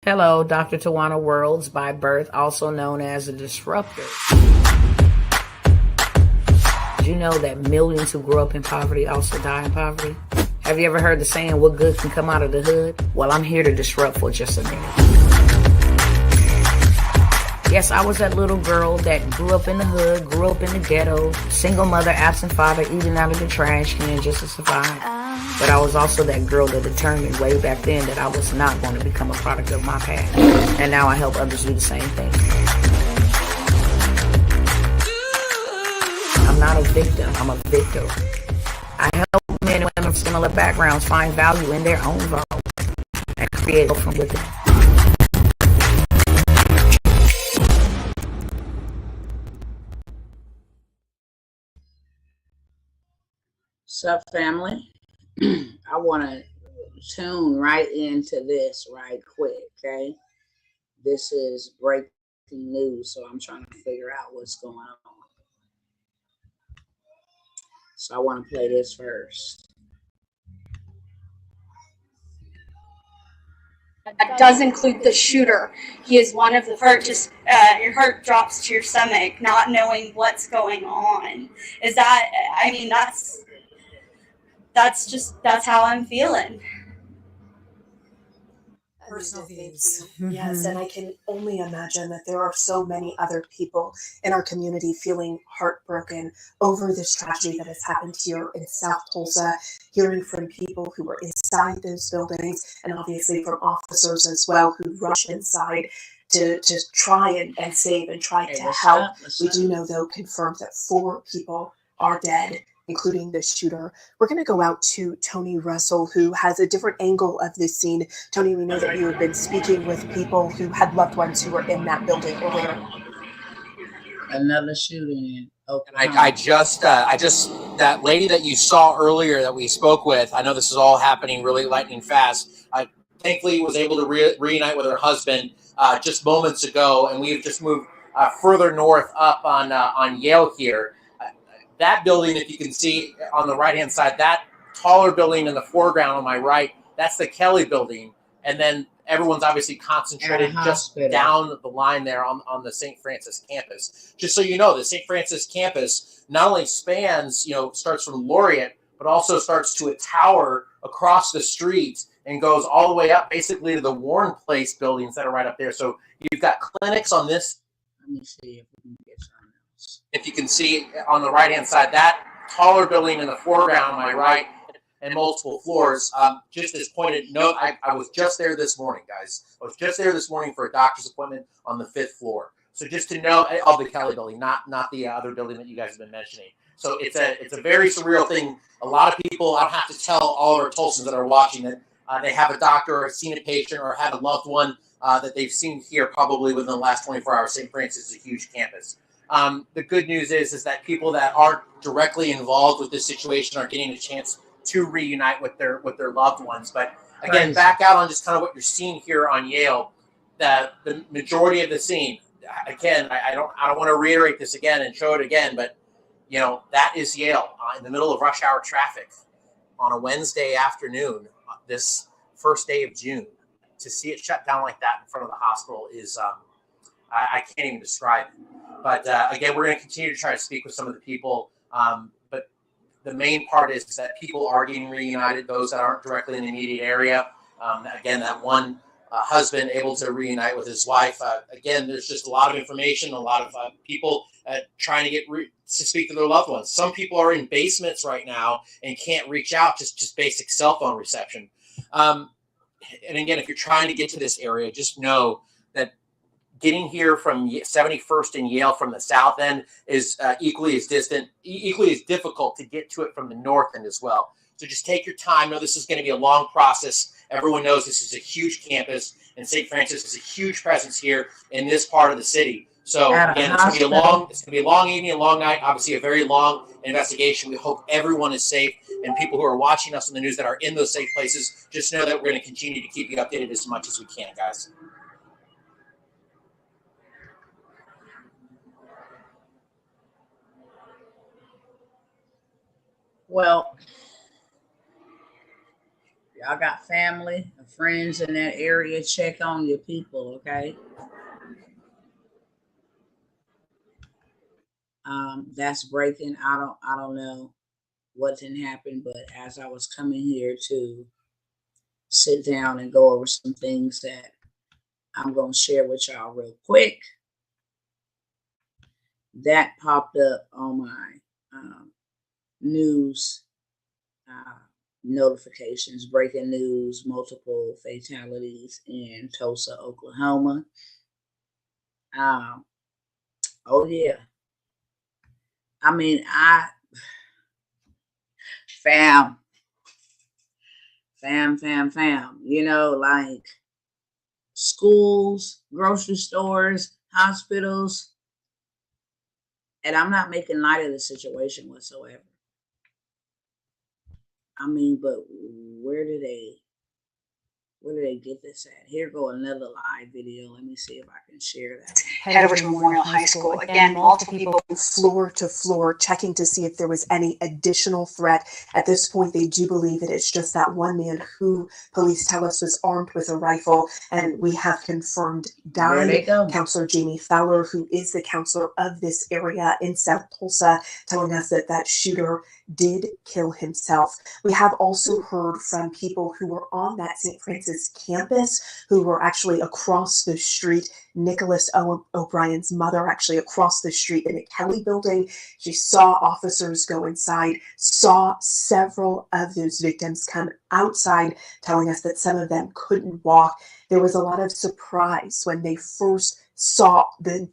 Hello, Dr. Tawana Worlds by birth, also known as a disruptor. Did you know that millions who grow up in poverty also die in poverty? Have you ever heard the saying, what good can come out of the hood? Well, I'm here to disrupt for just a minute. Yes, I was that little girl that grew up in the hood, grew up in the ghetto, single mother, absent father, eating out of the trash can just to survive. But I was also that girl that determined way back then that I was not going to become a product of my past. And now I help others do the same thing. I'm not a victim, I'm a victor. I help men and women from similar backgrounds find value in their own values and create hope from within. Sup, family? I want to tune right into this right quick, okay? This is breaking news, so I'm trying to figure out what's going on. So I want to play this first. That does include the shooter. He is one of the first. Your heart drops to your stomach, not knowing what's going on. Is that? I mean, that's how I'm feeling. Personal views. Yes, and I can only imagine that there are so many other people in our community feeling heartbroken over this tragedy that has happened here in South Tulsa, hearing from people who were inside those buildings, and obviously from officers as well who rush inside to try and save and try to help. We do know, though, confirmed that 4 people are dead, including the shooter. We're going to go out to Tony Russell, who has a different angle of this scene. Tony, we know that you have been speaking with people who had loved ones who were in that building earlier. Another shooting. And I just that lady that you saw earlier that we spoke with, I know this is all happening really lightning fast. I thankfully was able to reunite with her husband just moments ago, and we've just moved further north up on Yale here. That building, if you can see on the right-hand side, that taller building in the foreground on my right, that's the Kelly building. And then everyone's obviously concentrated just down the line there on the St. Francis campus. Just so you know, the St. Francis campus not only spans, starts from Laureate, but also starts to a tower across the street and goes all the way up basically to the Warren Place buildings that are right up there. So you've got clinics on this. Let me see if we can get some. If you can see on the right-hand side, that taller building in the foreground on my right and multiple floors. Just as pointed note, I was just there this morning, guys. I was just there this morning for a doctor's appointment on the 5th floor. So just to know, of the Kelly building, not the other building that you guys have been mentioning. So it's a very surreal thing. A lot of people, I don't have to tell all of our Tulsans that are watching that they have a doctor or seen a patient or had a loved one that they've seen here probably within the last 24 hours. St. Francis is a huge campus. The good news is that people that aren't directly involved with this situation are getting a chance to reunite with their loved ones. But again, back out on just kind of what you're seeing here on Yale, that the majority of the scene, again, I don't want to reiterate this again and show it again, but that is Yale in the middle of rush hour traffic on a Wednesday afternoon, this first day of June. To see it shut down like that in front of the hospital is I can't even describe it. But again, we're going to continue to try to speak with some of the people. But the main part is that people are getting reunited, those that aren't directly in the immediate area. Again, that one husband able to reunite with his wife. Again, there's just a lot of information, a lot of people trying to get to speak to their loved ones. Some people are in basements right now and can't reach out, just basic cell phone reception. And again, if you're trying to get to this area, just know that getting here from 71st and Yale from the south end is equally as difficult to get to it from the north end as well. So just take your time. Know this is going to be a long process. Everyone knows this is a huge campus, and St. Francis is a huge presence here in this part of the city. So again, it's going to be a long evening, a long night. Obviously, a very long investigation. We hope everyone is safe, and people who are watching us on the news that are in those safe places, just know that we're going to continue to keep you updated as much as we can, guys. Well, Y'all got family, friends in that area, check on your people, okay? That's breaking. I don't know what didn't happen, but as I was coming here to sit down and go over some things that I'm going to share with y'all real quick, that popped up on my news notifications. Breaking news: multiple fatalities in Tulsa, Oklahoma. Oh yeah. I mean, fam, fam. You know, like schools, grocery stores, hospitals, and I'm not making light of the situation whatsoever. I mean, but where do they get this at? Here go another live video. Let me see if I can share that. Head over to Memorial High School. Again, multiple people floor to floor checking to see if there was any additional threat. At this point, they do believe that it's just that one man who police tell us was armed with a rifle, and we have confirmed There they died. go. Counselor Jamie Fowler, who is the counselor of this area in South Tulsa, telling us that that shooter did kill himself. We have also heard from people who were on that St. Francis campus who were actually across the street. Nicholas O'Brien's mother actually across the street in the Kelly building. She saw officers go inside, saw several of those victims come outside, telling us that some of them couldn't walk. There was a lot of surprise when they first saw the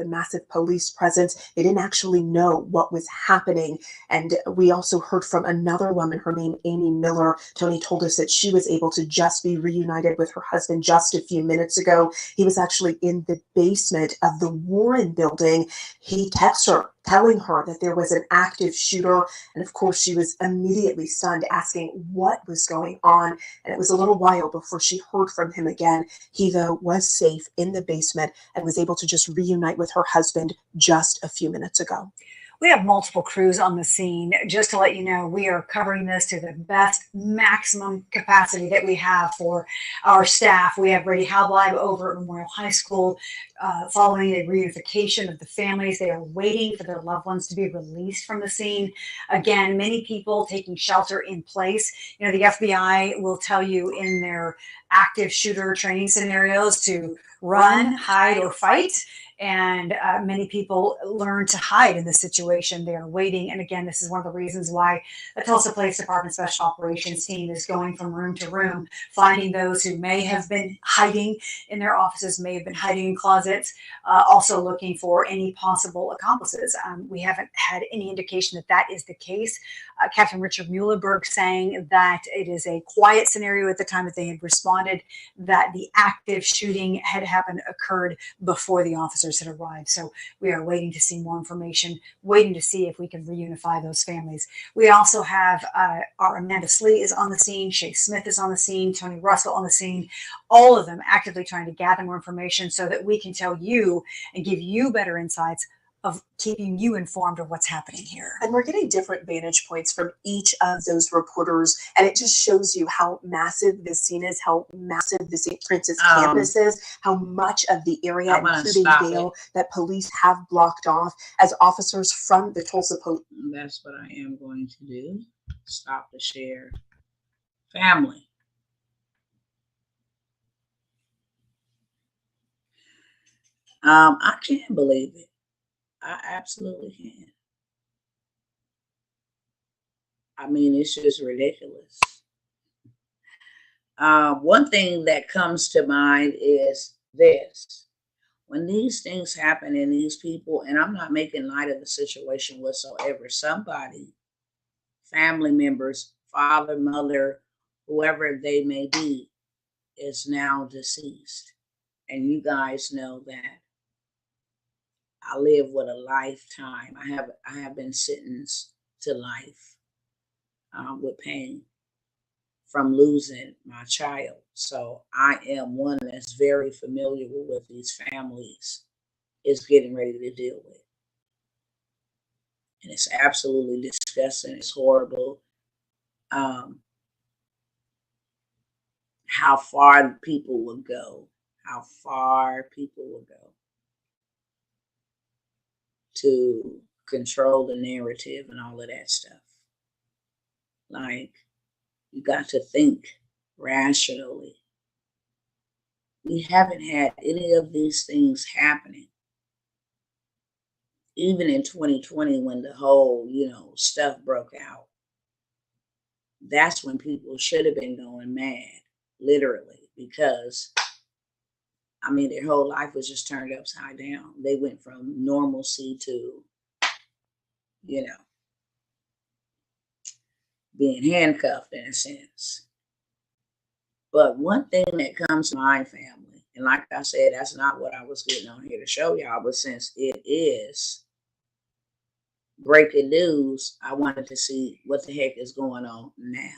massive police presence. They didn't actually know what was happening. And we also heard from another woman, her name Amy Miller. Tony told us that she was able to just be reunited with her husband just a few minutes ago. He was actually in the basement of the Warren building. He texted her, telling her that there was an active shooter. And of course, she was immediately stunned, asking what was going on. And it was a little while before she heard from him again. He, though, was safe in the basement and was able to just reunite with her husband just a few minutes ago. We have multiple crews on the scene. Just to let you know, we are covering this to the best maximum capacity that we have for our staff. We have Brady Halblive over at Memorial High School following a reunification of the families. They are waiting for their loved ones to be released from the scene. Again, many people taking shelter in place. You know, the FBI will tell you in their active shooter training scenarios to run, hide, or fight. And many people learn to hide in this situation. They are waiting. And again, this is one of the reasons why the Tulsa Police Department Special Operations team is going from room to room, finding those who may have been hiding in their offices, may have been hiding in closets, also looking for any possible accomplices. We haven't had any indication that that is the case. Captain Richard Muhlenberg saying that it is a quiet scenario at the time that they had responded, that the active shooting had occurred before the officers had arrived. So we are waiting to see more information, waiting to see if we can reunify those families. We also have our Amanda Slee is on the scene, Shay Smith is on the scene, Tony Russell on the scene, all of them actively trying to gather more information so that we can tell you and give you better insights of keeping you informed of what's happening here. And we're getting different vantage points from each of those reporters. And it just shows you how massive this scene is, how massive the St. Francis campus is, how much of the area, including Dale, that police have blocked off as officers from the Tulsa Police. That's what I am going to do. Stop the share. Family. I can't believe it. I absolutely can. I mean, it's just ridiculous. One thing that comes to mind is this. When these things happen and these people, and I'm not making light of the situation whatsoever, somebody, family members, father, mother, whoever they may be, is now deceased. And you guys know that I live with a lifetime. I have been sentenced to life with pain from losing my child. So I am one that's very familiar with what these families is getting ready to deal with. And it's absolutely disgusting. It's horrible. how far people would go, how far people would go to control the narrative and all of that stuff. Like, you got to think rationally. We haven't had any of these things happening. Even in 2020, when the whole, stuff broke out, that's when people should have been going mad, literally, because, their whole life was just turned upside down. They went from normalcy to, being handcuffed in a sense. But one thing that comes to my family, and like I said, that's not what I was getting on here to show y'all, but since it is breaking news, I wanted to see what the heck is going on now.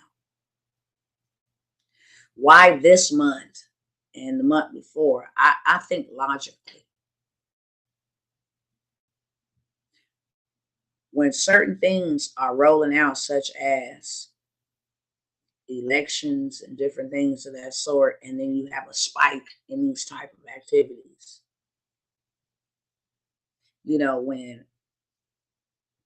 Why this month and the month before? I think logically. When certain things are rolling out, such as elections and different things of that sort, and then you have a spike in these type of activities. When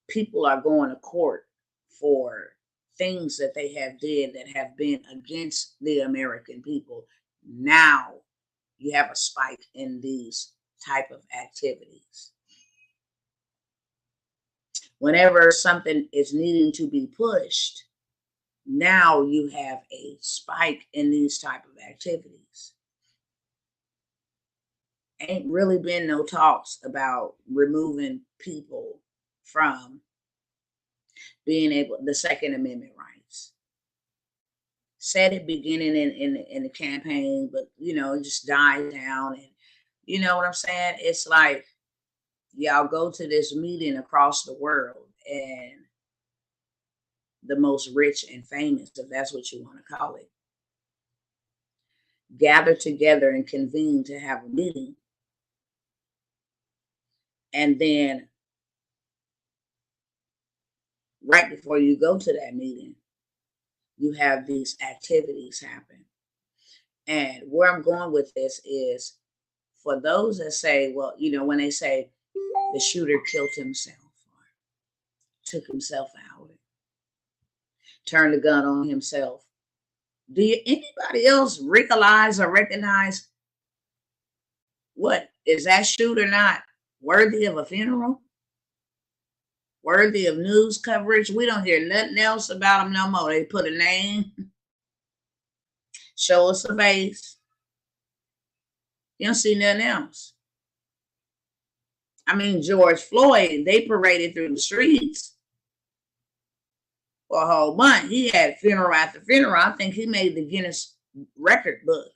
people are going to court for things that they have did that have been against the American people, now you have a spike in these type of activities. Whenever something is needing to be pushed, now you have a spike in these type of activities. Ain't really been no talks about removing people from being able, the Second Amendment rights. Said it beginning in the campaign, but it just died down. And you know what I'm saying? It's like y'all go to this meeting across the world, and the most rich and famous, if that's what you want to call it, gather together and convene to have a meeting. And then right before you go to that meeting, you have these activities happen. And where I'm going with this is, for those that say, well, when they say the shooter killed himself or took himself out, turned the gun on himself, do anybody else realize or recognize, what is that shooter not worthy of a funeral? Worthy of news coverage? We don't hear nothing else about him no more. They put a name, show us a face. You don't see nothing else. George Floyd, they paraded through the streets for a whole month. He had funeral after funeral. I think he made the Guinness record book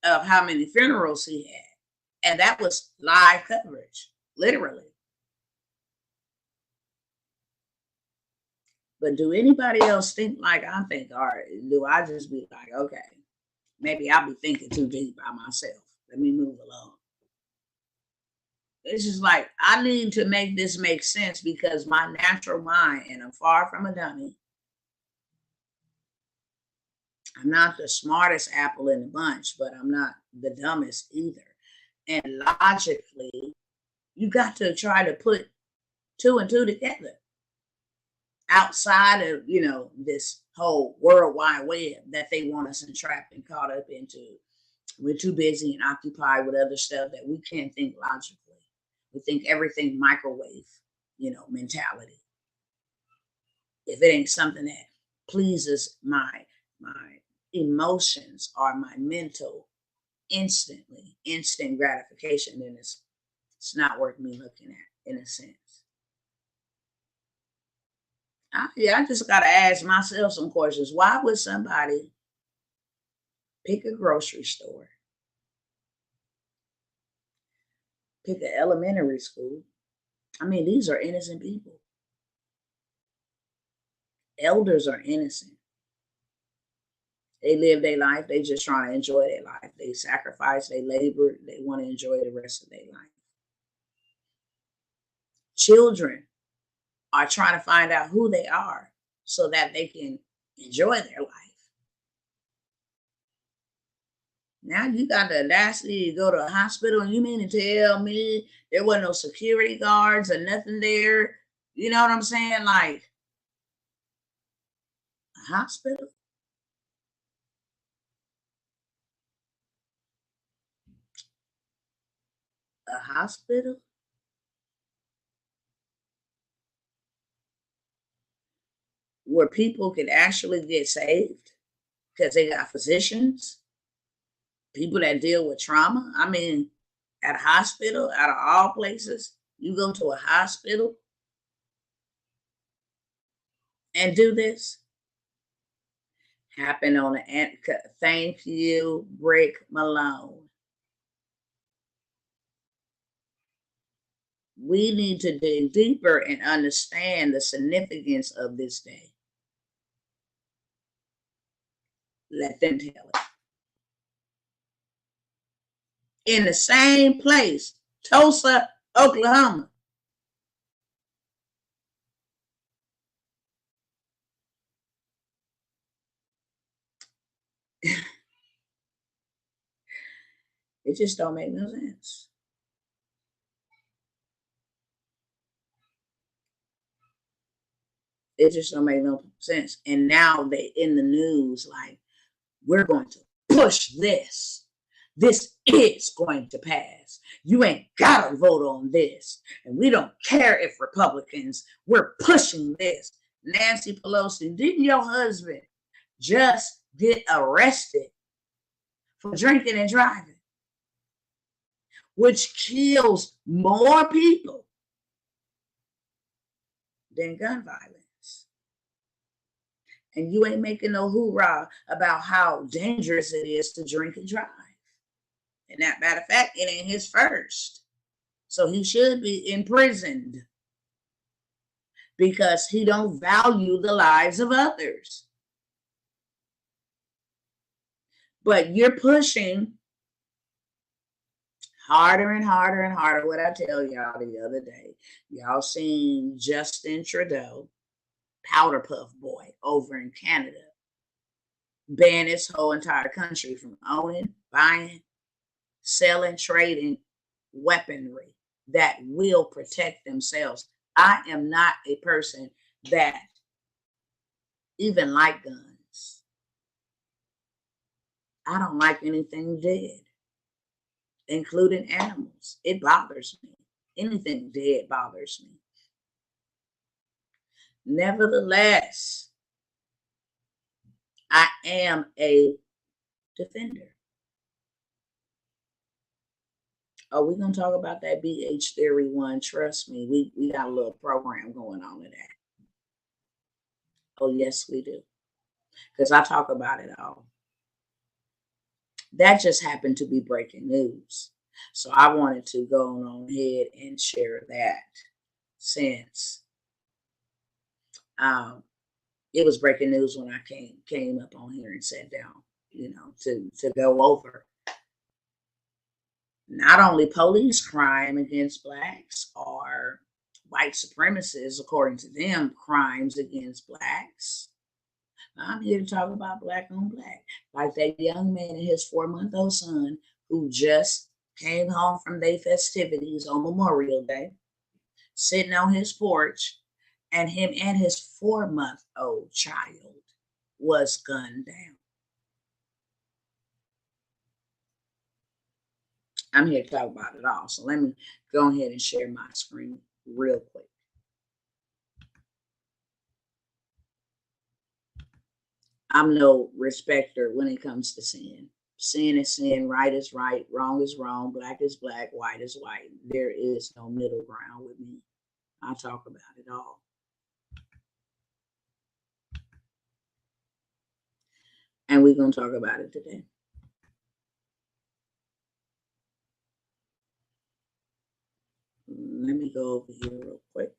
of how many funerals he had. And that was live coverage, literally. But do anybody else think like I think, or do I just be like, okay, maybe I'll be thinking too deep by myself. Let me move along. It's just like, I need to make this make sense, because my natural mind, and I'm far from a dummy, I'm not the smartest apple in the bunch, but I'm not the dumbest either. And logically, you got to try to put two and two together. Outside of, this whole World Wide Web that they want us entrapped and caught up into. We're too busy and occupied with other stuff that we can't think logically. We think everything microwave, mentality. If it ain't something that pleases my emotions or my mental instant gratification, then it's not worth me looking at, in a sense. I just got to ask myself some questions. Why would somebody pick a grocery store, pick an elementary school? These are innocent people. Elders are innocent. They live their life. They just trying to enjoy their life. They sacrifice, they labor, they want to enjoy the rest of their life. Children are trying to find out who they are so that they can enjoy their life. Now you got the audacity to go to a hospital, and you mean to tell me there wasn't no security guards or nothing there? You know what I'm saying? Like, a hospital? A hospital? Where people can actually get saved because they got physicians, people that deal with trauma. I mean, at a hospital, out of all places, you go to a hospital and do this. Happened on the thank you, Brick Malone. We need to dig deeper and understand the significance of this day. Let them tell it. In the same place, Tulsa, Oklahoma. It just don't make no sense. It just don't make no sense. And now they in the news like, we're going to push this. This is going to pass. You ain't got to vote on this. And we don't care if Republicans, we're pushing this. Nancy Pelosi, didn't your husband just get arrested for drinking and driving? Which kills more people than gun violence. And you ain't making no hoorah about how dangerous it is to drink and drive. And that matter of fact, it ain't his first. So he should be imprisoned because he don't value the lives of others. But you're pushing harder and harder and harder. What I tell y'all the other day, y'all seen Justin Trudeau, powder puff boy over in Canada, ban his whole entire country from owning, buying, selling, trading weaponry that will protect themselves. I am not a person that even like guns. I don't like anything dead, including animals. It bothers me. Anything dead bothers me. Nevertheless, I am a defender. Oh, we're going to talk about that BH Theory one. Trust me, we got a little program going on in that. Oh, yes, we do. Because I talk about it all. That just happened to be breaking news. So I wanted to go on ahead and share that since it was breaking news when I came up on here and sat down, to go over not only police crime against blacks or white supremacists, according to them, crimes against blacks. I'm here to talk about black on black, like that young man and his 4-month-old son who just came home from their festivities on Memorial Day, sitting on his porch, and him and his 4-month-old child was gunned down. I'm here to talk about it all. So let me go ahead and share my screen real quick. I'm no respecter when it comes to sin. Sin is sin, right is right, wrong is wrong, black is black, white is white. There is no middle ground with me. I talk about it all. And we're going to talk about it today. Let me go over here real quick.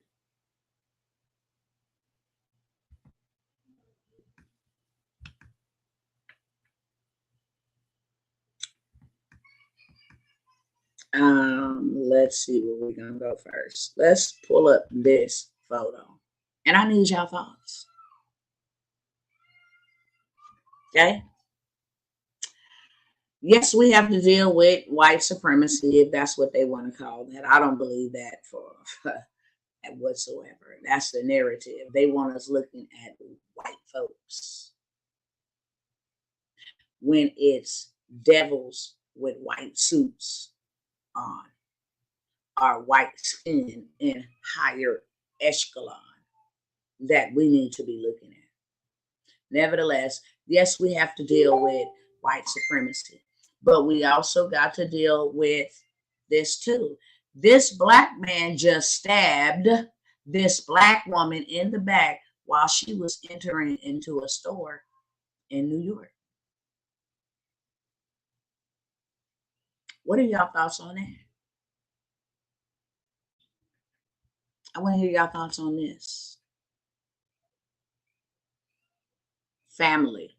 Let's see where we're going to go first. Let's pull up this photo. And I need y'all thoughts. Okay? Yes, we have to deal with white supremacy, if that's what they want to call that. I don't believe that for whatsoever. That's the narrative. They want us looking at white folks when it's devils with white suits on, or white skin in higher echelon that we need to be looking at. Nevertheless, yes, we have to deal with white supremacy, but we also got to deal with this too. This black man just stabbed this black woman in the back while she was entering into a store in New York. What are y'all thoughts on that? I want to hear y'all thoughts on this. Family.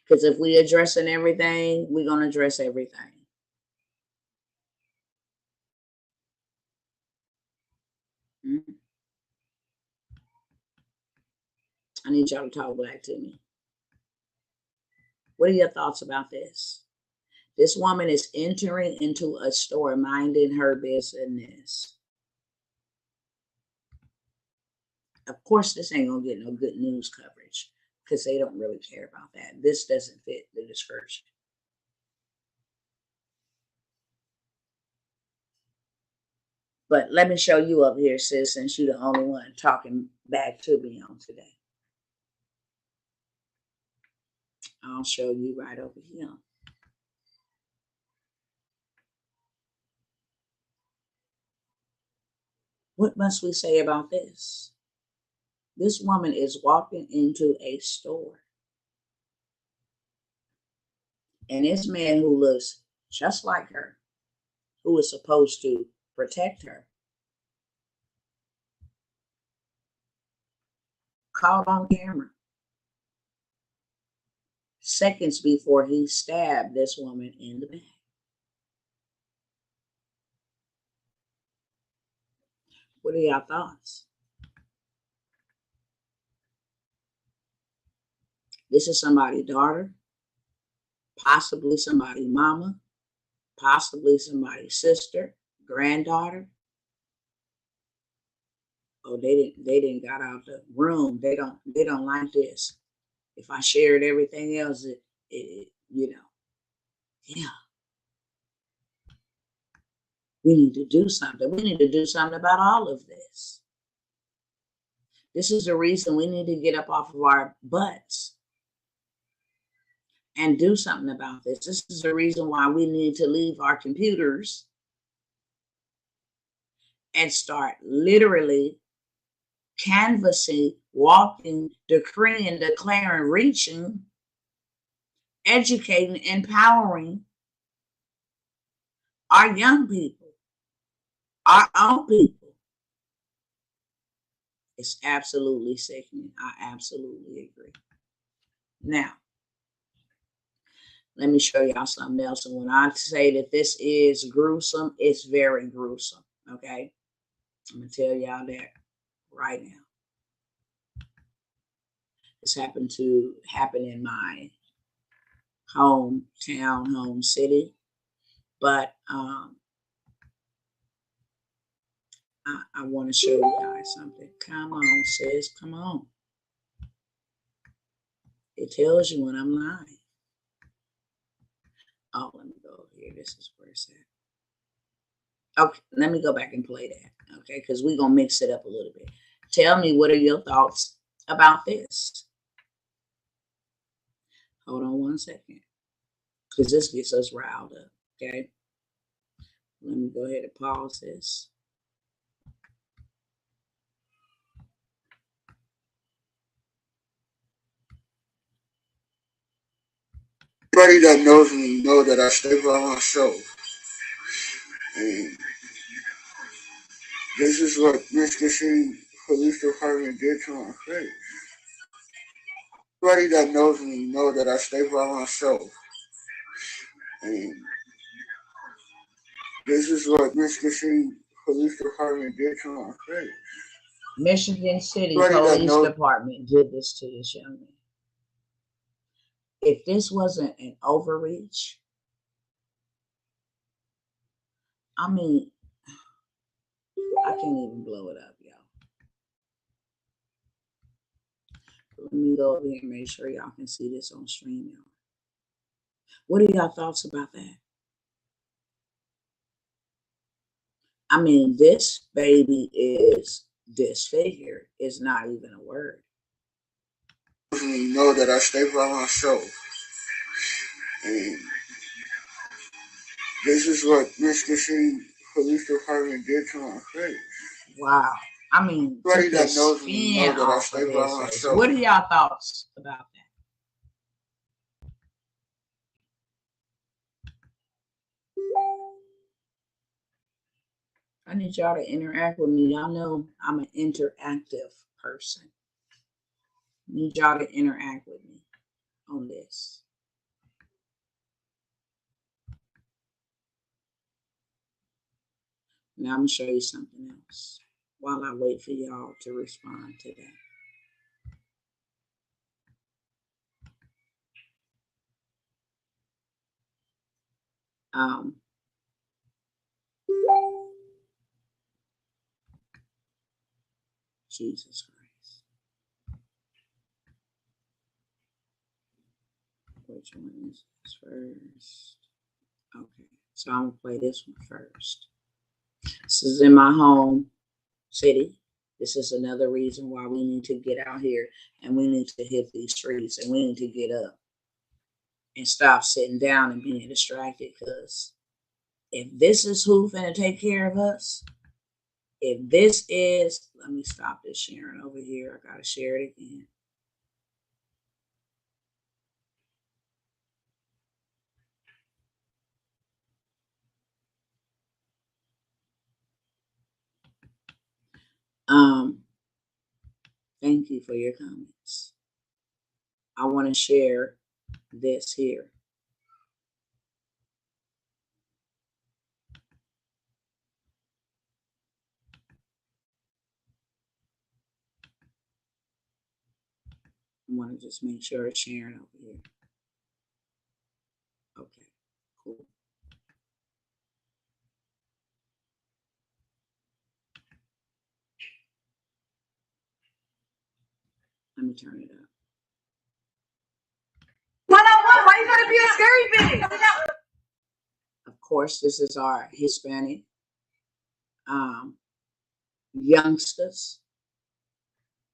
Because if we addressing everything, we're going to address everything. I need y'all to talk back to me. What are your thoughts about this? This woman is entering into a store, minding her business. Of course, this ain't going to get no good news coverage because they don't really care about that. This doesn't fit the description. But let me show you up here, sis, since you're the only one talking back to me on today. I'll show you right over here. What must we say about this? This woman is walking into a store. And this man who looks just like her, who is supposed to protect her, caught on camera seconds before he stabbed this woman in the back. What are y'all thoughts? This is somebody's daughter, possibly somebody's mama, possibly somebody's sister, granddaughter. Oh, they didn't got out the room. They don't like this. If I shared everything else, it yeah. We need to do something. We need to do something about all of this. This is the reason we need to get up off of our butts and do something about this. This is the reason why we need to leave our computers and start literally canvassing, walking, decreeing, declaring, reaching, educating, empowering our young people, our own people. It's absolutely sickening. I absolutely agree. Now, let me show y'all something else. And when I say that this is gruesome, it's very gruesome. Okay? I'm going to tell y'all that right now. This happened in my hometown, home city. But I want to show you guys something. Come on, sis. Come on. It tells you when I'm lying. Oh, let me go over here. This is where it's at. Okay, let me go back and play that. Okay, because we're going to mix it up a little bit. Tell me, what are your thoughts about this? Hold on one second. Because this gets us riled up. Okay. Let me go ahead and pause this. Everybody that knows me know that I stay by myself. And this is what Michigan City Police Department did to my face. Everybody that knows me know that I stay by myself. And this is what Michigan City Police Department did to my face. Michigan City Police Department did this to this young man. if this wasn't an overreach, I mean, I can't even blow it up, y'all. Let me go over here and make sure y'all can see this on stream, y'all. What are y'all thoughts about that? I mean, this baby is disfigured. It's not even a word. You know that I stay by myself. And this is what Michigan Police Department did to my face. Wow. I mean, Everybody took the that knows me skin know that I off stay of by his face. myself. What are y'all thoughts about that? I need y'all to interact with me. Y'all know I'm an interactive person. I need y'all to interact with me on this. Now I'm going to show you something else while I wait for y'all to respond to that. Jesus Christ. Which one is this first? Okay, so I'm going to play this one first. This is in my home city. This is another reason why we need to get out here and we need to hit these streets and we need to get up and stop sitting down and being distracted. Because if this is who's going to take care of us, if this is, let me stop this sharing over here. I got to share it again. Thank you for your comments. I want to share this here. I want to just make sure it's sharing over here. Okay, cool. Let me turn it up. One-on-one, why you gotta be a scary bitch? Of course, this is our Hispanic youngsters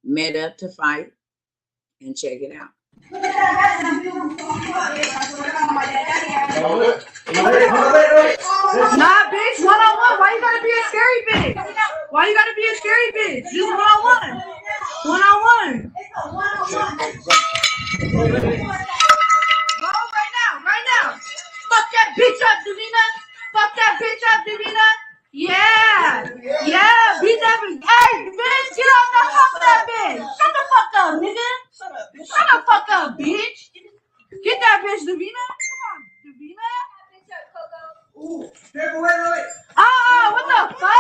met up to fight, and check it out. Nah, bitch, one-on-one, why you gotta be a scary bitch? Why you gotta be a scary bitch? Just one-on-one. One-on-one. Go right now. Fuck that bitch up, Davina. Fuck that bitch up, Davina. Yeah, beat that bitch. Hey, bitch, get off that, fuck that bitch. Shut the fuck up, nigga. Shut the fuck up, bitch. Get that bitch, Davina. Come on, Davina. What the fuck?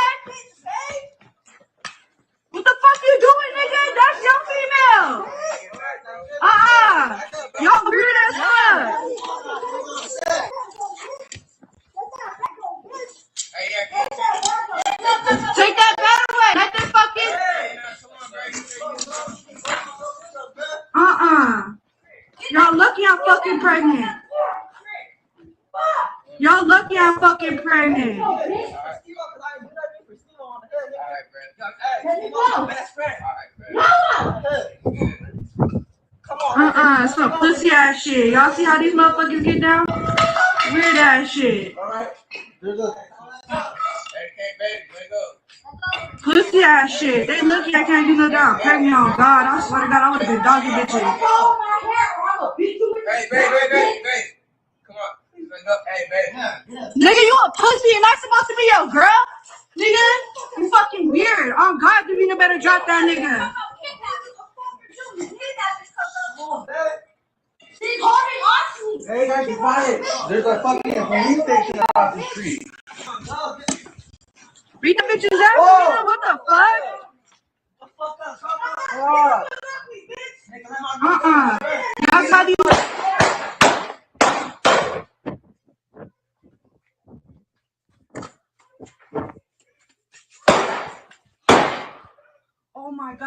What the fuck you doing, nigga? That's your female. Y'all weird as fuck. Take that bat away. Let them fucking. Y'all lucky I'm fucking pregnant. Y'all lucky I'm fucking pregnant. It's some pussy ass shit. Y'all see how these motherfuckers get down? Weird ass shit. Pussy ass shit. They lucky I can't do no damn pregnant on God. I swear to God, I would have been dogging bitches. Hey, babe. Come on. Hey, babe. Nigga, you a pussy and I'm supposed to be your girl? Nigga, you fucking weird. Oh God, you better drop that nigga. Hey, guys, be quiet. There's a fucking police station across the street. Beat the bitches out, what the fuck? Y'all saw these.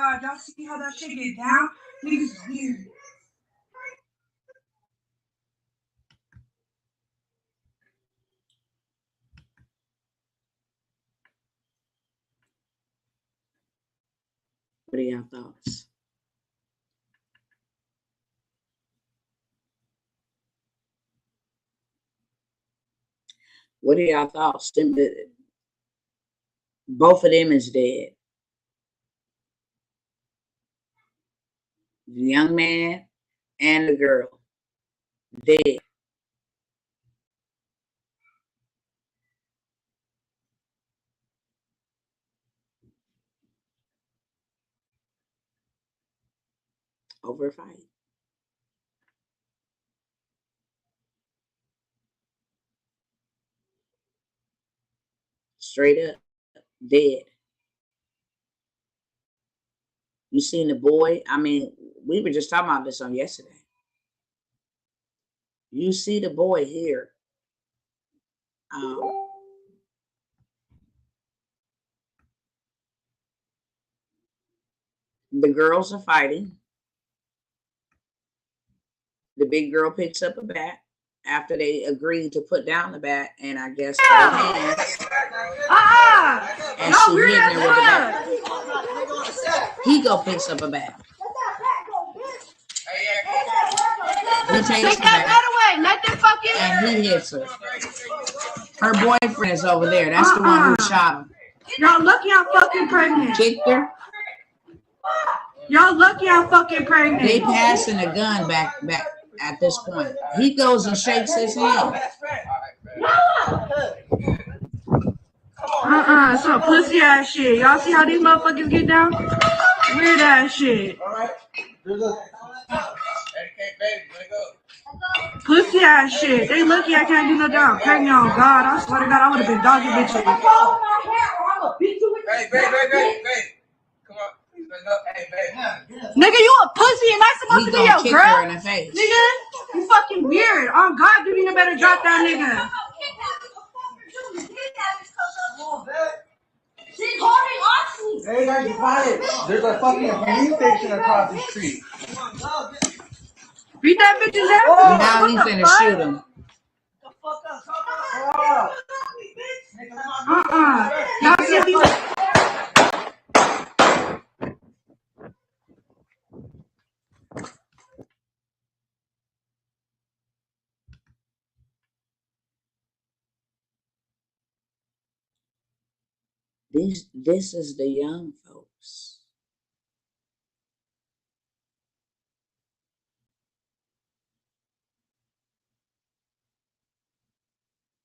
God, y'all see how that shit get down? Niggas is weird. What are y'all thoughts? What are y'all thoughts? Both of them is dead. The young man and the girl, dead. Over a fight. Straight up, dead. You seen the boy? I mean, we were just talking about this on yesterday. You see the boy here. The girls are fighting. The big girl picks up a bat after they agreed to put down the bat, and I guess her hands. And she hitting her with the bat. He go picks up a bat. He takes the bat and he hits her. Her boyfriend is over there. That's the one who shot him. Y'all lucky I'm fucking pregnant. Kicked her. Y'all lucky I'm fucking pregnant. They passing a gun back at this point. He goes and shakes his hand. Some pussy ass shit. Y'all see how these motherfuckers get down? Weird ass shit. Pussy ass shit. They lucky I can't do no damn pregnant on God. I swear to God, I would have been dogging bitches. Hey, babe. Come on. Hey, babe. Nigga, you a pussy and that's supposed to be your girl? Her in the face. Nigga, you fucking weird. On God, you better drop that nigga. She's holding on to me. Hey, guys, be quiet. There's a fucking police station across the street. Beat that bitch's ass. Now he's finna shoot him. Y'all see these? This is the young folks.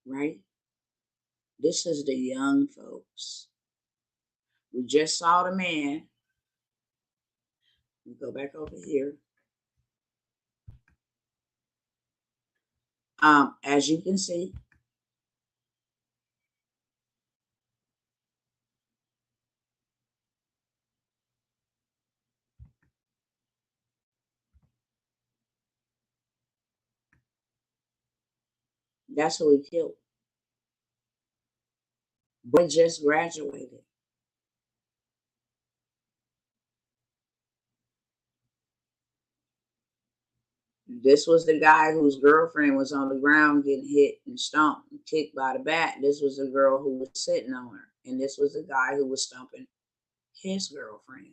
Right? This is the young folks. We just saw the man. We go back over here. As you can see, that's who he killed. Boy just graduated. This was the guy whose girlfriend was on the ground getting hit and stomped and kicked by the bat. This was the girl who was sitting on her. And this was the guy who was stomping his girlfriend.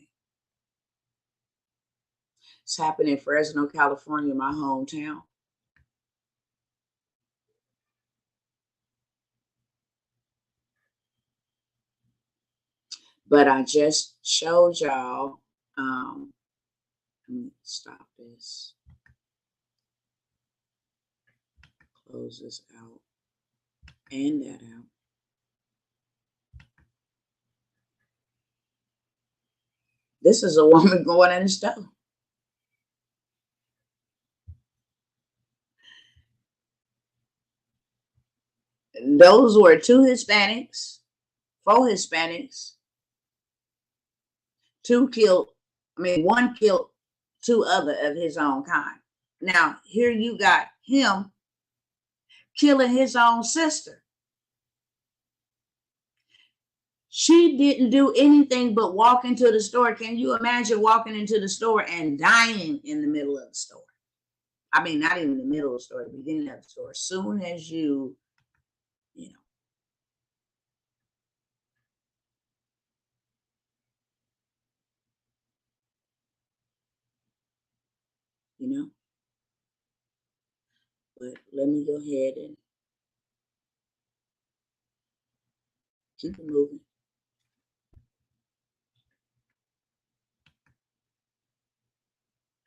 It's happened in Fresno, California, my hometown. But I just showed y'all, let me stop this. Close this out and that out. This is a woman going in the stove. Those were four Hispanics. One killed two other of his own kind. Now, here you got him killing his own sister. She didn't do anything but walk into the store. Can you imagine walking into the store and dying in the middle of the store? I mean, not even the middle of the store, the beginning of the store. As soon as you know, but let me go ahead and keep it moving.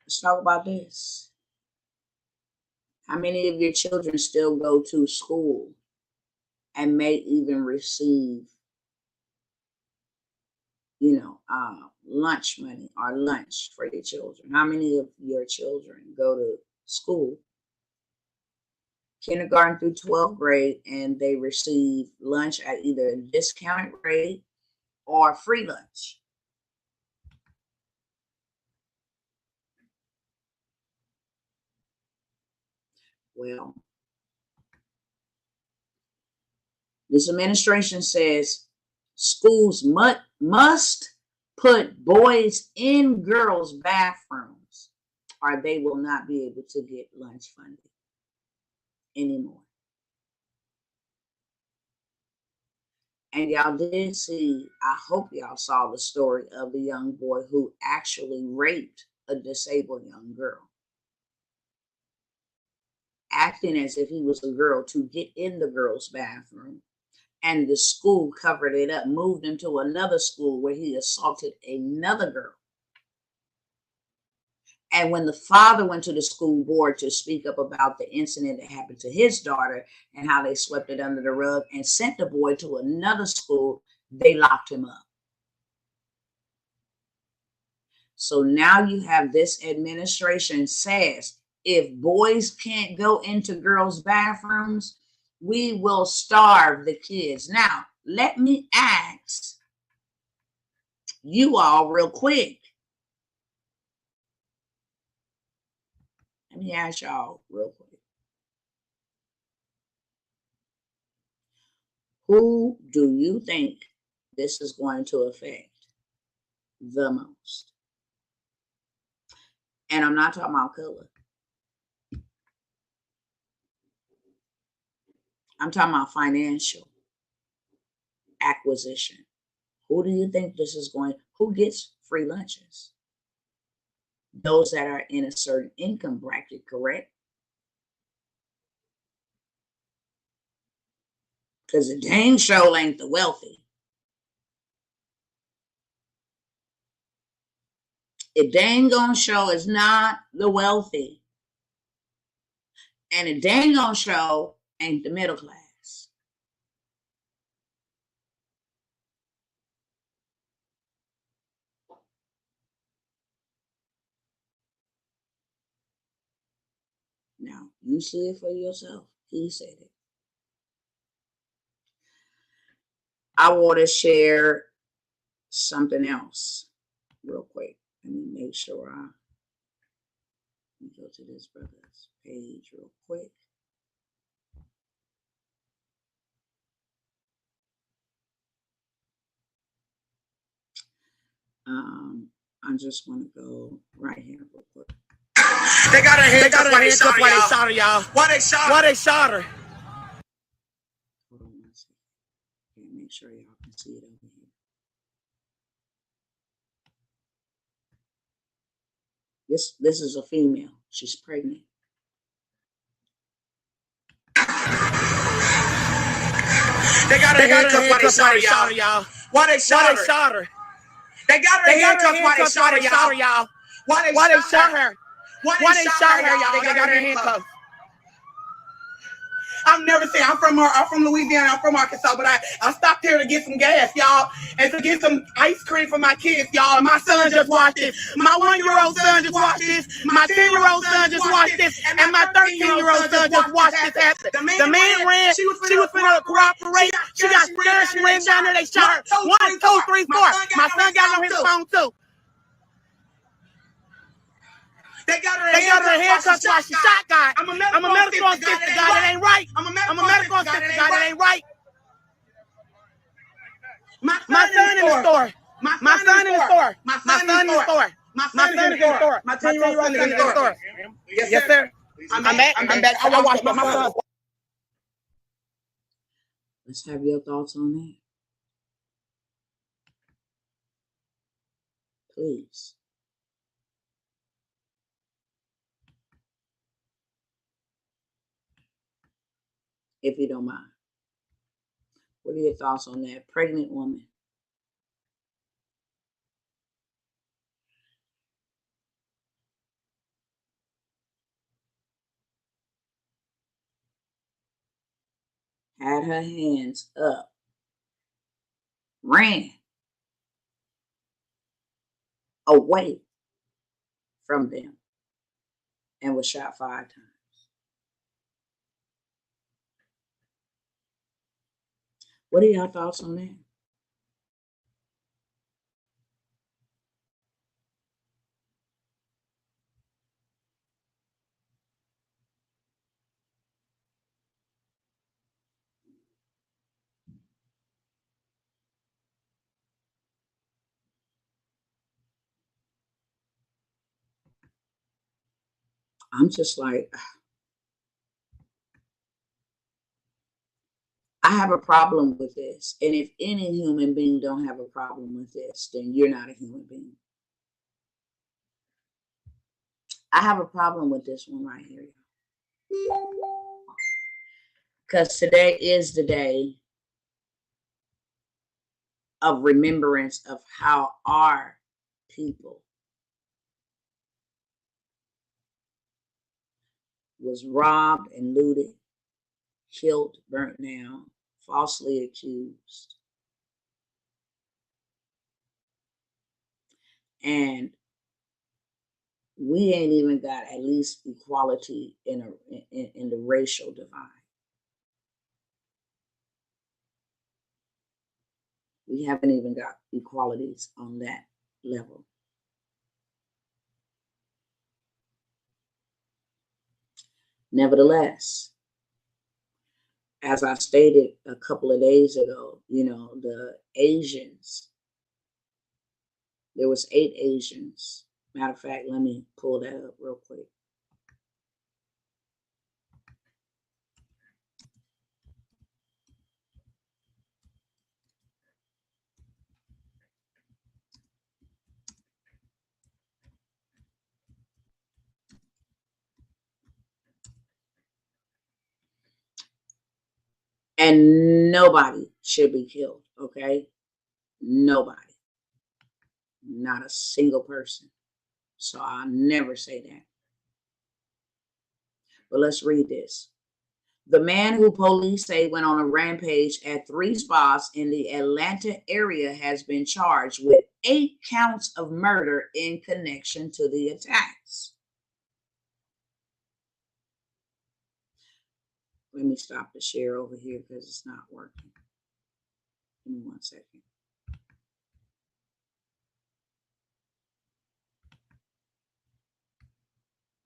Let's talk about this. How many of your children still go to school and may even receive, lunch money or lunch for your children? How many of your children go to school, kindergarten through 12th grade, and they receive lunch at either a discounted rate or free lunch? Well, this administration says schools must put boys in girls' bathrooms, or they will not be able to get lunch funding anymore. And y'all did see, I hope y'all saw the story of the young boy who actually raped a disabled young girl, acting as if he was a girl to get in the girl's bathroom. And the school covered it up, moved him to another school where he assaulted another girl. And when the father went to the school board to speak up about the incident that happened to his daughter and how they swept it under the rug and sent the boy to another school, they locked him up. So now you have this administration says, if boys can't go into girls' bathrooms, we will starve the kids. Now, let me ask you all real quick. Let me ask y'all real quick. Who do you think this is going to affect the most? And I'm not talking about color. I'm talking about financial acquisition. Who do you think this is going? Who gets free lunches? Those that are in a certain income bracket, correct? Because it dang sure ain't the wealthy. It dang gonna show is not the wealthy. And it dang gonna show ain't the middle class. Now, you see it for yourself. He said it. I want to share something else real quick. Let me make sure let me go to this brother's page real quick. I just want to go right here real quick. They got her handcuffed while they shot her, y'all. Why they shot her? Hold on one second. Okay, make sure y'all can see it over here. This is a female. She's pregnant. They got her handcuffed while they shot her, y'all. Why they shot her? They got her handcuffed while they shot her, y'all. Why they shot her? Why they shot her, y'all? They got her handcuffed. I've never seen. I'm from Louisiana. I'm from Arkansas, but I stopped here to get some gas, y'all, and to get some ice cream for my kids, y'all. And my son just watched this. My 1-year-old son just watched this. My 10-year-old son just watched this, and my 13-year-old son just watched this happen. The man ran. She was finna cooperate. She got scared. She ran down there. They shot her. 1, 2, 3, 4. My son got on his phone too. They got her handcuffed while she shot guy. I'm a medical assistant guy. That ain't right. I'm a medical assistant guy. That ain't right. My in the store. My son in the store. My son in the store. My son is in the store. My 10-year-old son is in the store. Yes, sir. I'm back. I watched my son. Let's have your thoughts on that. Please. If you don't mind. What are your thoughts on that? Pregnant woman. Had her hands up. Ran away from them and was shot 5 times. What are your thoughts on that? I'm just like, I have a problem with this. And if any human being don't have a problem with this, then you're not a human being. I have a problem with this one right here. Because today is the day of remembrance of how our people was robbed and looted, killed, burnt down, falsely accused. And we ain't even got at least equality in the racial divide. We haven't even got equalities on that level. Nevertheless, as I stated a couple of days ago, the Asians, there was 8 Asians. Matter of fact, let me pull that up real quick. And nobody should be killed, okay? Nobody. Not a single person. So I'll never say that. But let's read this. The man who police say went on a rampage at 3 spots in the Atlanta area has been charged with 8 counts of murder in connection to the attacks. Let me stop the share over here because it's not working. Give me 1 second.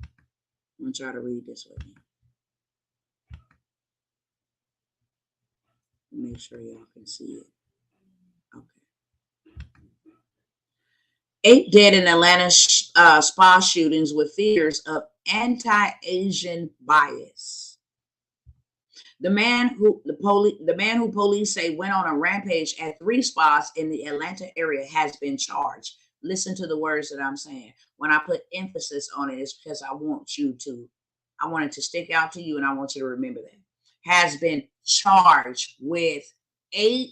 I want y'all to read this with me. Make sure y'all can see it. Okay. 8 dead in Atlanta spa shootings with fears of anti-Asian bias. The man who police say went on a rampage at 3 spas in the Atlanta area has been charged. Listen to the words that I'm saying. When I put emphasis on it, it's because I want it to stick out to you, and I want you to remember that. Has been charged with 8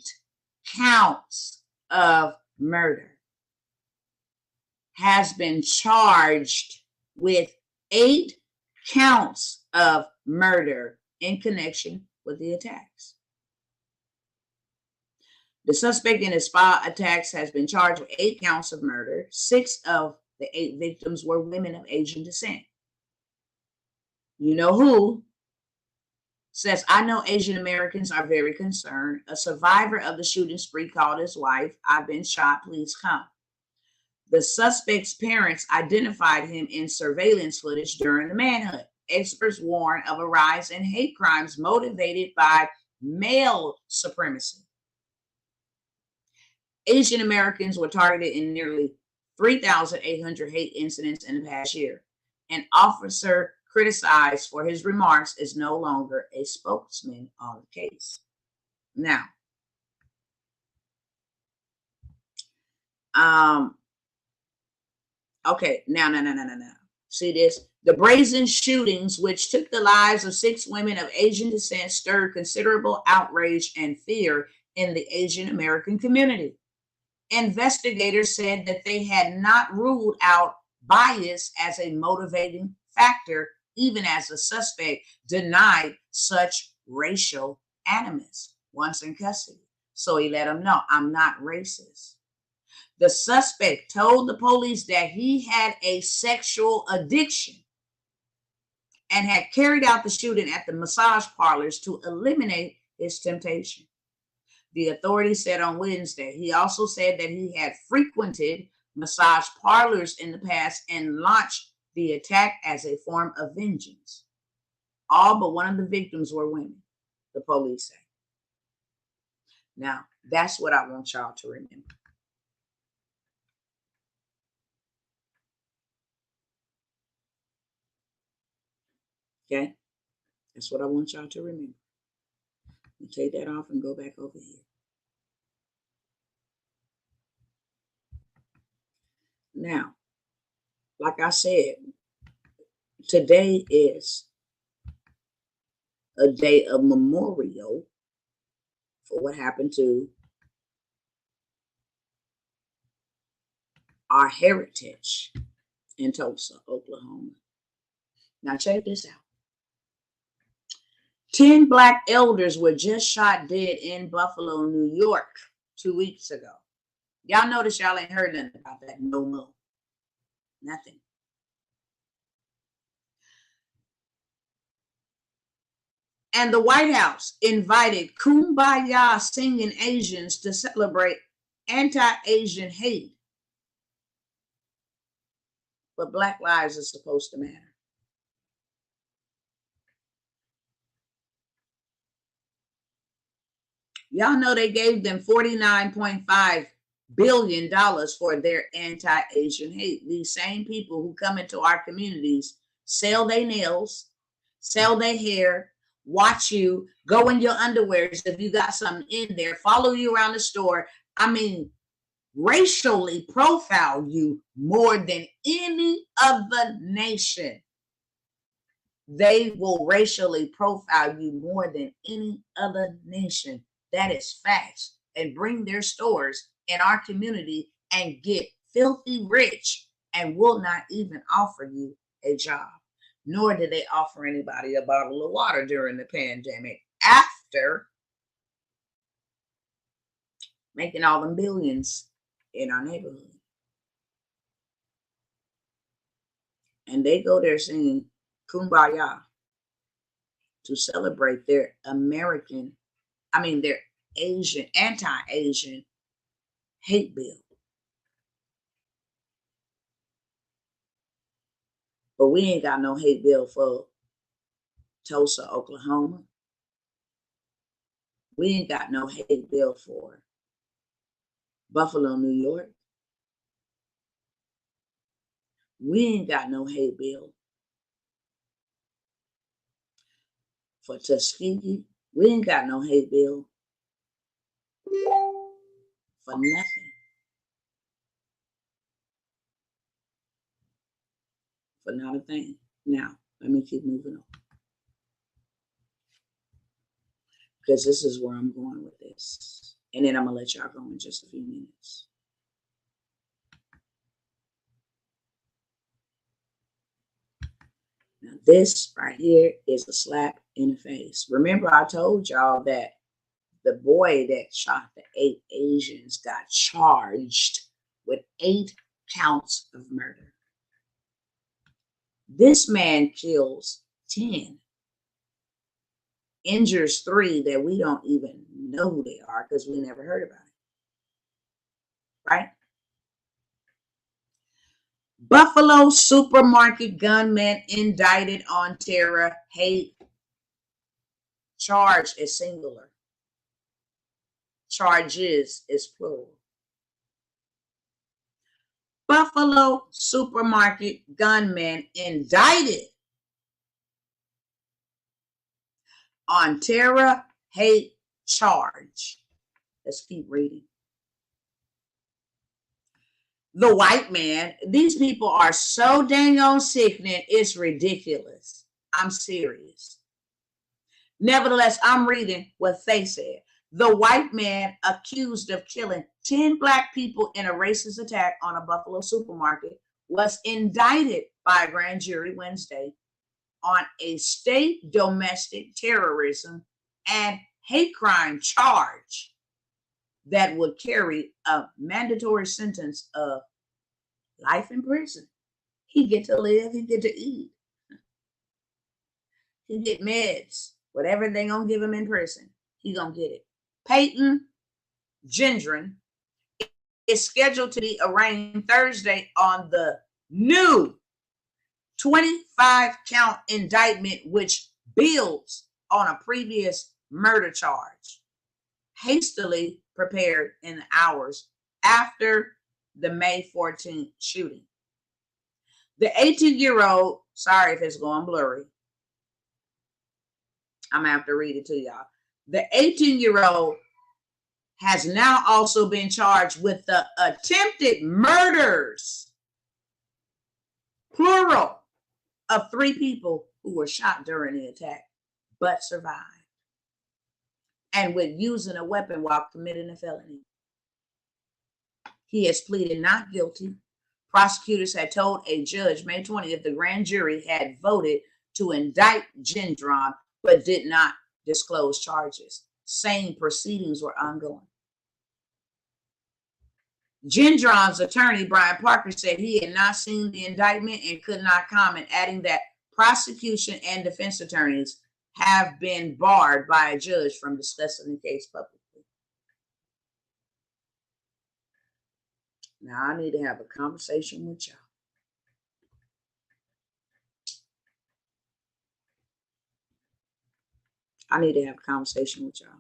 counts of murder. Has been charged with 8 counts of murder in connection with the attacks. The suspect in the spa attacks has been charged with 8 counts of murder. 6 of the 8 victims were women of Asian descent. You know who says, I know Asian Americans are very concerned. A survivor of the shooting spree called his wife, I've been shot, please come. The suspect's parents identified him in surveillance footage during the manhunt. Experts warn of a rise in hate crimes motivated by male supremacy. Asian Americans were targeted in nearly 3,800 hate incidents in the past year. An officer criticized for his remarks is no longer a spokesman on the case. Now, okay, now. See this? The brazen shootings, which took the lives of 6 women of Asian descent, stirred considerable outrage and fear in the Asian American community. Investigators said that they had not ruled out bias as a motivating factor, even as the suspect denied such racial animus once in custody. So he let them know, I'm not racist. The suspect told the police that he had a sexual addiction and had carried out the shooting at the massage parlors to eliminate his temptation. The authorities said on Wednesday. He also said that he had frequented massage parlors in the past and launched the attack as a form of vengeance. All but one of the victims were women, the police say. Now, that's what I want y'all to remember. Okay? That's what I want y'all to remember. You take that off and go back over here. Now, like I said, today is a day of memorial for what happened to our heritage in Tulsa, Oklahoma. Now, check this out. 10 Black elders were just shot dead in Buffalo, New York 2 weeks ago. Y'all notice y'all ain't heard nothing about that no more. Nothing. And the White House invited Kumbaya singing Asians to celebrate anti-Asian hate. But Black lives are supposed to matter. Y'all know they gave them $49.5 billion for their anti-Asian hate. These same people who come into our communities, sell their nails, sell their hair, watch you, go in your underwears if you got something in there, follow you around the store. I mean, racially profile you more than any other nation. They will racially profile you more than any other nation. That is facts. And bring their stores in our community and get filthy rich and will not even offer you a job. Nor did they offer anybody a bottle of water during the pandemic after making all them billions in our neighborhood. And they go there singing Kumbaya to celebrate their their Asian, anti-Asian hate bill. But we ain't got no hate bill for Tulsa, Oklahoma. We ain't got no hate bill for Buffalo, New York. We ain't got no hate bill for Tuskegee. We ain't got no hate bill for nothing. For not a thing. Now, let me keep moving on. Because this is where I'm going with this. And then I'm going to let y'all go in just a few minutes. Now, this right here is a slap in the face. Remember, I told y'all that the boy that shot the 8 Asians got charged with 8 counts of murder. This man kills 10, injures 3 that we don't even know who they are because we never heard about it. Right? Buffalo supermarket gunman indicted on terror hate. Charge is singular. Charges is plural. Buffalo supermarket gunman indicted on terror hate charge. Let's keep reading. The white man, these people are so dang on sickening, it's ridiculous. I'm serious. Nevertheless, I'm reading what they said. The white man accused of killing 10 black people in a racist attack on a Buffalo supermarket was indicted by a grand jury Wednesday on a state domestic terrorism and hate crime charge that would carry a mandatory sentence of life in prison. He get to live, he get to eat. He get meds, whatever they gonna give him in prison, he gonna get it. Peyton Gendron is scheduled to be arraigned Thursday on the new 25-count indictment, which builds on a previous murder charge, hastily prepared in the hours after the May 14th shooting. The 18-year-old, sorry if it's going blurry, I'm gonna have to read it to y'all. The 18-year-old has now also been charged with the attempted murders, plural, of 3 people who were shot during the attack, but survived, and with using a weapon while committing a felony. He has pleaded not guilty. Prosecutors had told a judge May 20th the grand jury had voted to indict Gendron, but did not disclose charges, saying proceedings were ongoing. Gendron's attorney, Brian Parker, said he had not seen the indictment and could not comment, adding that prosecution and defense attorneys have been barred by a judge from discussing the case publicly. Now I need to have a conversation with y'all. I need to have a conversation with y'all.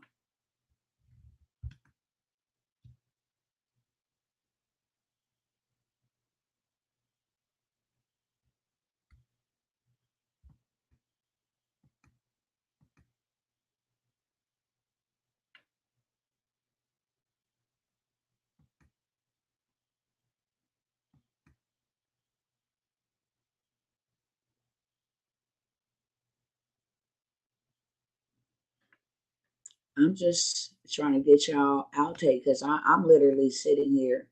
I'm just trying to get y'all outtake because I'm literally sitting here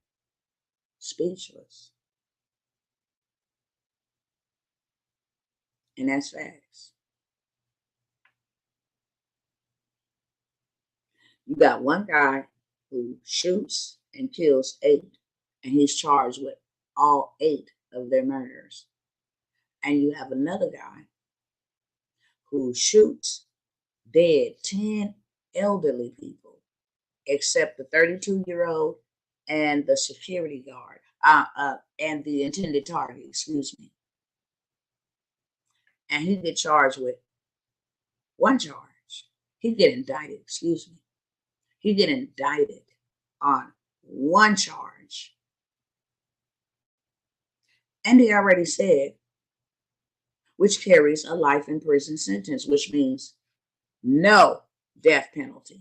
speechless. And that's facts. You got one guy who shoots and kills 8, and he's charged with all 8 of their murders. And you have another guy who shoots dead 10 elderly people, except the 32-year-old and the security guard, and the intended target, excuse me. And he get charged with one charge. He get indicted, excuse me. He get indicted on one charge. And they already said, which carries a life in prison sentence, which means no death penalty.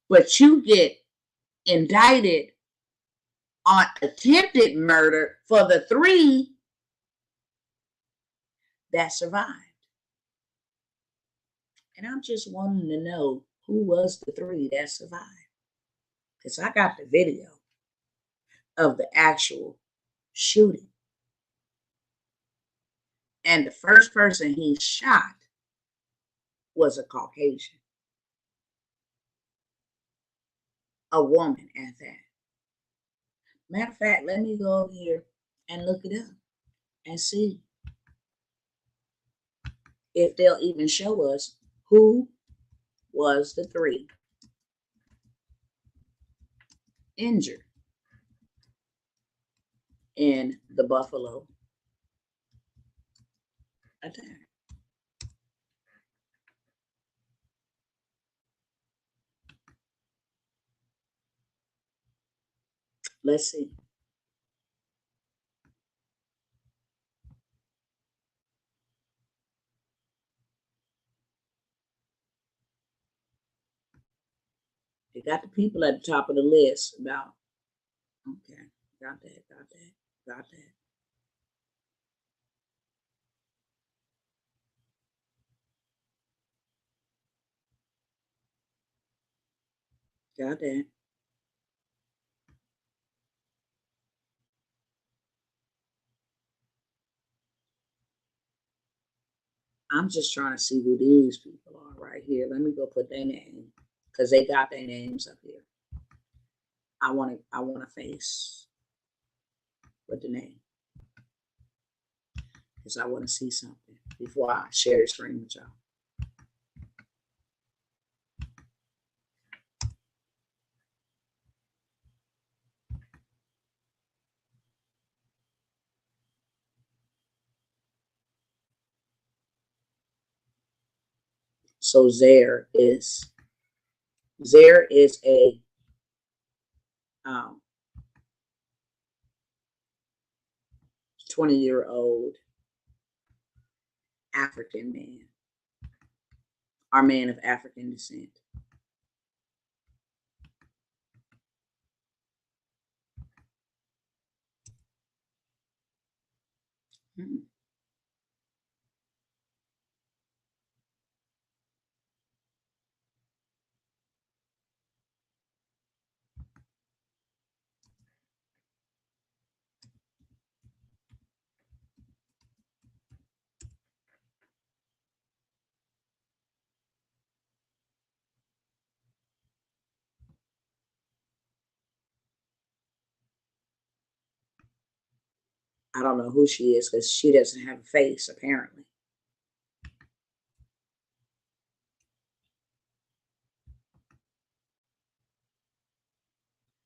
But you get indicted on attempted murder for the 3 that survived. And I'm just wanting to know who was the 3 that survived. Because I got the video of the actual shooting. And the first person he shot was a Caucasian. A woman at that. Matter of fact, let me go over here and look it up and see if they'll even show us who was the 3 injured in the Buffalo attack. Let's see. They got the people at the top of the list about, okay, got that, got that, got that. Got that. I'm just trying to see who these people are right here. Let me go put their name, because they got their names up here. I want a face with the name, because I want to see something before I share the screen with y'all. So there is a 20-year-old African man, or man of African descent. I don't know who she is, because she doesn't have a face, apparently.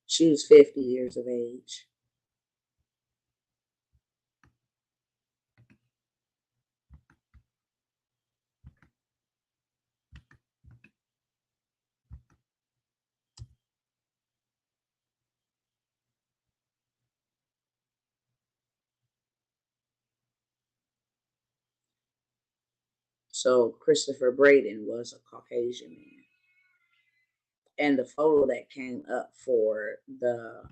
She was 50 years of age. So Christopher Braden was a Caucasian man. And the photo that came up for the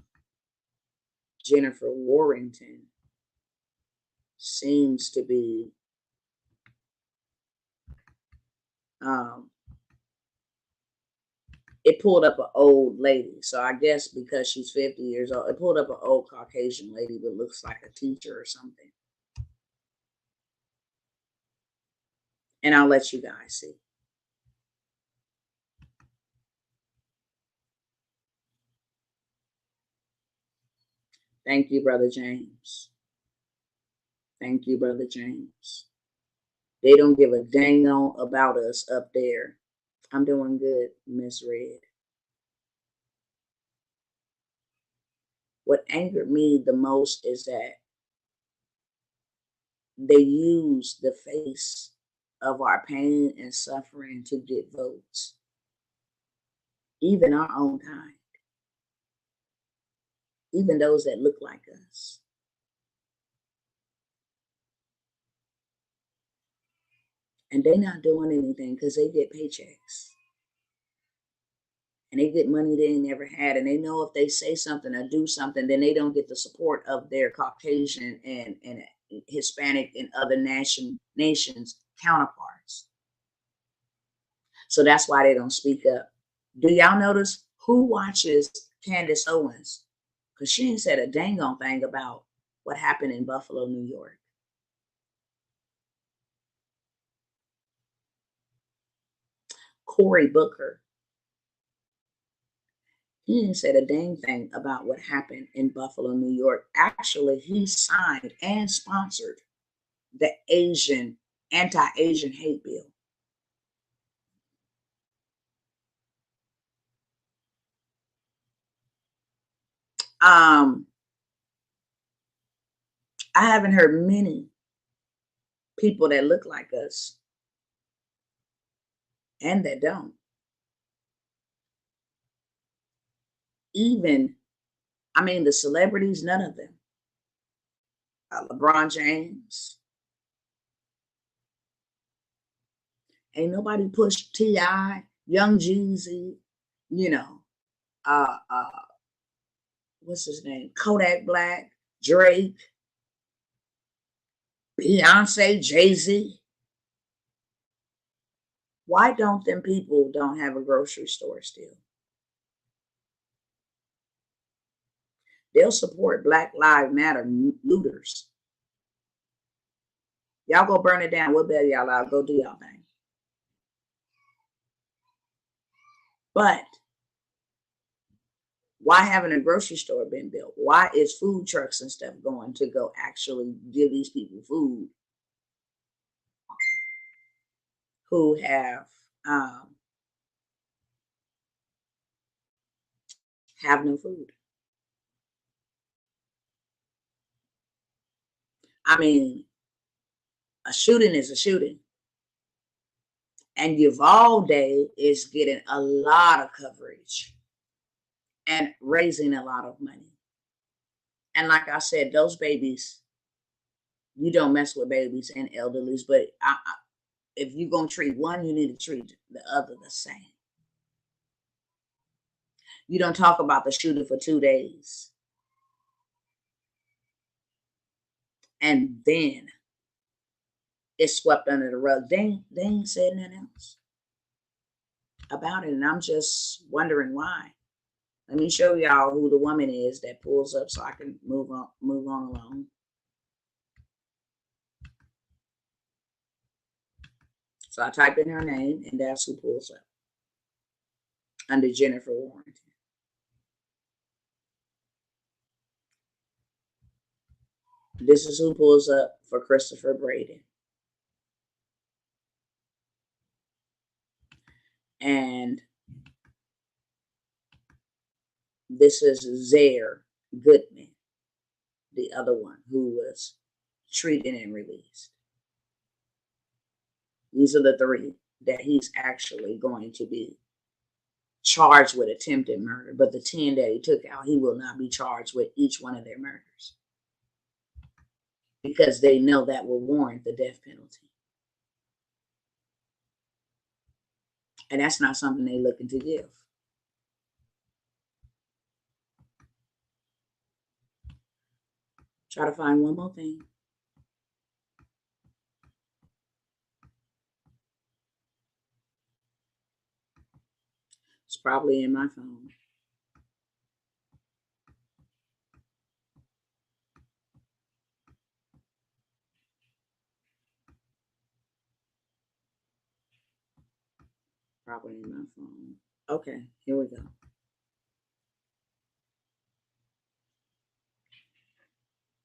Jennifer Warrington seems to be it pulled up an old lady. So I guess because she's 50 years old, it pulled up an old Caucasian lady that looks like a teacher or something. And I'll let you guys see. Thank you, Brother James. Thank you, Brother James. They don't give a dang on about us up there. I'm doing good, Miss Red. What angered me the most is that they use the face of our pain and suffering to get votes. Even our own kind. Even those that look like us. And they're not doing anything because they get paychecks. And they get money they ain't never had. And they know if they say something or do something, then they don't get the support of their Caucasian and Hispanic and other nations counterparts. So that's why they don't speak up. Do y'all notice who watches Candace Owens? Because she ain't said a dang on thing about what happened in Buffalo, New York. Cory Booker. He didn't say a dang thing about what happened in Buffalo, New York. Actually, he signed and sponsored the anti-Asian hate bill. I haven't heard many people that look like us and that don't even I mean, the celebrities, none of them. LeBron James. Ain't nobody pushed T.I., Young Jeezy, you know, what's his name? Kodak Black, Drake, Beyonce, Jay-Z. Why don't them people don't have a grocery store still? They'll support Black Lives Matter looters. Y'all go burn it down. We'll bail y'all out. Go do y'all thing. But why haven't a grocery store been built? Why is food trucks and stuff going to go actually give these people food who have no food? I mean, a shooting is a shooting. And Uvalde is getting a lot of coverage and raising a lot of money. And like I said, those babies, you don't mess with babies and elderlies, but if you're going to treat one, you need to treat the other the same. You don't talk about the shooting for 2 days. And then it's swept under the rug. They ain't said nothing else about it. And I'm just wondering why. Let me show y'all who the woman is that pulls up so I can move on along. So I type in her name, and that's who pulls up under Jennifer Warren. This is who pulls up for Christopher Braden. And this is Zaire Goodman, the other one who was treated and released. These are the three that he's actually going to be charged with attempted murder. But the 10 that he took out, he will not be charged with each one of their murders, because they know that will warrant the death penalty. And that's not something they're looking to give. Try to find one more thing. It's probably in my phone. Probably in my phone. Okay, here we go.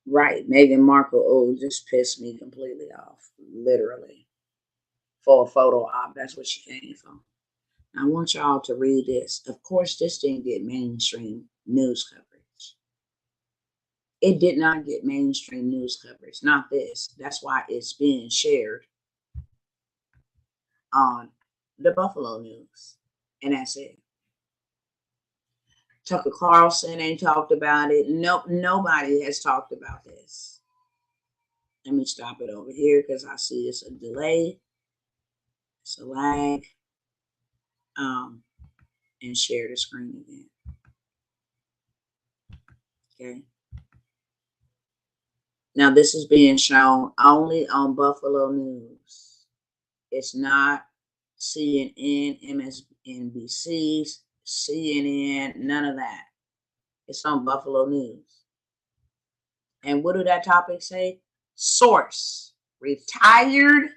Right, Meghan Markle. Oh, just pissed me completely off, literally, for a photo op. That's what she came for. I want y'all to read this. Of course, this didn't get mainstream news coverage. It did not get mainstream news coverage. Not this. That's why it's being shared on the Buffalo News. And that's it. Tucker Carlson ain't talked about it. No, nobody has talked about this. Let me stop it over here because I see it's a delay. It's a lag. And share the screen again. Okay. Now this is being shown only on Buffalo News. It's not CNN, MSNBC, CNN, none of that. It's on Buffalo News. And what do that topic say? Source: retired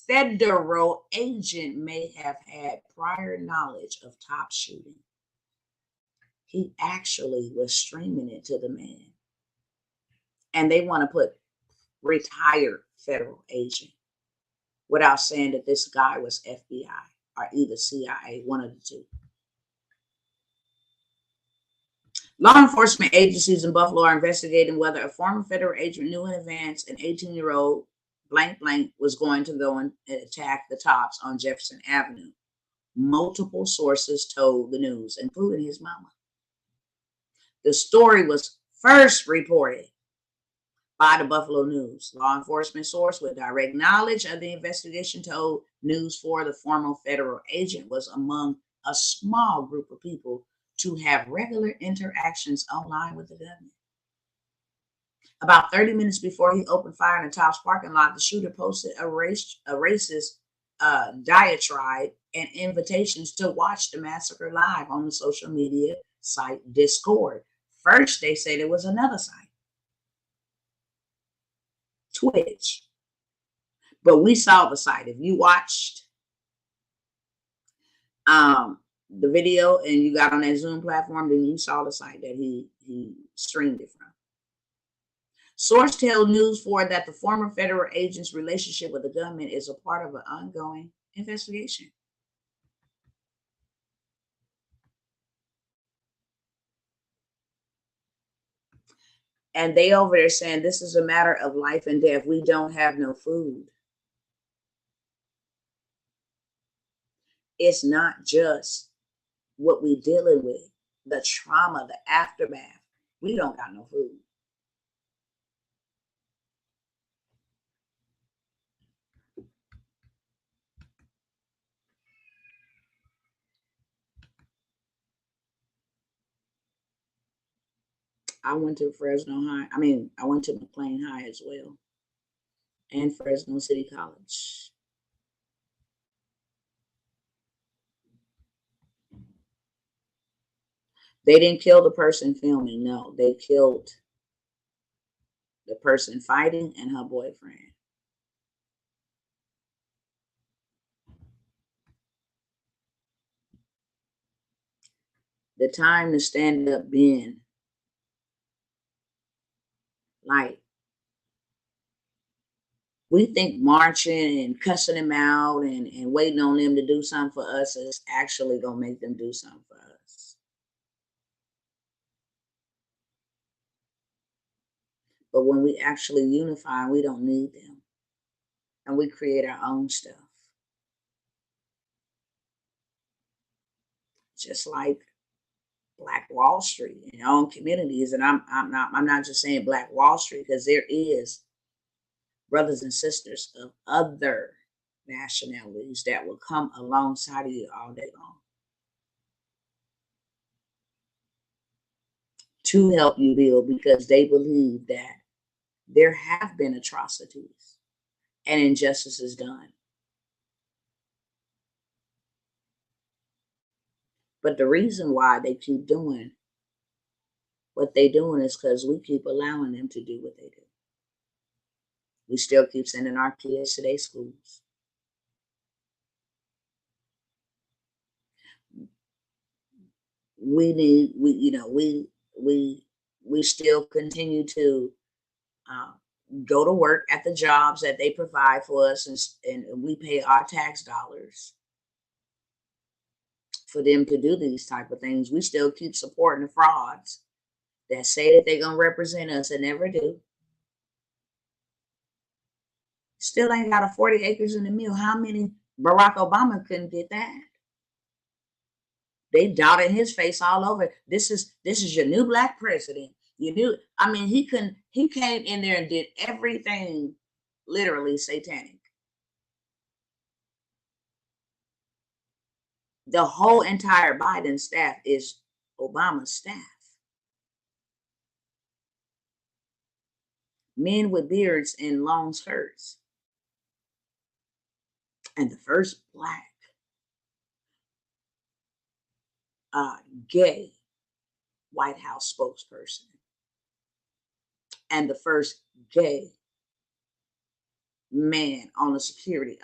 federal agent may have had prior knowledge of top shooting. He actually was streaming it to the man. And they want to put retired federal agent without saying that this guy was FBI or either CIA, one of the two. Law enforcement agencies in Buffalo are investigating whether a former federal agent knew in advance an 18-year-old blank was going to go and attack the Tops on Jefferson Avenue. Multiple sources told the news, including his mama. The story was first reported by the Buffalo News. Law enforcement source with direct knowledge of the investigation told News 4 the former federal agent was among a small group of people to have regular interactions online with the government. About 30 minutes before he opened fire in the Tops parking lot, the shooter posted a racist diatribe and invitations to watch the massacre live on the social media site Discord. First, they said it was another site, Twitch. But we saw the site. If you watched the video and you got on that Zoom platform, then you saw the site that he streamed it from. Source tell News 4 that the former federal agent's relationship with the government is a part of an ongoing investigation. And they over there saying this is a matter of life and death. We don't have no food. It's not just what we dealing with, the trauma, the aftermath. We don't got no food. I went to Fresno High. I went to McLean High as well, and Fresno City College. They didn't kill the person filming. No, they killed the person fighting and her boyfriend. The time to stand up being like, we think marching and cussing them out and waiting on them to do something for us is actually going to make them do something for us. But when we actually unify, we don't need them. And we create our own stuff. Just like Black Wall Street in our own communities. And I'm not just saying Black Wall Street, because there is brothers and sisters of other nationalities that will come alongside of you all day long to help you build, because they believe that there have been atrocities and injustices done. But the reason why they keep doing what they're doing is because we keep allowing them to do what they do. We still keep sending our kids to their schools. We still continue to go to work at the jobs that they provide for us, and we pay our tax dollars for them to do these type of things. We still keep supporting the frauds that say that they're going to represent us and never do. Still ain't got a 40 acres in the mill. How many? Barack Obama couldn't get that. They dotted his face all over. This is your new black president. He came in there and did everything literally satanic. The whole entire Biden staff is Obama's staff. Men with beards and long skirts. And the first black gay White House spokesperson. And the first gay man on the security.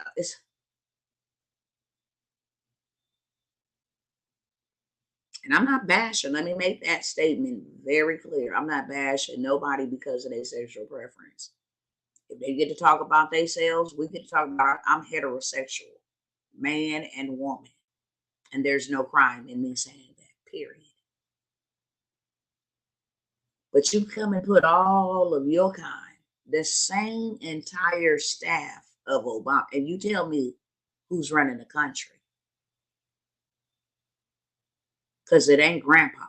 And I'm not bashing. Let me make that statement very clear. I'm not bashing nobody because of their sexual preference. If they get to talk about themselves, we get to talk about, I'm heterosexual, man and woman. And there's no crime in me saying that, period. But you come and put all of your kind, the same entire staff of Obama, and you tell me who's running the country. Because it ain't grandpa.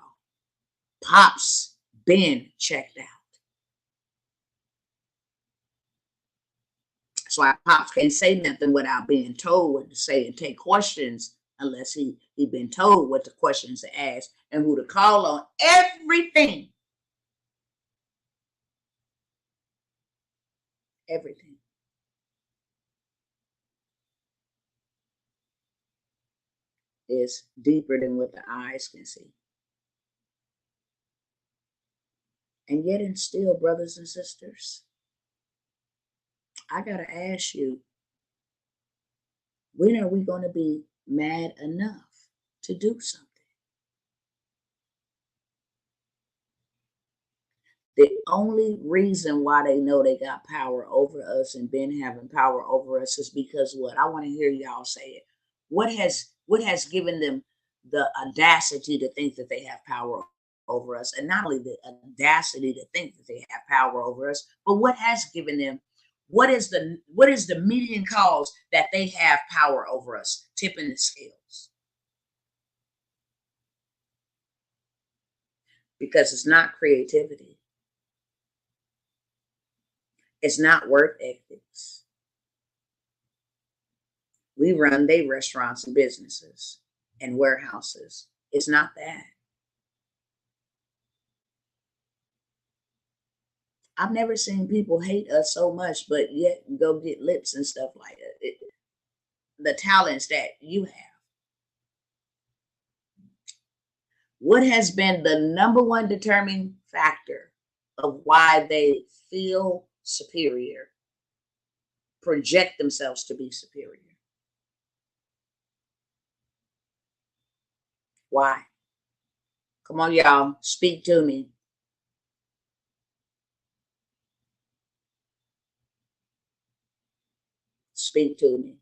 Pops been checked out. So our Pops can't say nothing without being told what to say and take questions unless he been told what the questions to ask and who to call on. Everything. Everything. Is deeper than what the eyes can see. And yet and still, brothers and sisters, I gotta ask you, when are we gonna be mad enough to do something? The only reason why they know they got power over us and been having power over us is because what? I want to hear y'all say it. What has given them the audacity to think that they have power over us? And not only the audacity to think that they have power over us, but what has given them, what is the median cause that they have power over us, tipping the scales? Because it's not creativity. It's not work ethics. We run their restaurants and businesses and warehouses. It's not that. I've never seen people hate us so much, but yet go get lips and stuff like that. The talents that you have. What has been the number one determining factor of why they feel superior, project themselves to be superior? Why? Come on, y'all, speak to me. Speak to me.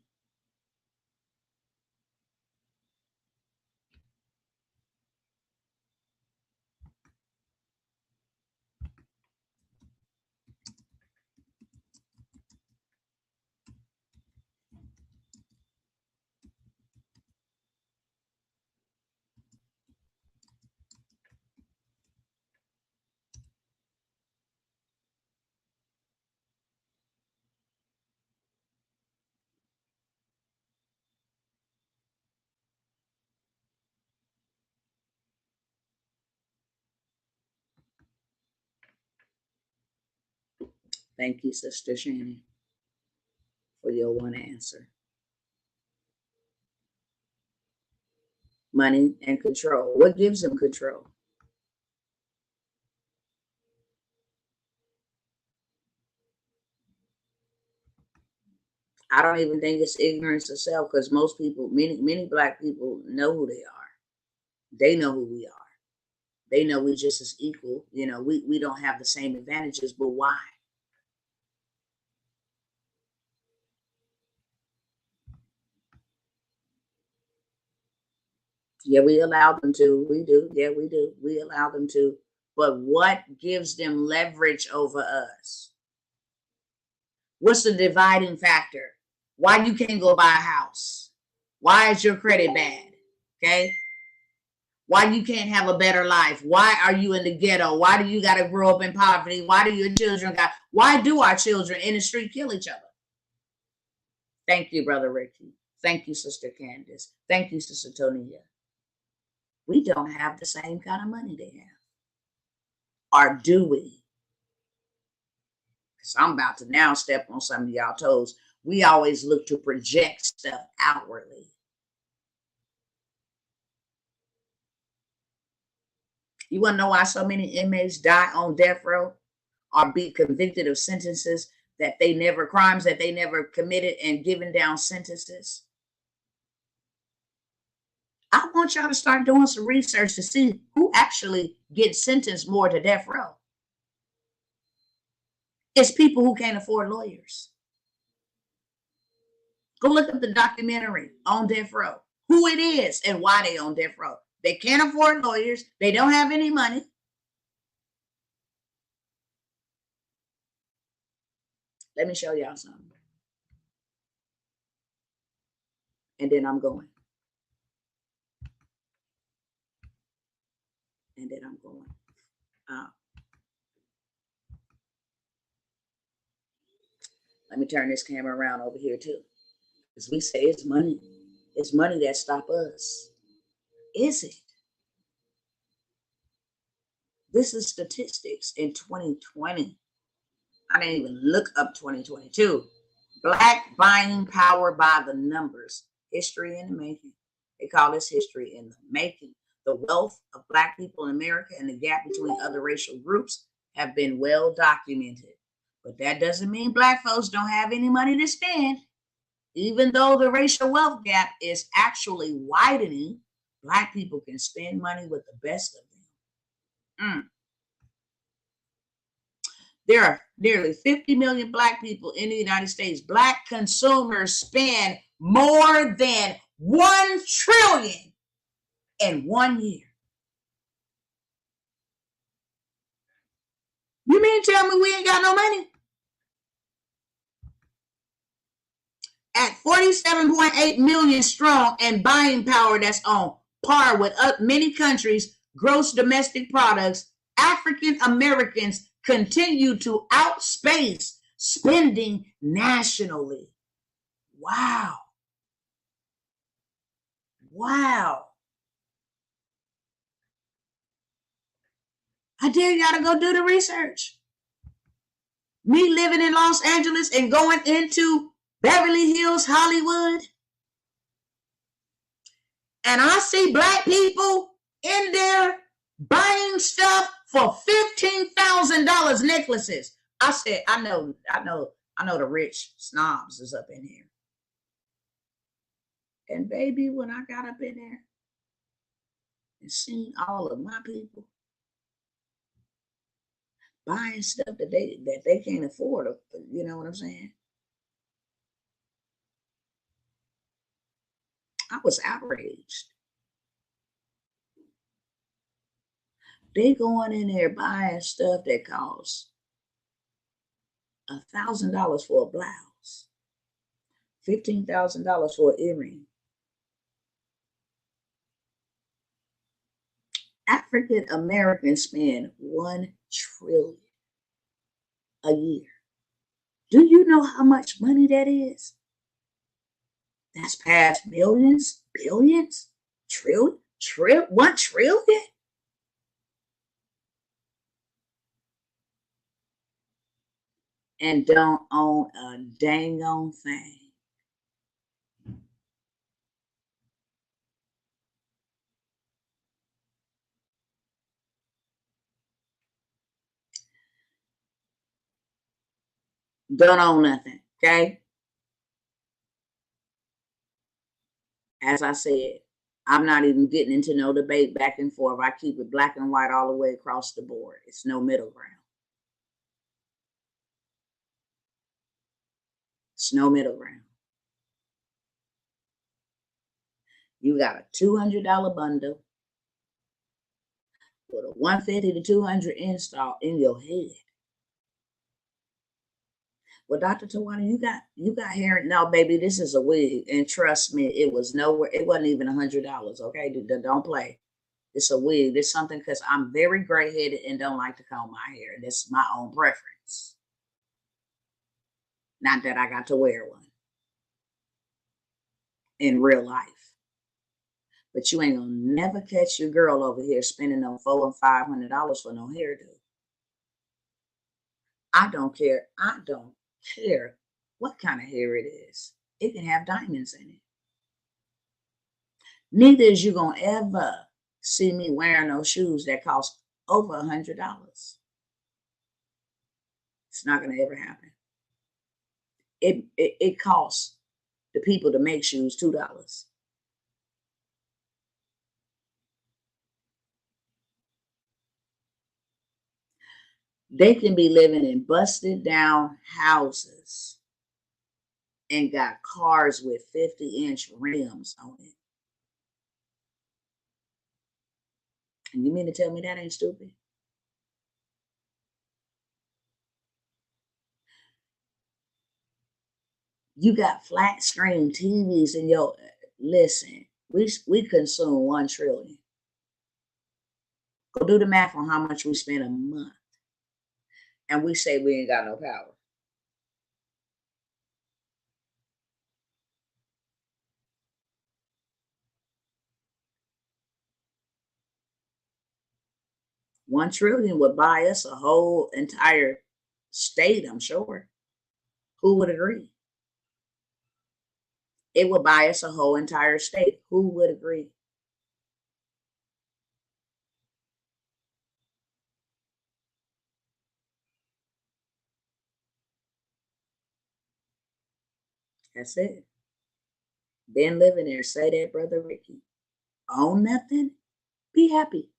Thank you, Sister Shannon, for your one answer. Money and control. What gives them control? I don't even think it's ignorance of self, because most people, many Black people know who they are. They know who we are. They know we just as equal. We don't have the same advantages, but why? Yeah, we allow them to. We do. Yeah, we do. We allow them to. But what gives them leverage over us? What's the dividing factor? Why you can't go buy a house? Why is your credit bad? Okay. Why you can't have a better life? Why are you in the ghetto? Why do you got to grow up in poverty? Why do your children why do our children in the street kill each other? Thank you, Brother Ricky. Thank you, Sister Candace. Thank you, Sister Tonia. We don't have the same kind of money they have. Or do we? Because I'm about to now step on some of y'all toes. We always look to project stuff outwardly. You want to know why so many inmates die on death row or be convicted of sentences crimes that they never committed, and given down sentences? I want y'all to start doing some research to see who actually gets sentenced more to death row. It's people who can't afford lawyers. Go look up the documentary on death row, who it is and why they on death row. They can't afford lawyers. They don't have any money. Let me show y'all something. And then I'm going. And then I'm going. Let me turn this camera around over here too. Because we say it's money. It's money that stop us. Is it? This is statistics in 2020. I didn't even look up 2022. Black buying power by the numbers. History in the making. They call this history in the making. The wealth of Black people in America and the gap between other racial groups have been well documented. But that doesn't mean Black folks don't have any money to spend. Even though the racial wealth gap is actually widening, Black people can spend money with the best of them. There are nearly 50 million Black people in the United States. Black consumers spend more than $1 trillion in 1 year. You mean tell me we ain't got no money? At 47.8 million strong and buying power that's on par with many countries' gross domestic products, African Americans continue to outspace spending nationally. Wow. Wow. I dare y'all to go do the research. Me living in Los Angeles and going into Beverly Hills, Hollywood, and I see Black people in there buying stuff for $15,000 necklaces. I said, I know the rich snobs is up in here. And baby, when I got up in there and seen all of my people buying stuff that they can't afford, you know what I'm saying? I was outraged. They going in there buying stuff that costs $1,000 for a blouse, $15,000 for an earring. African Americans spend $1 trillion a year. Do you know how much money that is? That's past millions, billions, $1 trillion. And don't own a dang on thing. Don't own nothing, okay? As I said, I'm not even getting into no debate back and forth. I keep it black and white all the way across the board. It's no middle ground. It's no middle ground. You got a $200 bundle with a $150 to $200 install in your head. Well, Dr. Tawana, you got hair. No, baby, this is a wig. And trust me, it was nowhere. It wasn't even $100. Okay, don't play. It's a wig. It's something because I'm very gray-headed and don't like to comb my hair. That's my own preference. Not that I got to wear one in real life. But you ain't gonna never catch your girl over here spending no $400 and $500 for no hairdo. I don't care. I don't care what kind of hair it is. It can have diamonds in it. Neither is you gonna ever see me wearing those shoes that cost over $100. It's not gonna ever happen. It costs the people to make shoes $2. They can be living in busted down houses and got cars with 50-inch rims on it. And you mean to tell me that ain't stupid? You got flat screen TVs in your, listen, we consume $1 trillion. Go do the math on how much we spend a month. And we say we ain't got no power. $1 trillion would buy us a whole entire state, I'm sure. Who would agree? It would buy us a whole entire state. Who would agree? That's it. Been living there. Say that, Brother Ricky. Own nothing. Be happy.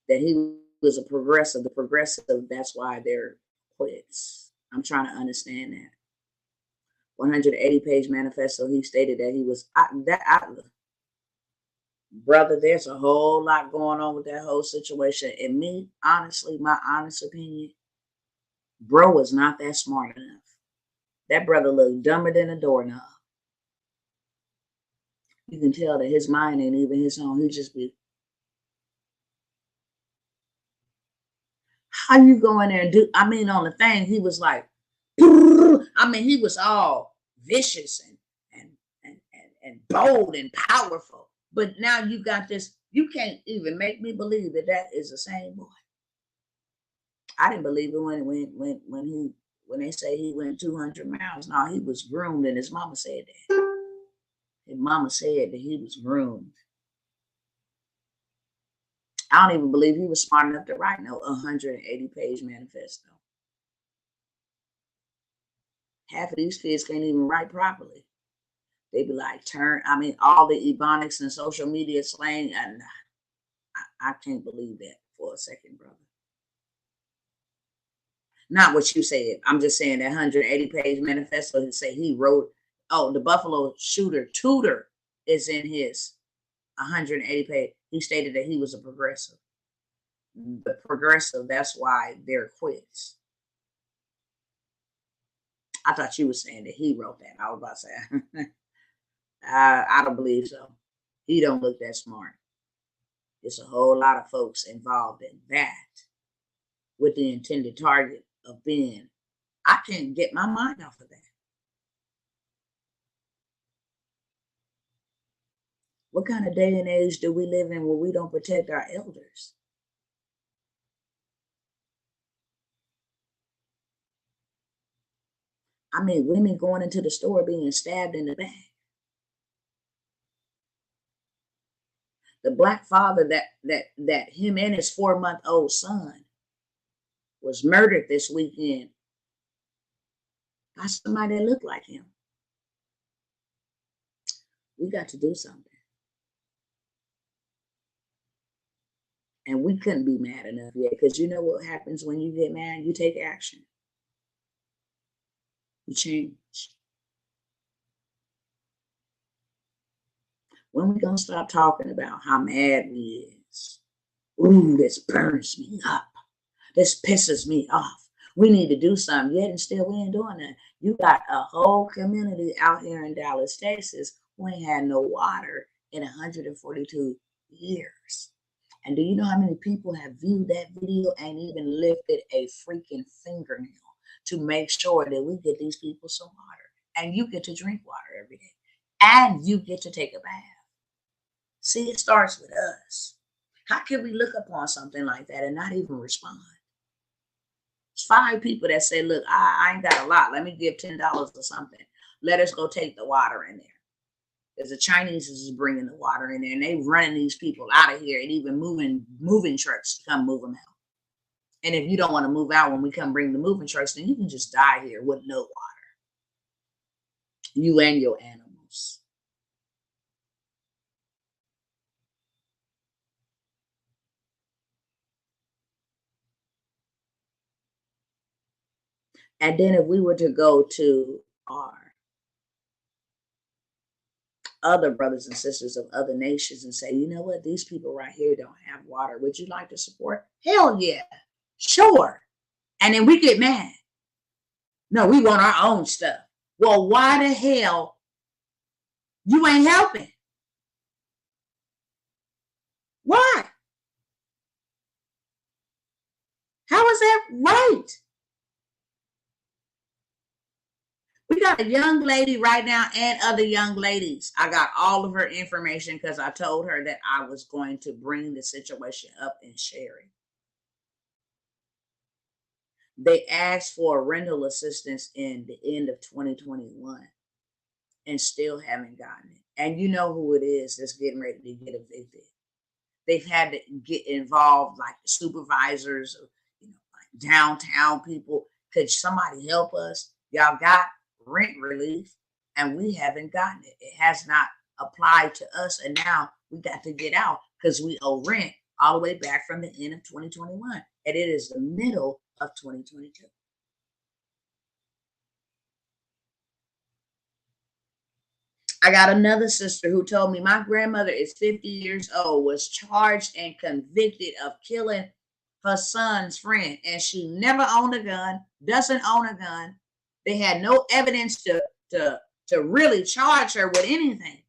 That he was a progressive. The progressive, that's why they're quits. I'm trying to understand that. 180-page manifesto, he stated that he was brother, there's a whole lot going on with that whole situation. And me, honestly, my honest opinion, bro was not that smart enough. That brother looked dumber than a doorknob. You can tell that his mind ain't even his own. He just be, how you go in there and do, I mean, on the thing, he was like, I mean, he was all vicious and bold and powerful. But now you got this, you can't even make me believe that that is the same boy. I didn't believe it when they say he went 200 miles. No, he was groomed, and his mama said that. His mama said that he was groomed. I don't even believe he was smart enough to write no 180-page manifesto. Half of these kids can't even write properly. They be like, all the ebonics and social media slang, and I can't believe that for a second, brother. Not what you said. I'm just saying that 180-page manifesto, he say he wrote, the Buffalo shooter Tudor is in his 180-page. He stated that he was a progressive. The progressive, that's why they're quits. I thought you were saying that he wrote that. I was about to say, I don't believe so. He don't look that smart. There's a whole lot of folks involved in that with the intended target of being, I can't get my mind off of that. What kind of day and age do we live in where we don't protect our elders? I mean, women going into the store being stabbed in the back. The black father that him and his 4-month-old son was murdered this weekend by somebody that looked like him. We got to do something. And we couldn't be mad enough yet, because you know what happens when you get mad? You take action. You change. When we gonna stop talking about how mad we is? Ooh, this burns me up. This pisses me off. We need to do something, yet and still we ain't doing that. You got a whole community out here in Dallas, Texas, who ain't had no water in 142 years. And do you know how many people have viewed that video and even lifted a freaking fingernail to make sure that we get these people some water? And you get to drink water every day. And you get to take a bath. See, it starts with us. How can we look upon something like that and not even respond? It's 5 people that say, look, I ain't got a lot. Let me give $10 or something. Let us go take the water in there. Because the Chinese is bringing the water in there, and they running these people out of here and even moving trucks to come move them out. And if you don't want to move out when we come bring the moving trucks, then you can just die here with no water. You and your animals. And then if we were to go to our other brothers and sisters of other nations and say, you know what, these people right here don't have water. Would you like to support? Hell yeah, sure. And then we get mad. No, we want our own stuff. Well, why the hell you ain't helping? Why? How is that right? We got a young lady right now and other young ladies. I got all of her information because I told her that I was going to bring the situation up and share it. They asked for rental assistance in the end of 2021 and still haven't gotten it. And you know who it is that's getting ready to get evicted. They've had to get involved, like supervisors, or, like downtown people. Could somebody help us? Y'all got rent relief, and we haven't gotten it. It has not applied to us, and now we got to get out because we owe rent all the way back from the end of 2021, and it is the middle of 2022. I got another sister who told me my grandmother is 50 years old, was charged and convicted of killing her son's friend, and she never owned a gun, doesn't own a gun. They had no evidence to really charge her with anything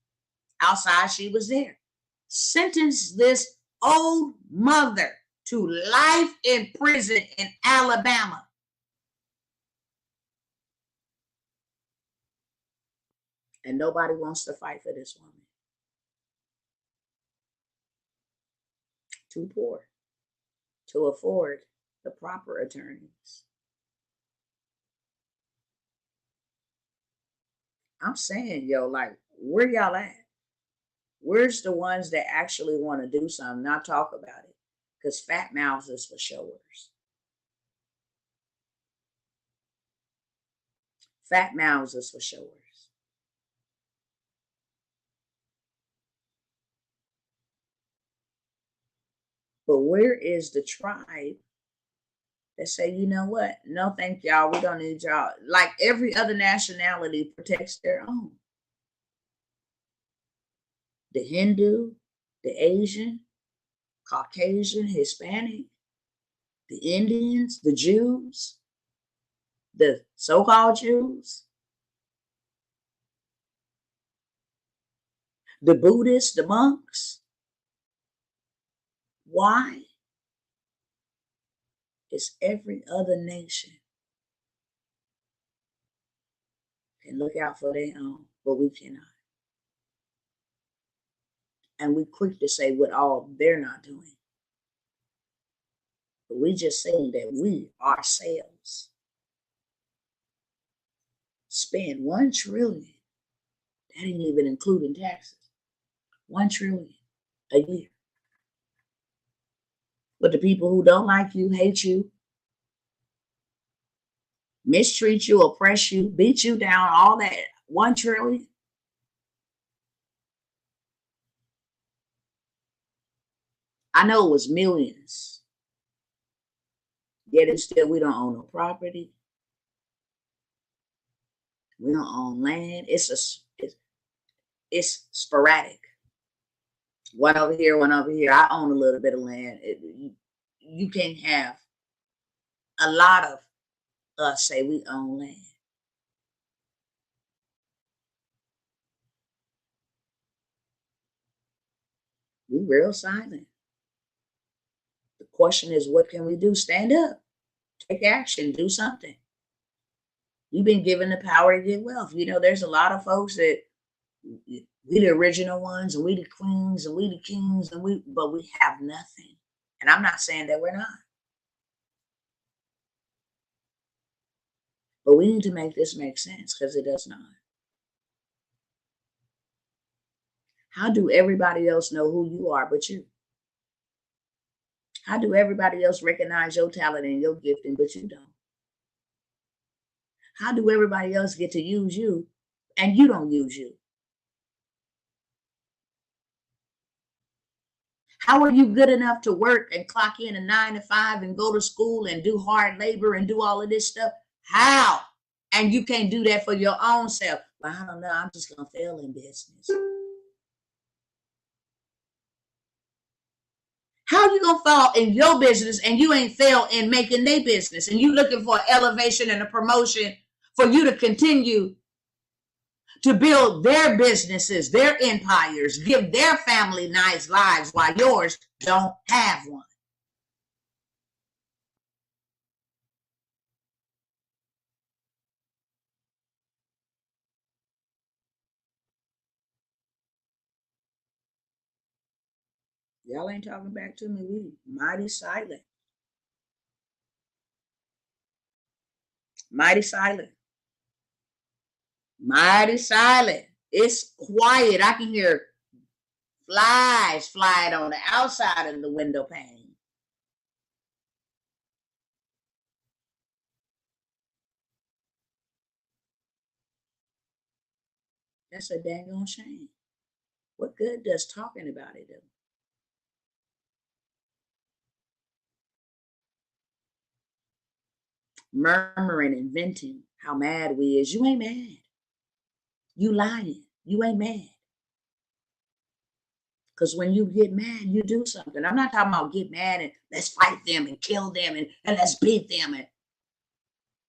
outside she was there. Sentenced this old mother to life in prison in Alabama. And nobody wants to fight for this woman. Too poor to afford the proper attorneys. I'm saying, yo, like, where y'all at? Where's the ones that actually want to do something, not talk about it? Because fat mouths is for showers. Fat mouths is for showers. But where is the tribe that say, you know what? No, thank y'all. We don't need y'all. Like every other nationality protects their own. The Hindu, the Asian, Caucasian, Hispanic, the Indians, the Jews, the so-called Jews, the Buddhists, the monks. Why is every other nation can look out for their own, but we cannot? And we quick to say what all they're not doing. But we just saying that we ourselves spend $1 trillion. That ain't even including taxes. $1 trillion a year. But the people who don't like you, hate you, mistreat you, oppress you, beat you down, all that, $1 trillion. I know it was millions. Yet and still, we don't own no property. We don't own land. It's sporadic. One over here, one over here. I own a little bit of land. You can't have a lot of us say we own land. We real silent. The question is, what can we do? Stand up. Take action. Do something. You've been given the power to get wealth. You know, there's a lot of folks that we the original ones, and we the queens, and we the kings, but we have nothing. And I'm not saying that we're not. But we need to make this make sense, because it does not. How do everybody else know who you are but you? How do everybody else recognize your talent and your gifting but you don't? How do everybody else get to use you and you don't use you? How are you good enough to work and clock in a 9 to 5 and go to school and do hard labor and do all of this stuff? How? And you can't do that for your own self. Well, I don't know. I'm just going to fail in business. How you gonna fall in your business and you ain't fail in making their business, and you looking for an elevation and a promotion for you to continue to build their businesses, their empires, give their family nice lives while yours don't have one? Y'all ain't talking back to me. We mighty silent. Mighty silent. Mighty silent. It's quiet. I can hear flies flying on the outside of the window pane. That's a daggone shame. What good does talking about it do? Murmuring and venting how mad we is. You ain't mad. You lying. You ain't mad. Because when you get mad, you do something. I'm not talking about get mad and let's fight them and kill them and let's beat them. And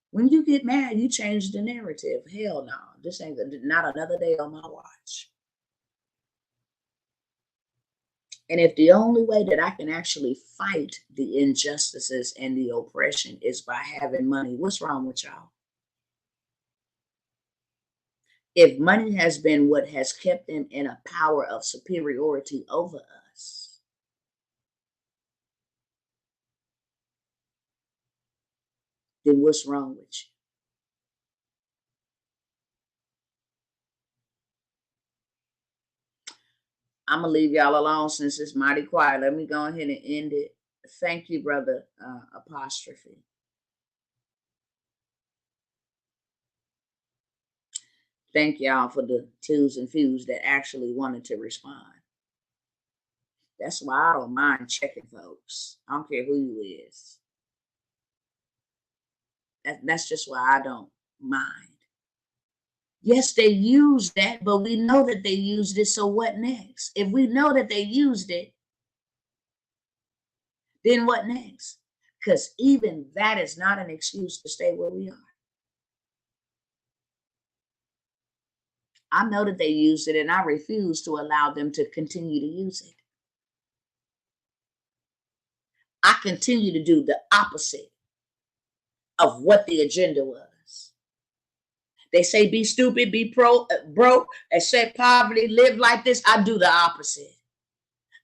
when you get mad, you change the narrative. Hell no. This ain't not another day on my watch. And if the only way that I can actually fight the injustices and the oppression is by having money, what's wrong with y'all? If money has been what has kept them in a power of superiority over us, then what's wrong with you? I'm going to leave y'all alone since it's mighty quiet. Let me go ahead and end it. Thank you, brother Apostrophe. Thank y'all for the twos and fews that actually wanted to respond. That's why I don't mind checking folks. I don't care who you is. That's just why I don't mind. Yes, they used that, but we know that they used it, so what next? If we know that they used it, then what next? Because even that is not an excuse to stay where we are. I know that they used it, and I refuse to allow them to continue to use it. I continue to do the opposite of what the agenda was. They say be stupid, be broke, accept poverty, live like this. I do the opposite.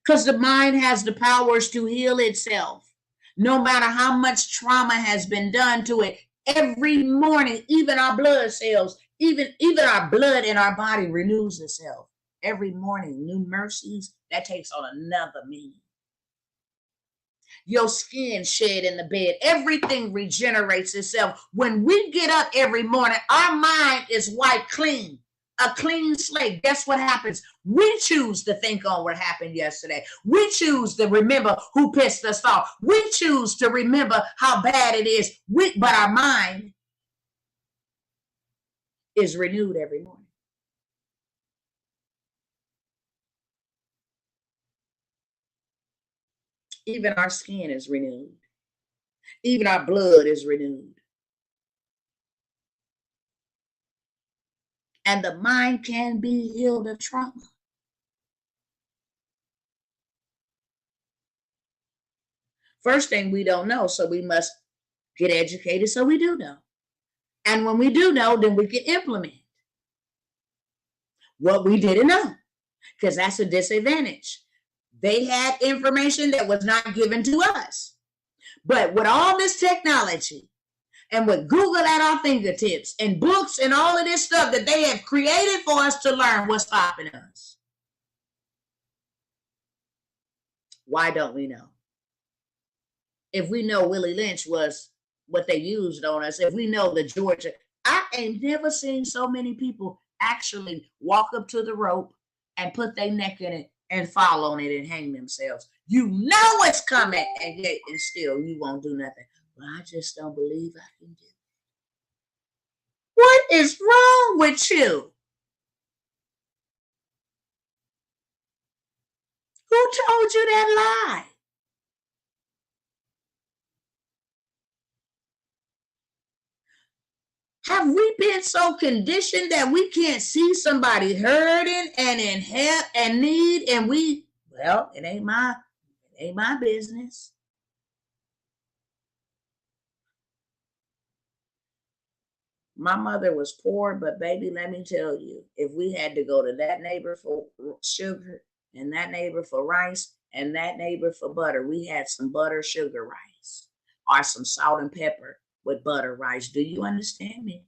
Because the mind has the powers to heal itself. No matter how much trauma has been done to it, every morning, even our blood cells, even our blood in our body renews itself. Every morning, new mercies, that takes on another meaning. Your skin shed in the bed. Everything regenerates itself. When we get up every morning, our mind is wiped clean, a clean slate. Guess what happens? We choose to think on what happened yesterday. We choose to remember who pissed us off. We choose to remember how bad it is. But our mind is renewed every morning. Even our skin is renewed. Even our blood is renewed. And the mind can be healed of trauma. First thing, we don't know, so we must get educated so we do know. And when we do know, then we can implement what we didn't know, because that's a disadvantage. They had information that was not given to us. But with all this technology and with Google at our fingertips and books and all of this stuff that they have created for us to learn, what's stopping us? Why don't we know? If we know Willie Lynch was what they used on us, if we know the Georgia, I ain't never seen so many people actually walk up to the rope and put their neck in it and fall on it and hang themselves. You know it's coming, and yet and still you won't do nothing. Well, I just don't believe I can do it. What is wrong with you? Who told you that lie? Have we been so conditioned that we can't see somebody hurting and in help and need, and well, it ain't my business. My mother was poor, but baby, let me tell you, if we had to go to that neighbor for sugar and that neighbor for rice and that neighbor for butter, we had some butter sugar rice or some salt and pepper with butter rice. Do you understand me?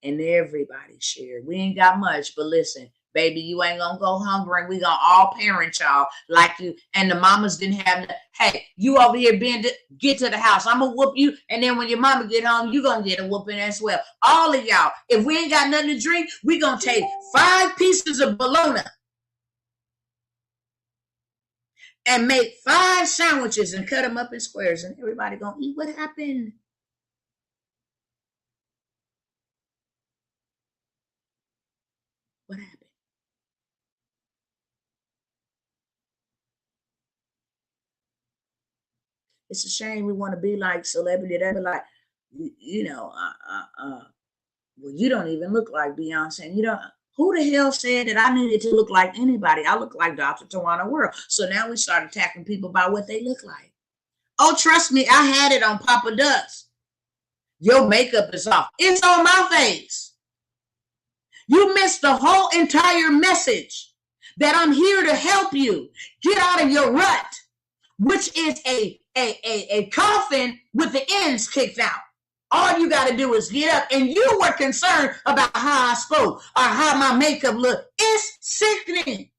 And everybody shared. We ain't got much, but listen, baby, you ain't gonna go hungry, and we gonna all parent y'all like you. And the mamas didn't have hey, you over here get to the house. I'm gonna whoop you, and then when your mama get home, you gonna get a whooping as well. All of y'all, if we ain't got nothing to drink, we gonna take 5 pieces of bologna and make 5 sandwiches and cut them up in squares, and everybody gonna eat. What happened? What happened? It's a shame we want to be like celebrity. They be like, well, you don't even look like Beyonce. Who the hell said that I needed to look like anybody? I look like Dr. Tawana World. So now we start attacking people by what they look like. Oh, trust me, I had it on Papa Ducks. Your makeup is off. It's on my face. You missed the whole entire message that I'm here to help you get out of your rut, which is a coffin with the ends kicked out. All you got to do is get up, and you were concerned about how I spoke or how my makeup looked. It's sickening.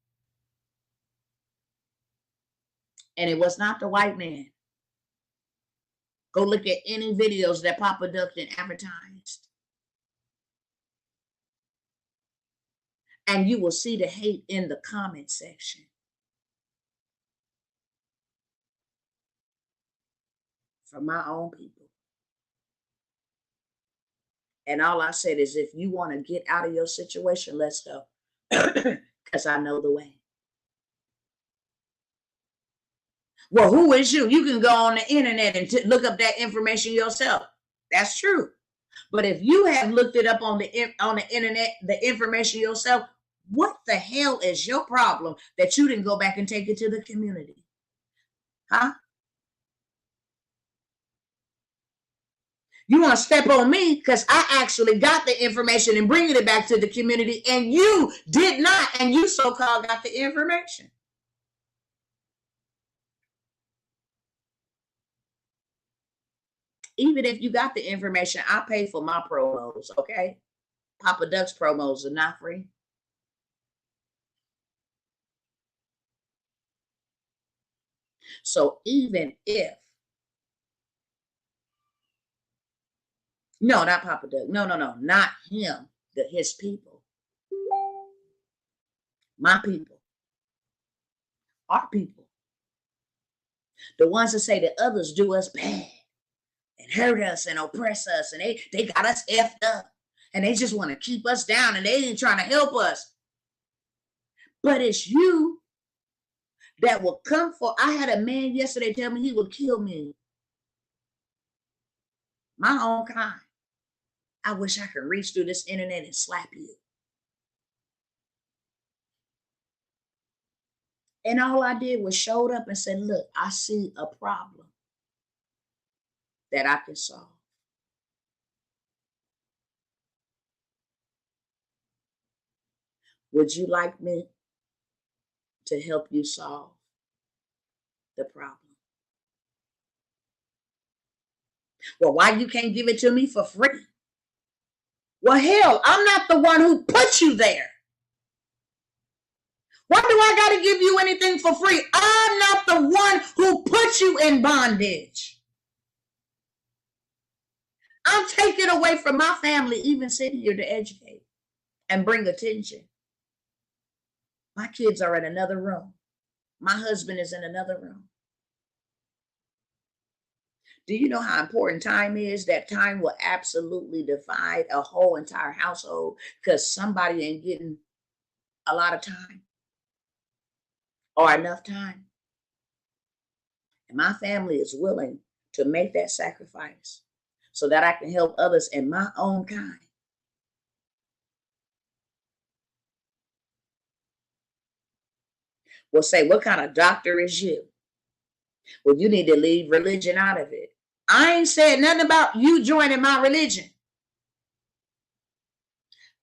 And it was not the white man. Go look at any videos that Papa Duck advertised. And you will see the hate in the comment section. From my own people. And all I said is, if you want to get out of your situation, let's go. Because I know the way. Well, who is you? You can go on the internet and look up that information yourself. That's true. But if you have looked it up on the internet, the information yourself, what the hell is your problem that you didn't go back and take it to the community? Huh? You want to step on me because I actually got the information and bringing it back to the community, and you did not, and you so-called got the information. Even if you got the information, I pay for my promos, okay? Papa Duck's promos are not free. So even if, no, not Papa Duck. No, not him, his people. My people. Our people. The ones that say that others do us bad and hurt us and oppress us, and they got us effed up, and they just want to keep us down, and they ain't trying to help us. But it's you that will come for. I had a man yesterday tell me he would kill me. My own kind. I wish I could reach through this internet and slap you. And all I did was showed up and said, look, I see a problem that I can solve. Would you like me to help you solve the problem? Well, why you can't give it to me for free? Well, hell, I'm not the one who put you there. Why do I got to give you anything for free? I'm not the one who put you in bondage. I'm taking away from my family, even sitting here to educate and bring attention. My kids are in another room. My husband is in another room. Do you know how important time is? That time will absolutely divide a whole entire household because somebody ain't getting a lot of time or enough time. And my family is willing to make that sacrifice so that I can help others in my own kind. Well, say, what kind of doctor is you? Well, you need to leave religion out of it. I ain't said nothing about you joining my religion.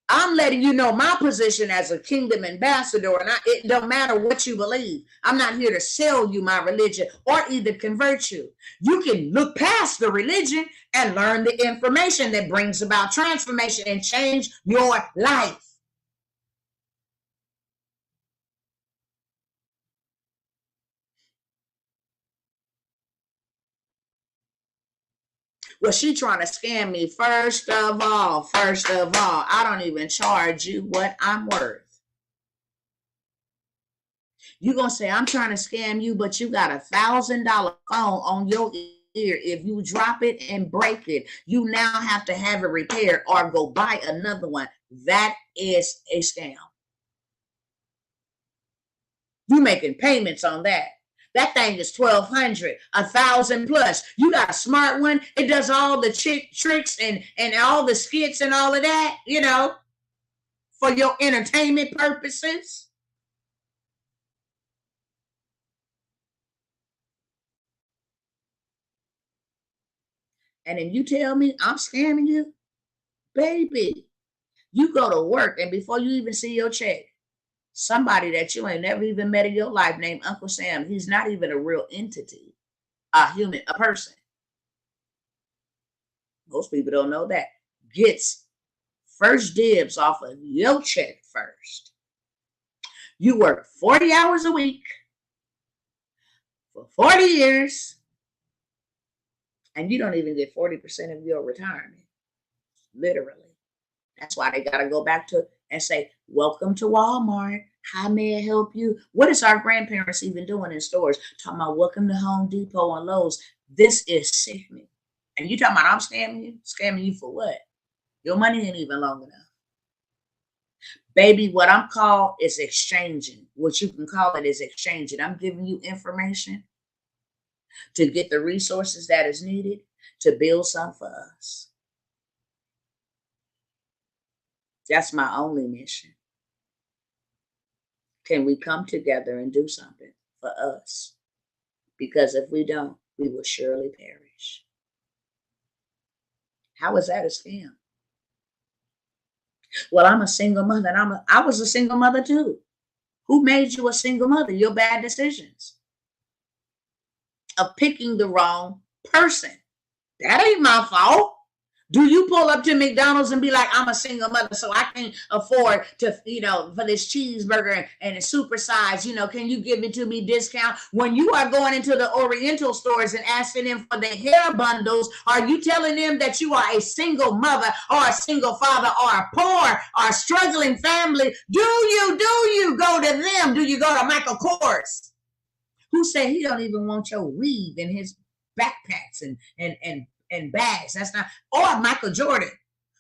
I'm letting you know my position as a kingdom ambassador, and it don't matter what you believe. I'm not here to sell you my religion or either convert you. You can look past the religion and learn the information that brings about transformation and change your life. Well, she trying to scam me. First of all, I don't even charge you what I'm worth. You're going to say, I'm trying to scam you, but you got $1,000 phone on your ear. If you drop it and break it, you now have to have it repaired or go buy another one. That is a scam. You making payments on that. That thing is $1,200, $1,000 plus. You got a smart one. It does all the tricks and all the skits and all of that, you know, for your entertainment purposes. And then you tell me I'm scamming you? Baby, you go to work and before you even see your check, somebody that you ain't never even met in your life named Uncle Sam, he's not even a real entity, a human, a person. Most people don't know that. Gets first dibs off of your check first. You work 40 hours a week for 40 years, and you don't even get 40% of your retirement. Literally. That's why they got to go back to and say, welcome to Walmart. How may I help you? What is our grandparents even doing in stores? Talking about welcome to Home Depot and Lowe's. This is sickening. And you talking about I'm scamming you? Scamming you for what? Your money ain't even long enough. Baby, what I'm called is exchanging. What you can call it is exchanging. I'm giving you information to get the resources that is needed to build something for us. That's my only mission. Can we come together and do something for us? Because if we don't, we will surely perish. How is that a scam? Well, I'm a single mother, and I was a single mother too. Who made you a single mother? Your bad decisions of picking the wrong person. That ain't my fault. Do you pull up to McDonald's and be like, I'm a single mother, so I can't afford to, for this cheeseburger and a super size, can you give it to me discount? When you are going into the Oriental stores and asking them for the hair bundles, are you telling them that you are a single mother or a single father or a poor or a struggling family? Do you go to them? Do you go to Michael Kors, who said he don't even want your weave in his backpacks and bags? That's not. Or Michael Jordan,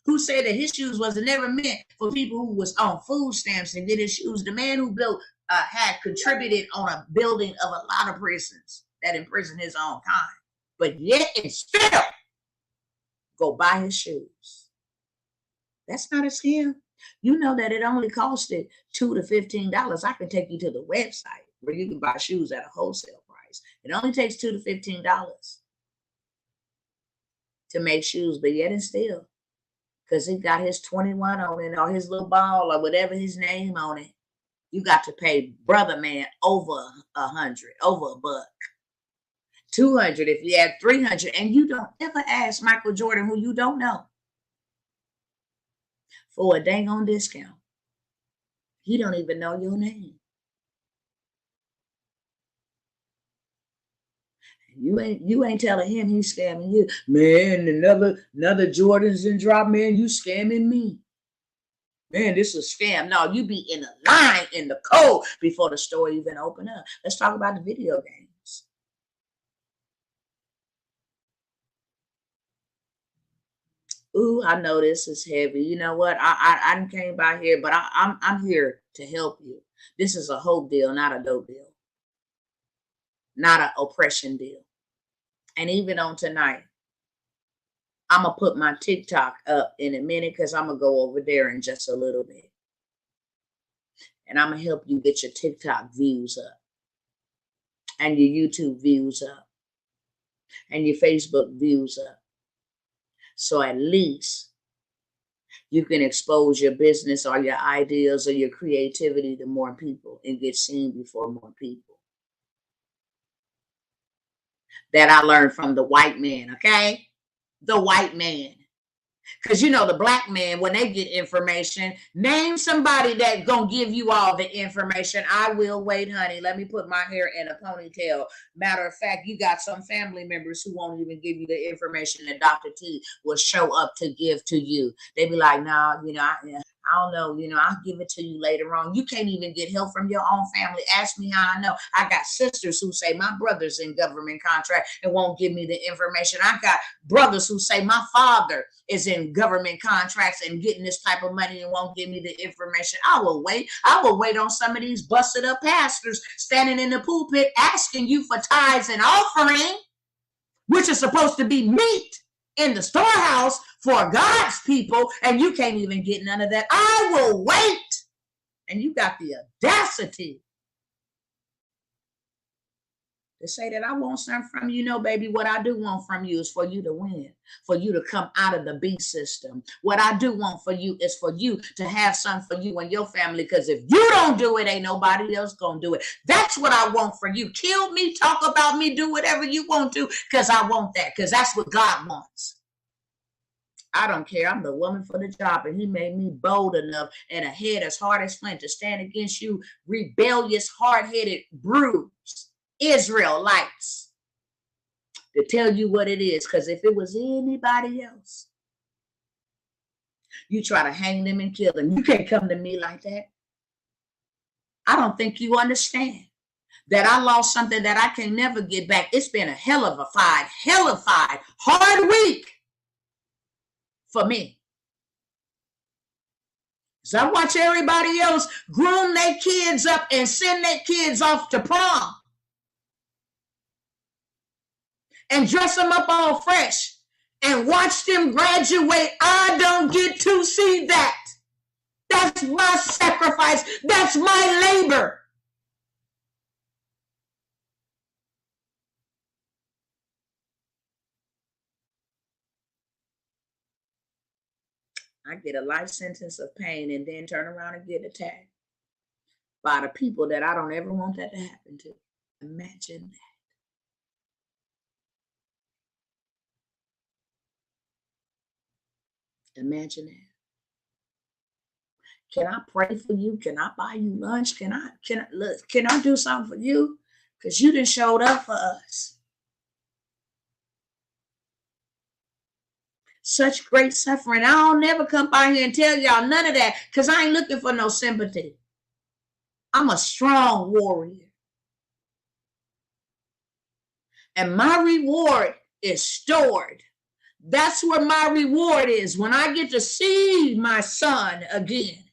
who said that his shoes wasn't never meant for people who was on food stamps and get his shoes. The man who built had contributed on a building of a lot of prisons that imprison his own kind, but yet and still go buy his shoes. That's not a scam. You know that it only costed $2 to $15. I can take you to the website where you can buy shoes at a wholesale price. It only takes $2 to $15 to make shoes, but yet and still, because he got his 21 on it or his little ball or whatever his name on it, you got to pay brother man over $100, over $100, $200 if you add $300, and you don't ever ask Michael Jordan, who you don't know, for a dang on discount. He don't even know your name. You ain't telling him he's scamming you. Man, another Jordan's in drop, man, you scamming me. Man, this is a scam. No, you be in the line in the cold before the store even open up. Let's talk about the video games. Ooh, I know this is heavy. You know what? I came by here, but I'm here to help you. This is a hope deal, not a dope deal. Not an oppression deal. And even on tonight, I'm going to put my TikTok up in a minute because I'm going to go over there in just a little bit. And I'm going to help you get your TikTok views up and your YouTube views up and your Facebook views up. So at least you can expose your business or your ideas or your creativity to more people and get seen before more people. That I learned from the white man, okay? The white man. Because you know the black man, when they get information, name somebody that gonna give you all the information. I will wait, honey. Let me put my hair in a ponytail. Matter of fact, you got some family members who won't even give you the information that Dr. T will show up to give to you. They be like, no, you know, I don't know, you know, I'll give it to you later on. You can't even get help from your own family. Ask me how I know. I got sisters who say my brother's in government contract and won't give me the information. I got brothers who say my father is in government contracts and getting this type of money and won't give me the information. I will wait. I will wait on some of these busted up pastors standing in the pulpit asking you for tithes and offering, which is supposed to be meat in the storehouse for God's people, and you can't even get none of that. I will wait. And you got the audacity to say that I want something from you. No, baby, what I do want from you is for you to win, for you to come out of the beast system. What I do want for you is for you to have something for you and your family, because if you don't do it, ain't nobody else gonna do it. That's what I want for you. Kill me, talk about me, do whatever you want to, because I want that, because that's what God wants. I don't care. I'm the woman for the job, and he made me bold enough and a head as hard as flint to stand against you rebellious, hard-headed, bruised Israelites, to tell you what it is. Because if it was anybody else, you try to hang them and kill them. You can't come to me like that. I don't think you understand that I lost something that I can never get back. It's been a hell of a fight, hard week for me. So I watch everybody else groom their kids up and send their kids off to prom and dress them up all fresh and watch them graduate. I don't get to see that. That's my sacrifice. That's my labor. I get a life sentence of pain and then turn around and get attacked by the people that I don't ever want that to happen to. Imagine that. Imagine that. Can I pray for you? Can I buy you lunch? Can I do something for you? Because you done showed up for us. Such great suffering. I'll never come by here and tell y'all none of that, because I ain't looking for no sympathy. I'm a strong warrior. And my reward is stored. That's where my reward is, when I get to see my son again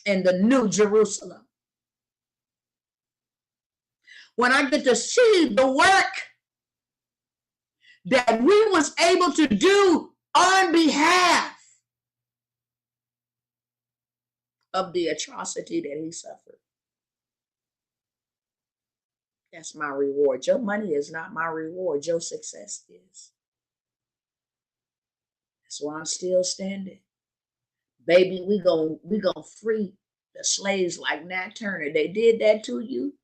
in the New Jerusalem. When I get to see the work that we was able to do on behalf of the atrocity that he suffered. That's my reward. Your money is not my reward. Your success is. That's why I'm still standing. Baby, we gonna free the slaves like Nat Turner. They did that to you.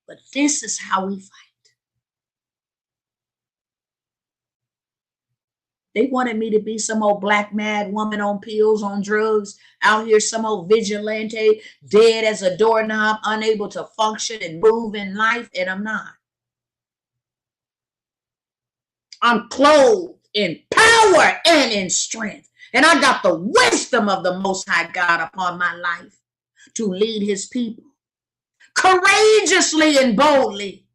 But this is how we fight. They wanted me to be some old black mad woman on pills, on drugs, out here some old vigilante, dead as a doorknob, unable to function and move in life, and I'm not. I'm clothed in power and in strength, and I got the wisdom of the Most High God upon my life to lead his people courageously and boldly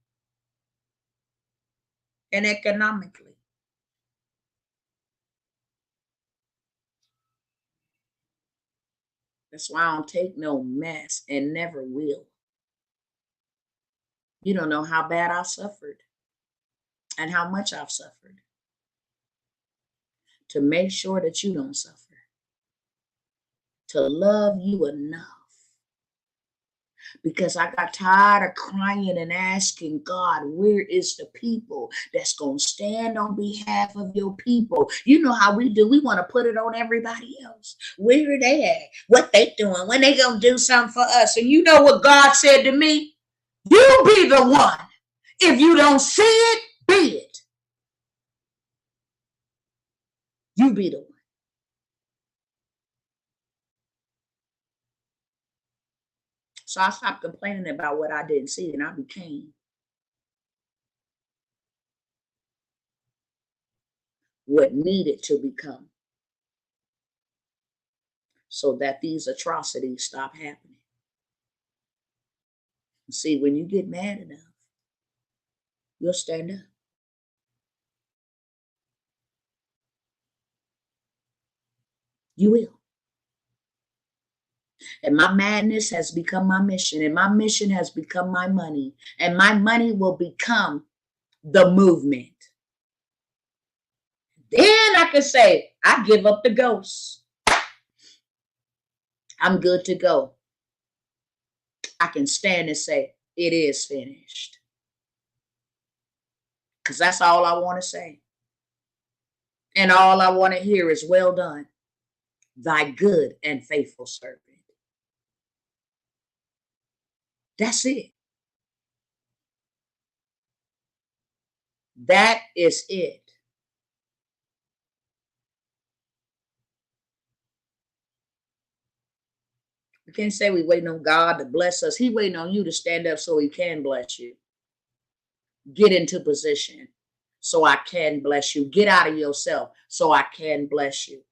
and economically. That's why I don't take no mess and never will. You don't know how bad I suffered and how much I've suffered. to make sure that you don't suffer, to love you enough. Because I got tired of crying and asking God, where is the people that's going to stand on behalf of your people? You know how we do. We want to put it on everybody else. Where are they at? What they doing? When they going to do something for us? And you know what God said to me? You be the one. If you don't see it, be it. You be the one. So I stopped complaining about what I didn't see, and I became what needed to become so that these atrocities stop happening. See, when you get mad enough, you'll stand up. You will. And my madness has become my mission, and my mission has become my money, and my money will become the movement. Then I can say, I give up the ghosts. I'm good to go. I can stand and say, it is finished. Because that's all I want to say. And all I want to hear is, well done, thy good and faithful servant. That's it. That is it. We can't say we waiting on God to bless us. He waiting on you to stand up so he can bless you. Get into position so I can bless you. Get out of yourself so I can bless you.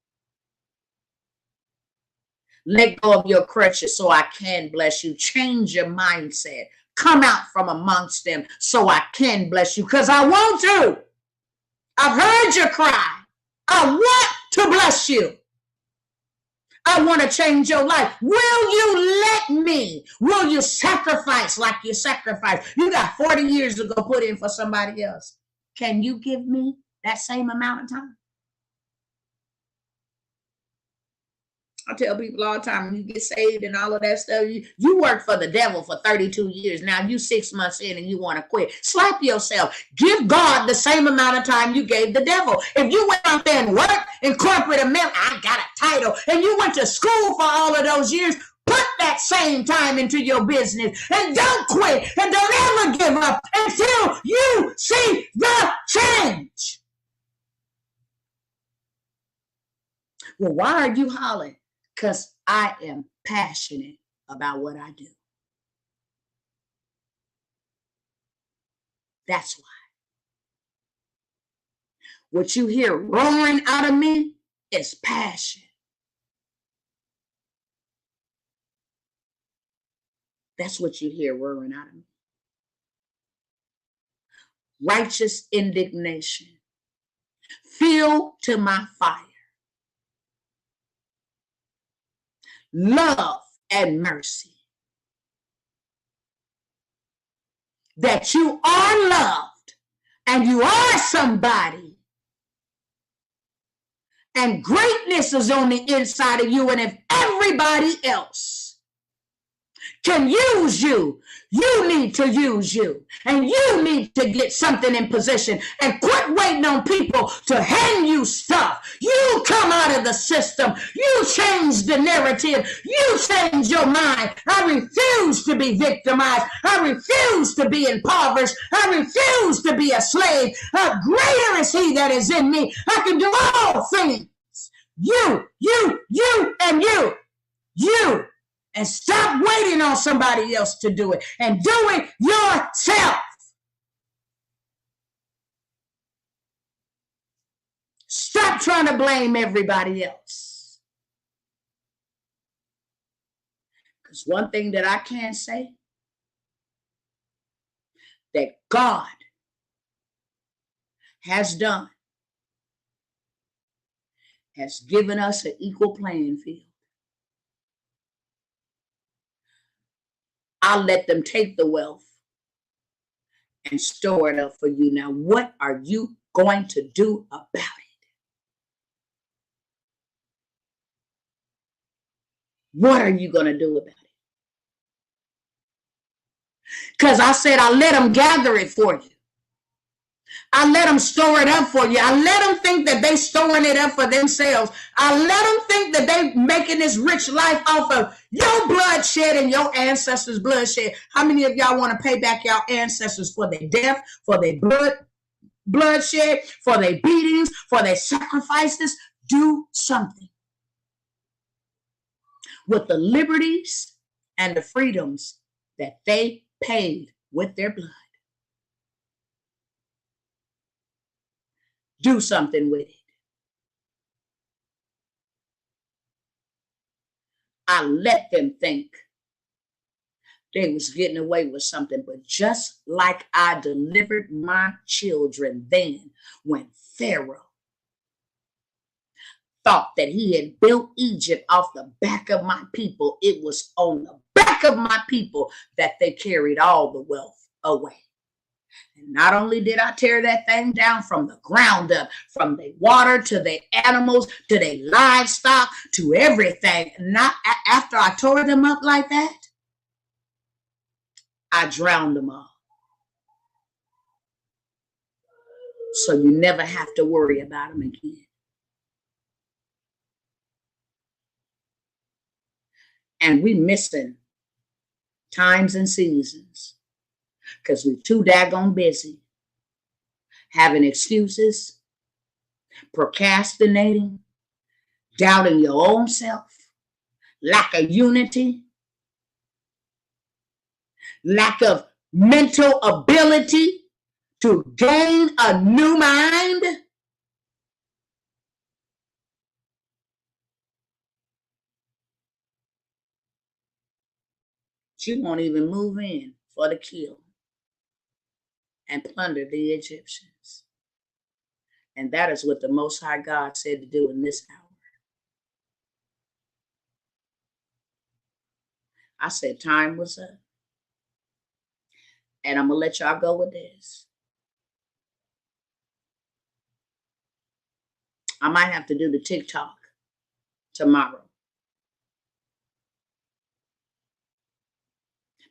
Let go of your crutches so I can bless you. Change your mindset. Come out from amongst them so I can bless you, because I want to. I've heard your cry. I want to bless you. I want to change your life. Will you let me? Will you sacrifice like you sacrifice? You got 40 years to go put in for somebody else. Can you give me that same amount of time? I tell people all the time, when you get saved and all of that stuff, you work for the devil for 32 years. Now you 6 months in and you want to quit. Slap yourself. Give God the same amount of time you gave the devil. If you went out there and worked in corporate America, I got a title, and you went to school for all of those years, put that same time into your business and don't quit and don't ever give up until you see the change. Well, why are you hollering? Because I am passionate about what I do. That's why. What you hear roaring out of me is passion. That's what you hear roaring out of me. Righteous indignation. Fuel to my fire. Love and mercy. That you are loved and you are somebody. And greatness is on the inside of you. And if everybody else can use you, you need to use you. And you need to get something in position and quit waiting on people to hand you stuff. You come out of the system. You change the narrative. You change your mind. I refuse to be victimized. I refuse to be impoverished. I refuse to be a slave. Greater is he that is in me. I can do all things. You, and you. And stop waiting on somebody else to do it. And do it yourself. Stop trying to blame everybody else. Because one thing that I can say, that God has done, has given us an equal playing field. I'll let them take the wealth and store it up for you. Now, what are you going to do about it? What are you going to do about it? Because I said, I let them gather it for you. I let them store it up for you. I let them think that they storing it up for themselves. I let them think that they making this rich life off of your bloodshed and your ancestors' bloodshed. How many of y'all want to pay back your ancestors for their death, for their bloodshed, for their beatings, for their sacrifices? Do something with the liberties and the freedoms that they paid with their blood. Do something with it. I let them think they was getting away with something, but just like I delivered my children then, when Pharaoh thought that he had built Egypt off the back of my people, it was on the back of my people that they carried all the wealth away. And not only did I tear that thing down from the ground up, from the water to the animals, to the livestock, to everything, not after I tore them up like that, I drowned them all. So you never have to worry about them again. And we missing times and seasons because we're too daggone busy having excuses, procrastinating, doubting your own self, lack of unity, lack of mental ability to gain a new mind. You won't even move in for the kill and plunder the Egyptians. And that is what the Most High God said to do in this hour. I said time was up. And I'm going to let y'all go with this. I might have to do the TikTok tomorrow.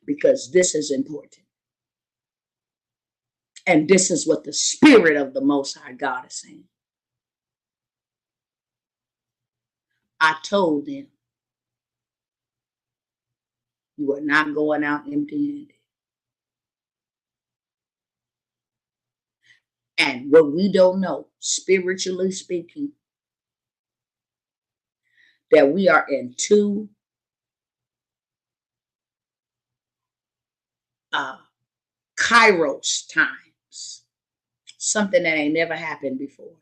Because this is important. And this is what the Spirit of the Most High God is saying. I told them, you are not going out empty-handed. And what we don't know, spiritually speaking, that we are in two Kairos times, something that ain't never happened before.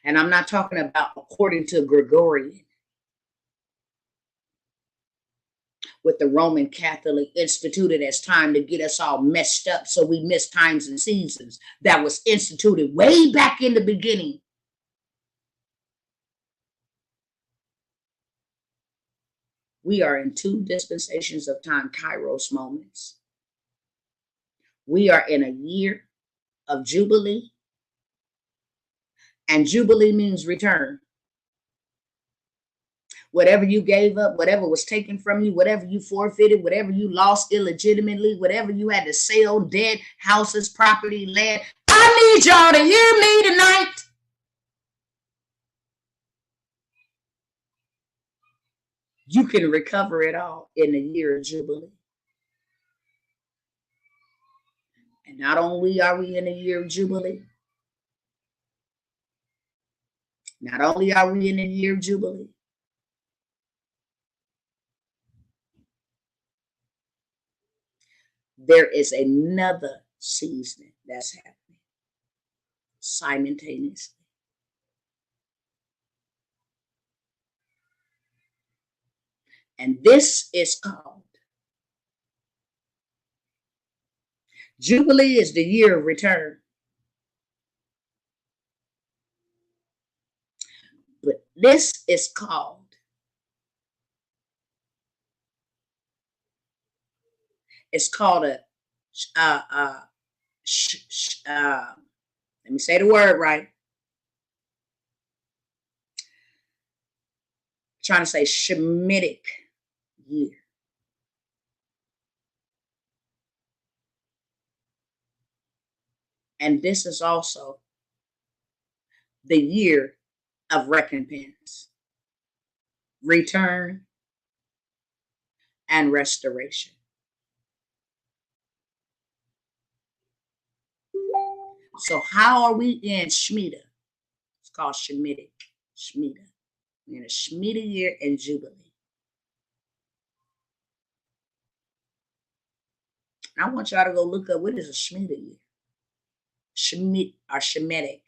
And I'm not talking about according to Gregorian, with the Roman Catholic instituted as time to get us all messed up so we miss times and seasons. That was instituted way back in the beginning. We are in two dispensations of time, Kairos moments. We are in a year of jubilee. And jubilee means return. Whatever you gave up, whatever was taken from you, whatever you forfeited, whatever you lost illegitimately, whatever you had to sell, dead, houses, property, land. I need y'all to hear me tonight. You can recover it all in the year of jubilee. And not only are we in a year of jubilee, not only are we in a year of jubilee, there is another season that's happening simultaneously. And this is called Jubilee is the year of return. But this is called let me say the word right. trying to say Shemitic year. And this is also the year of recompense, return, and restoration. So how are we in Shemitah? It's called Shemitic. Shemitah. We're in a Shemitah year and Jubilee. And I want y'all to go look up what is a Shemitah year. Shemit or Shemitic.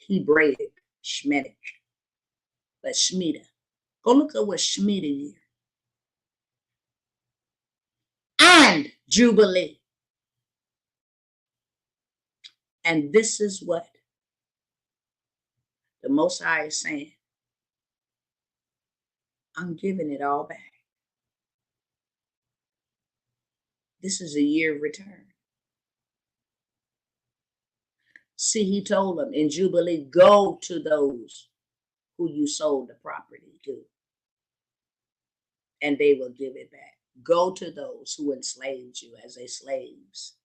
Hebraic, Shemitic. But Shemitah. Go look up what Shemitah year. And Jubilee. And this is what the Most High is saying. I'm giving it all back. This is a year of return. See, he told them in Jubilee, go to those who you sold the property to, and they will give it back. Go to those who enslaved you as their slaves.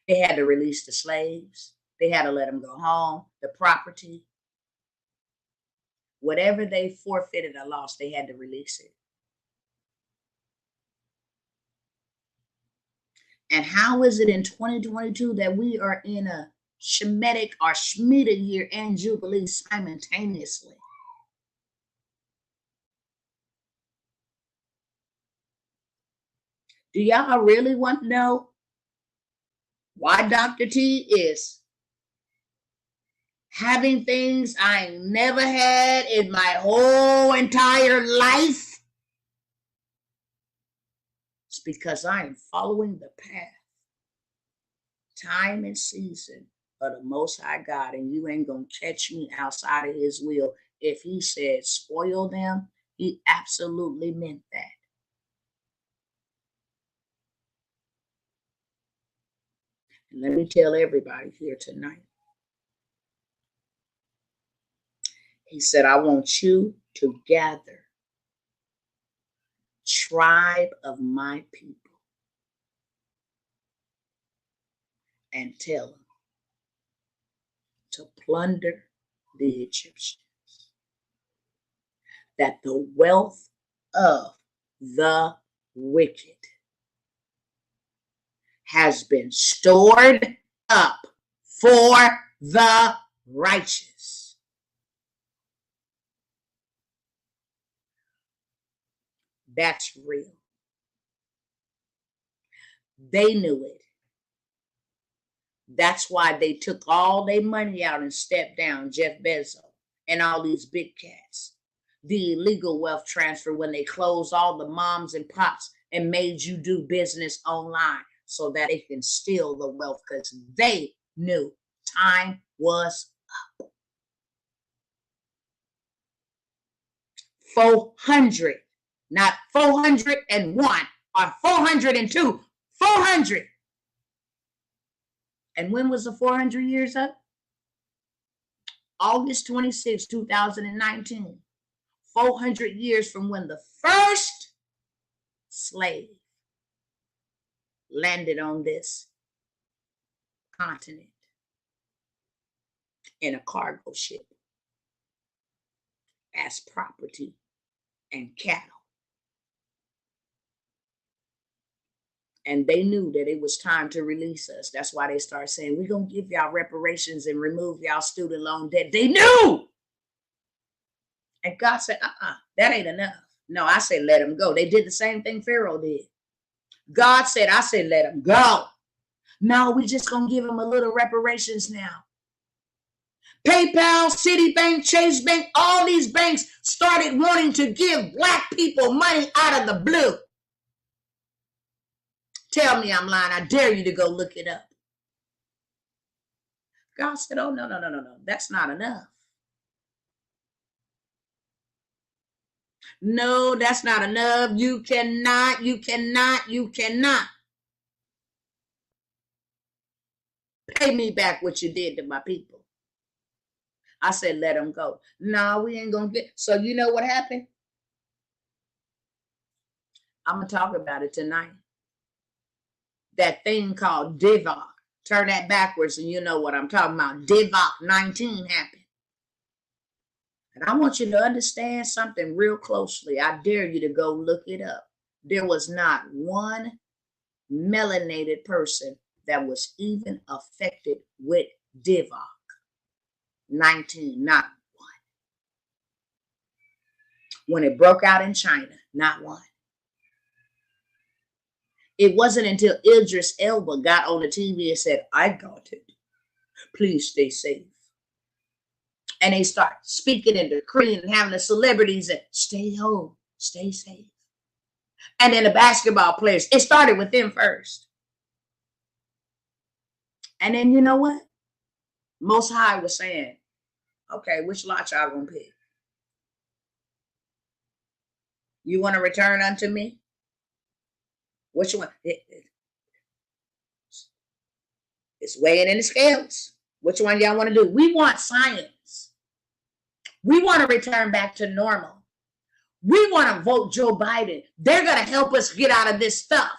They had to release the slaves. They had to let them go home. The property, whatever they forfeited or lost, they had to release it. And how is it in 2022 that we are in a Shemitic or Shemitah year and Jubilee simultaneously? Do y'all really want to know why Dr. T is having things I never had in my whole entire life? It's because I am following the path, time and season of the Most High God, and you ain't gonna catch me outside of his will. If he said spoil them, he absolutely meant that. And let me tell everybody here tonight. He said, I want you to gather tribe of my people and tell them to plunder the Egyptians, that the wealth of the wicked has been stored up for the righteous. That's real. They knew it. That's why they took all their money out and stepped down, Jeff Bezos and all these big cats. The illegal wealth transfer when they closed all the moms and pops and made you do business online so that they can steal the wealth because they knew time was up. 400, not 401 or 402, 400. And when was the 400 years up? August 26, 2019. 400 years from when the first slave landed on this continent in a cargo ship as property and cattle. And they knew that it was time to release us. That's why they started saying, we're going to give y'all reparations and remove y'all student loan debt. They knew. And God said, that ain't enough. No, I said, let them go. They did the same thing Pharaoh did. God said, I said, let them go. No, we just going to give them a little reparations now. PayPal, Citibank, Chase Bank, all these banks started wanting to give Black people money out of the blue. Tell me I'm lying. I dare you to go look it up. God said, oh, no. That's not enough. No, that's not enough. You cannot. Pay me back what you did to my people. I said, let them go. No, we ain't going to get. So you know what happened? I'm going to talk about it tonight. That thing called Divock. Turn that backwards and you know what I'm talking about. Divock 19 happened. And I want you to understand something real closely. I dare you to go look it up. There was not one melanated person that was even affected with Divock 19, not one. When it broke out in China, not one. It wasn't until Idris Elba got on the TV and said, I got it. Please stay safe. And they start speaking and decreeing and having the celebrities and stay home, stay safe. And then the basketball players, it started with them first. And then you know what? Most High was saying, okay, which lot y'all gonna pick? You want to return unto me? Which one? It's weighing in the scales. Which one y'all want to do? We want science. We want to return back to normal. We want to vote Joe Biden. They're going to help us get out of this stuff.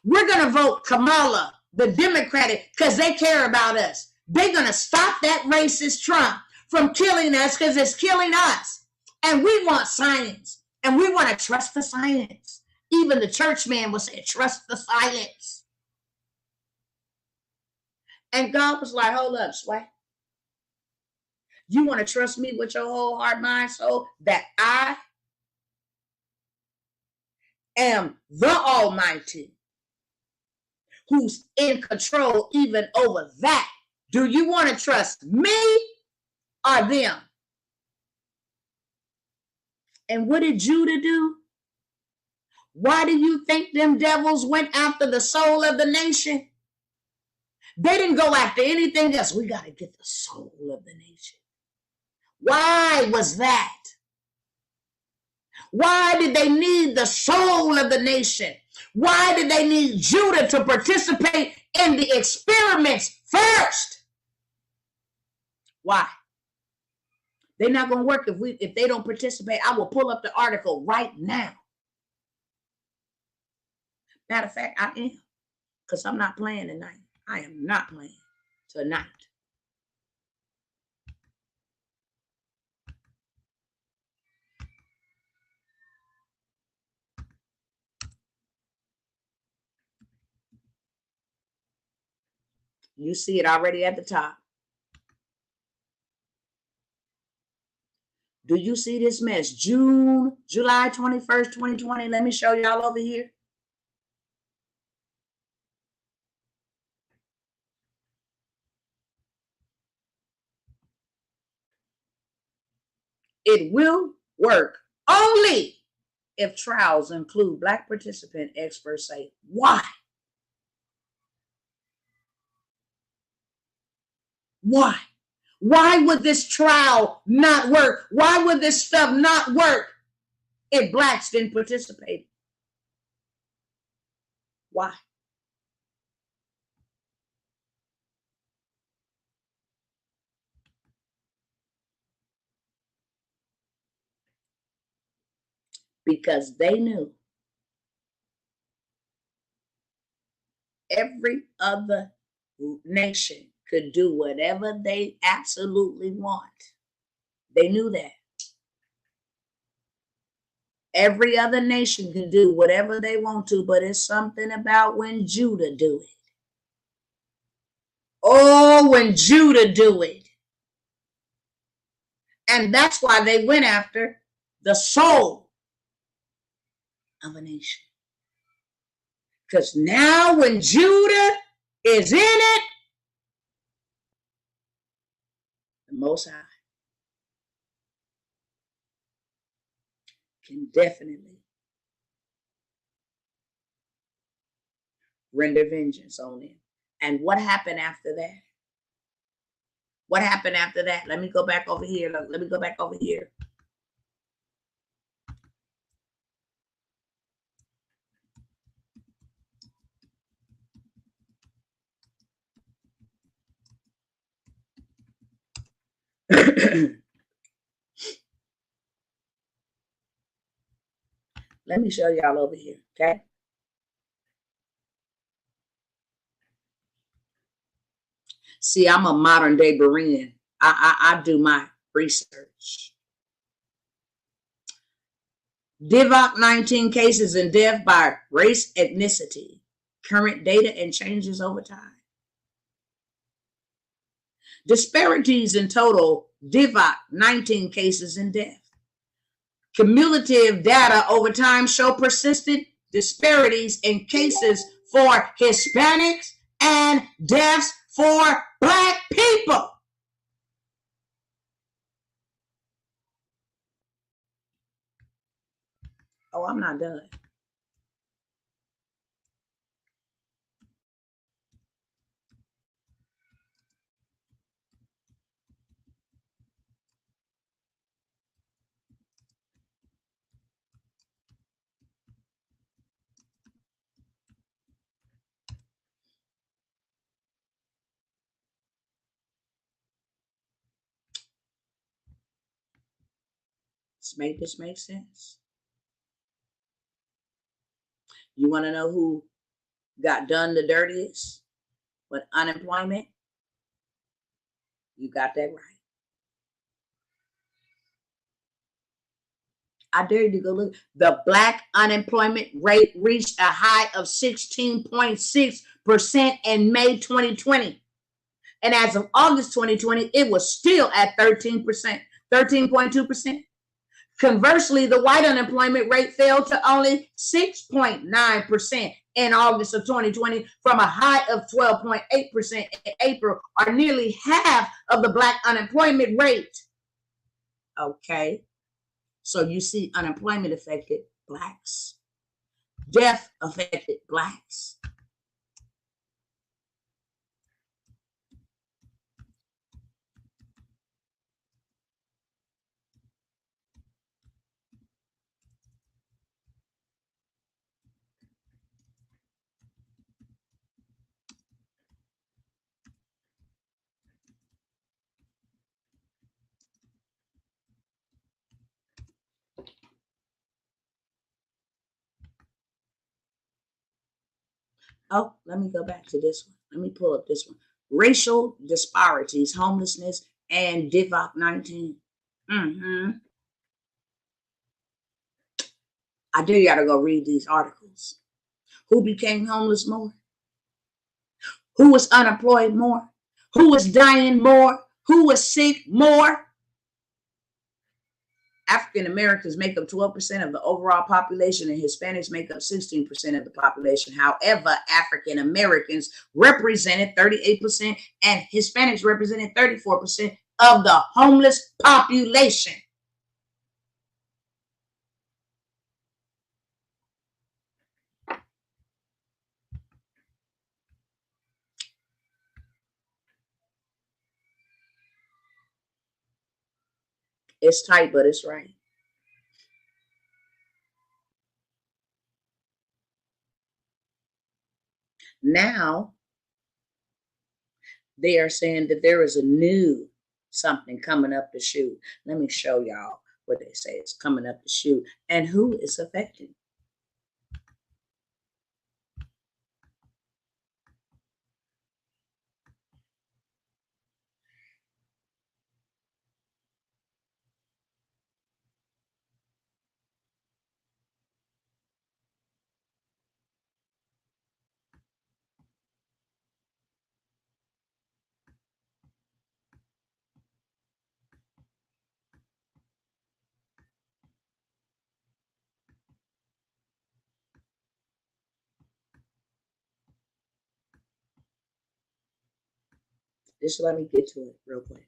We're going to vote Kamala, the Democratic, because they care about us. They're going to stop that racist Trump from killing us because it's killing us. And we want science. And we want to trust the science. Even the church man will say, trust the science. And God was like, hold up, Sway. You want to trust me with your whole heart, mind, soul, that I am the Almighty who's in control even over that. Do you want to trust me or them? And what did Judah do? Why do you think them devils went after the soul of the nation? They didn't go after anything else. We got to get the soul of the nation. Why was that? Why did they need the soul of the nation? Why did they need Judah to participate in the experiments first? Why? They're not going to work if they don't participate. I will pull up the article right now. Matter of fact, I am. Because I'm not playing tonight. I am not playing tonight. You see it already at the top. Do you see this mess? July 21st, 2020. Let me show y'all over here. It will work only if trials include Black participant, experts say. Why? Why? Why would this trial not work? Why would this stuff not work if Blacks didn't participate? Why? Because they knew every other nation could do whatever they absolutely want. They knew that. Every other nation can do whatever they want to, but it's something about when Judah do it. Oh, when Judah do it. And that's why they went after the soul of a nation. Because now when Judah is in it, the Most High can definitely render vengeance on them. And what happened after that? What happened after that? Let me go back over here. Let me go back over here. Let me show y'all over here, okay? See, I'm a modern day Berean. I do my research. DIVOC 19 cases in death by race ethnicity. Current data and changes over time. Disparities in total, DIVOC 19 cases in death. Cumulative data over time show persistent disparities in cases for Hispanics and deaths for Black people. Oh, I'm not done. Let's make this make sense. You want to know who got done the dirtiest with unemployment? You got that right. I dare you to go look. The Black unemployment rate reached a high of 16.6% in May 2020. And as of August 2020, it was still at 13%, 13.2%. Conversely, the white unemployment rate fell to only 6.9% in August of 2020 from a high of 12.8% in April, or nearly half of the Black unemployment rate. Okay, so you see unemployment affected Blacks. Death affected Blacks. Oh, let me go back to this one. Let me pull up this one. Racial disparities, homelessness, and DIVOC 19. I dare y'all to go read these articles. Who became homeless more? Who was unemployed more? Who was dying more? Who was sick more? African Americans make up 12% of the overall population and Hispanics make up 16% of the population. However, African Americans represented 38% and Hispanics represented 34% of the homeless population. It's tight, but it's right. Now, they are saying that there is a new something coming up the chute. Let me show y'all what they say is coming up the chute and who it's affecting. Just let me get to it real quick.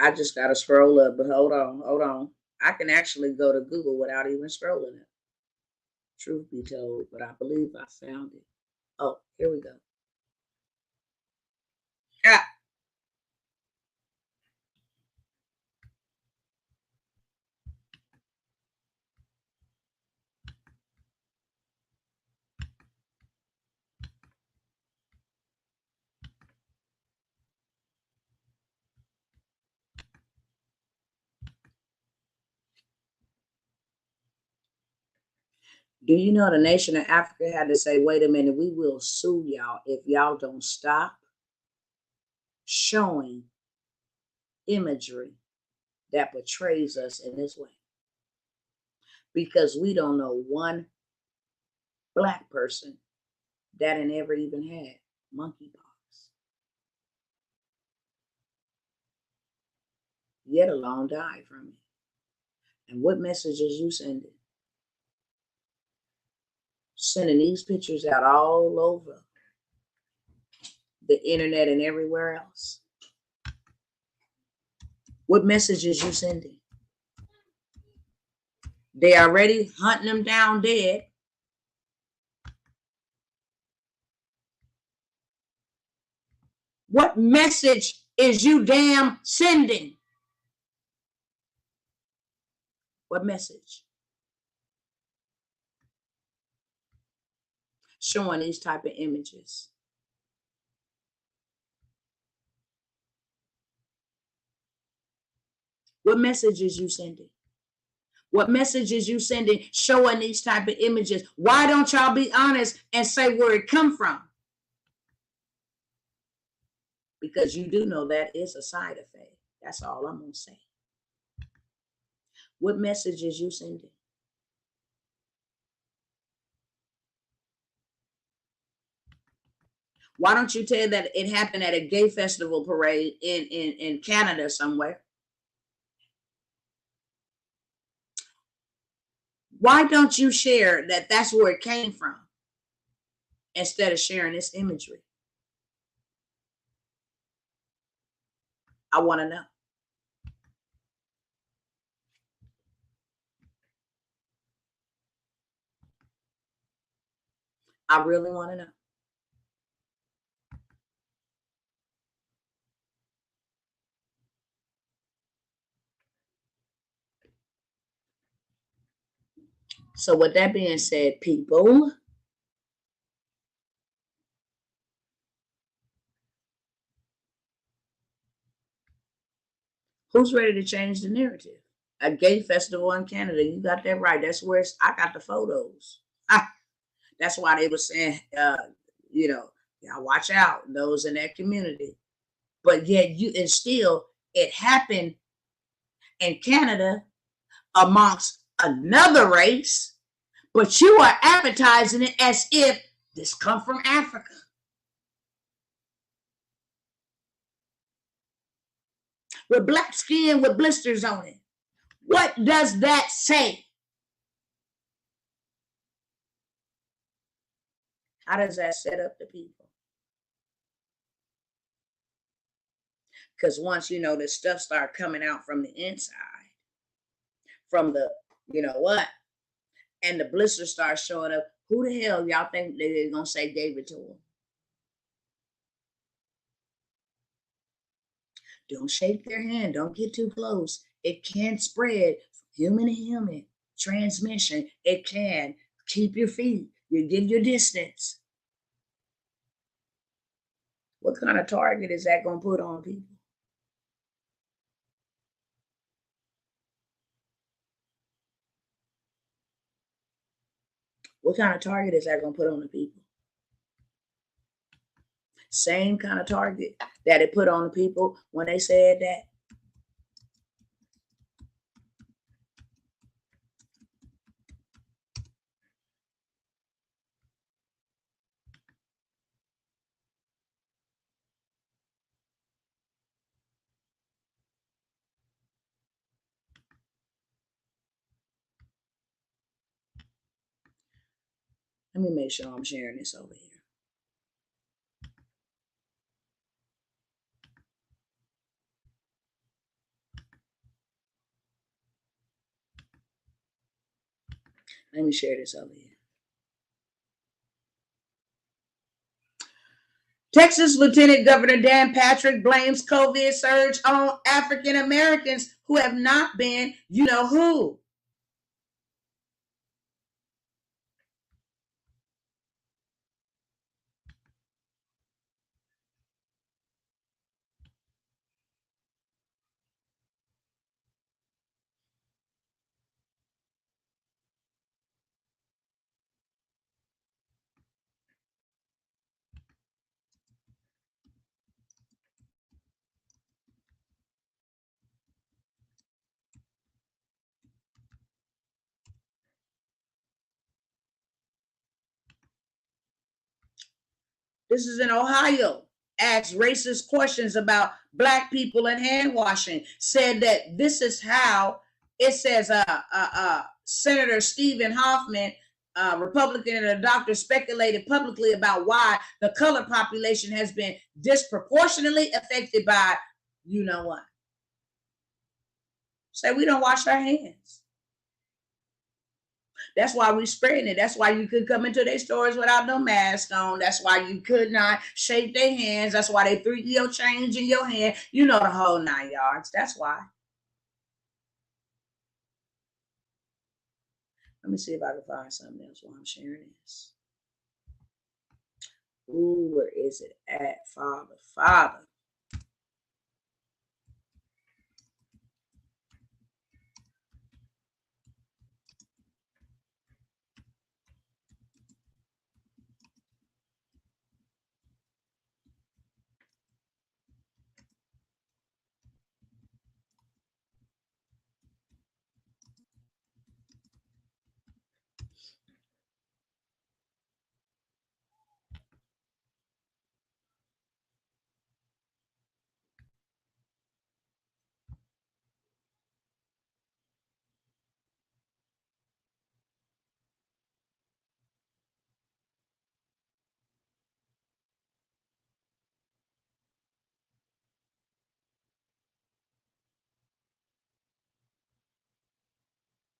I just got to scroll up, but hold on. I can actually go to Google without even scrolling it. Truth be told, but I believe I found it. Oh, here we go. Yeah. Do you know the nation of Africa had to say, wait a minute, we will sue y'all if y'all don't stop showing imagery that portrays us in this way? Because we don't know one Black person that had ever even had monkeypox, yet alone died from it. And what messages you sending? Sending these pictures out all over the internet and everywhere else. What messages you sending? They already hunting them down dead. What message is you damn sending? What message? Showing these type of images. What message is you sending? What message is you sending showing these type of images? Why don't y'all be honest and say where it come from? Because you do know that is a side effect. That's all I'm going to say. What message is you sending? Why don't you tell that it happened at a gay festival parade in Canada somewhere? Why don't you share that that's where it came from instead of sharing this imagery? I want to know. I really want to know. So with that being said, people, who's ready to change the narrative? A gay festival in Canada, you got that right. That's where I got the photos. That's why they were saying, y'all watch out, those in that community. But yet and still it happened in Canada amongst another race, but you are advertising it as if this come from Africa. With black skin with blisters on it. What does that say? How does that set up the people? Because once this stuff start coming out from the inside, from the and the blisters start showing up, who the hell y'all think they're gonna say gave it to them? Don't shake their hand. Don't get too close. It can spread from human to human. Transmission. It can. Keep your feet. You give your distance. What kind of target is that going to put on people? What kind of target is that going to put on the people? Same kind of target that it put on the people when they said that. Let me make sure I'm sharing this over here. Let me share this over here. Texas Lieutenant Governor Dan Patrick blames COVID surge on African Americans who have not been, you know who. This is in Ohio. Asked racist questions about black people and hand washing. Said that this is how it says. Senator Stephen Hoffman, Republican and a doctor, speculated publicly about why the colored population has been disproportionately affected by, you know what? Say we don't wash our hands. That's why we spreading it. That's why you could come into their stores without no mask on. That's why you could not shake their hands. That's why they threw your change in your hand. You know the whole 9 yards. That's why. Let me see if I can find something else while I'm sharing this. Ooh, where is it at, Father?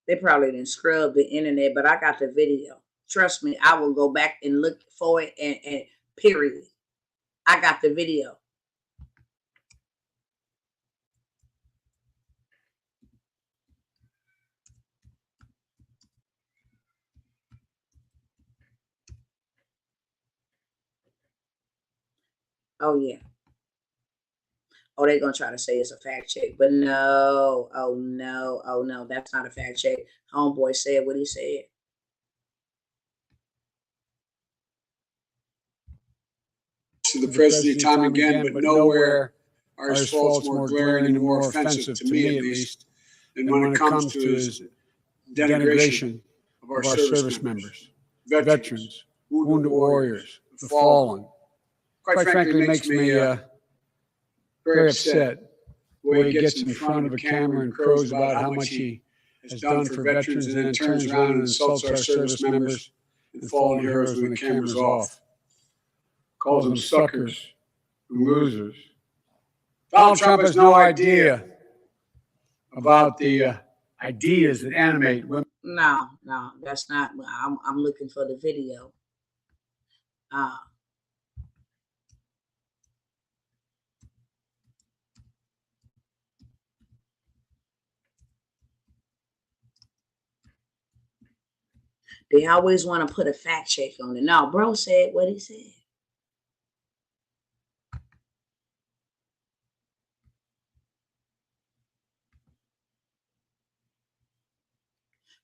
They probably didn't scrub the internet, but I got the video. Trust me, I will go back and look for it and period. I got the video. Oh, yeah. Oh, they're going to try to say it's a fact check. But no. Oh, no. Oh, no. That's not a fact check. Homeboy said what he said. To the president time again, but nowhere are his faults more glaring and more offensive, to me at least, than when it comes to his denigration of our service members, veterans, wounded warriors, the fallen. Quite frankly, makes me very upset the way he gets in front of a camera and crows about how much he has done for veterans and then turns around and insults our service members and fallen heroes when the camera's off. Calls them suckers and losers. Donald Trump has no idea about the ideas that animate women. No, that's not. I'm looking for the video. They always want to put a fact check on it. No, bro said what he said.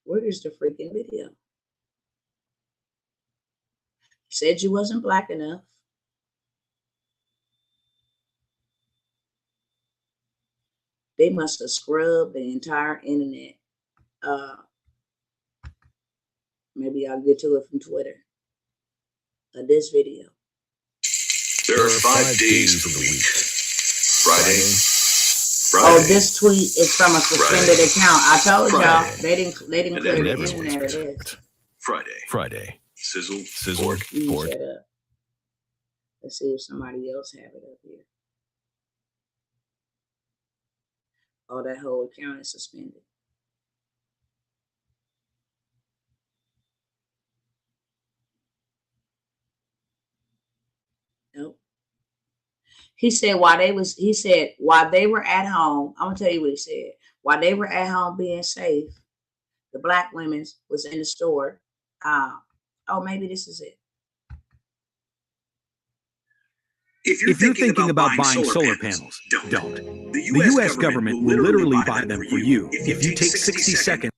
Where is the freaking video? You said you wasn't black enough. They must have scrubbed the entire internet. Maybe I'll get to it from Twitter. This video. There are 5 days of the week. Friday. Oh, this tweet is from a suspended account. I told y'all they didn't clear the internet of this. Friday. Sizzle. Pork. Shut up. Let's see if somebody else have it up here. Oh, that whole account is suspended. He said while they were at home, I'm gonna tell you what he said. While they were at home being safe, the black women was in the store. Oh, maybe this is it. If you're thinking about buying solar panels, don't. The U.S. government will literally buy them for you if you take 60 seconds.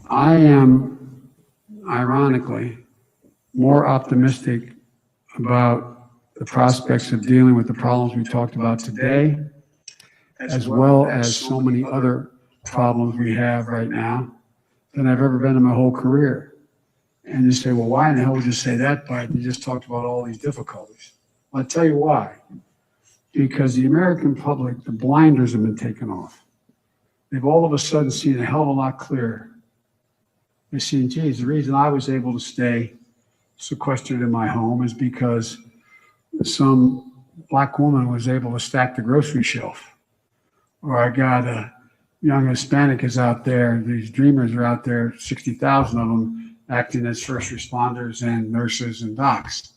I am, ironically, more optimistic about the prospects of dealing with the problems we talked about today, as well as so many other problems we have right now, than I've ever been in my whole career. And you say, well, why in the hell would you say that, Biden? You just talked about all these difficulties. I'll tell you why. Because the American public, the blinders have been taken off. They've all of a sudden seen a hell of a lot clearer. They've seen, geez, the reason I was able to stay sequestered in my home is because some black woman was able to stack the grocery shelf. Or I got a young Hispanic is out there, these dreamers are out there, 60,000 of them, acting as first responders and nurses and docs.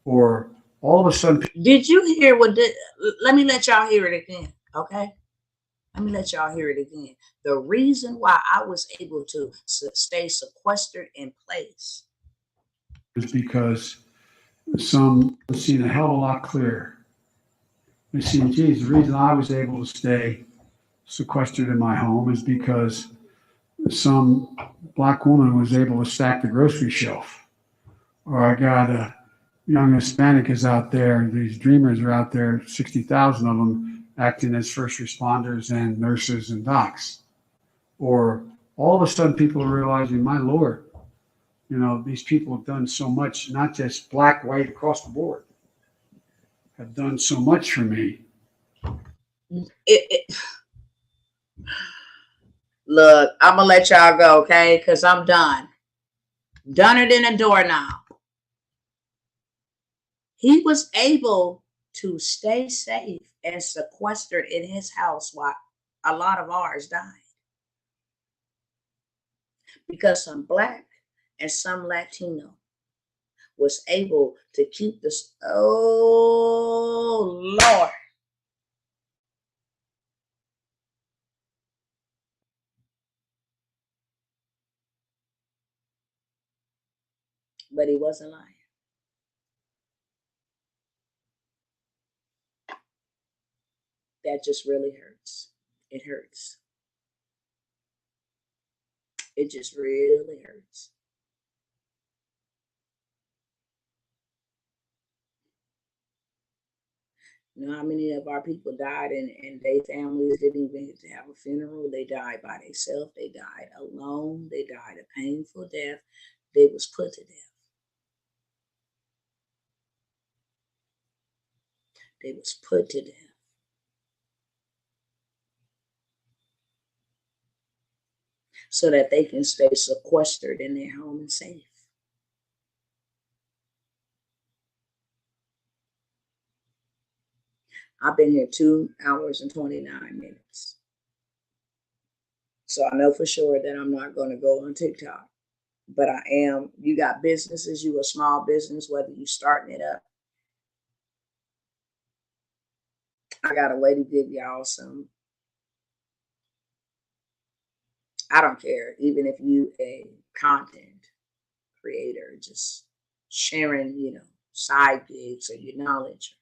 Or all of a sudden. Did you hear let me let y'all hear it again, okay? Let me let y'all hear it again. The reason why I was able to stay sequestered in place is because some have seen a hell of a lot clearer. They see, geez, the reason I was able to stay sequestered in my home is because some black woman was able to stack the grocery shelf. Or I got a young Hispanic is out there, these dreamers are out there, 60,000 of them, acting as first responders and nurses and docs. Or all of a sudden people are realizing, my Lord, you know, these people have done so much, not just black, white, across the board, have done so much for me. Look, I'm gonna let y'all go, okay? Because I'm done. Doner than a doorknob. He was able to stay safe and sequestered in his house while a lot of ours died. Because some black and some Latino was able to keep this. Oh, Lord. But he wasn't lying. That just really hurts. It hurts. It just really hurts. You know how many of our people died and their families didn't even get to have a funeral? They died by themselves. They died alone. They died a painful death. They was put to death. They was put to death. So that they can stay sequestered in their home and safe. I've been here 2 hours and 29 minutes. So I know for sure that I'm not going to go on TikTok. But I am. You got businesses, you a small business, whether you starting it up. I got a way to give y'all some. I don't care. Even if you a content creator, just sharing, you know, side gigs or your knowledge.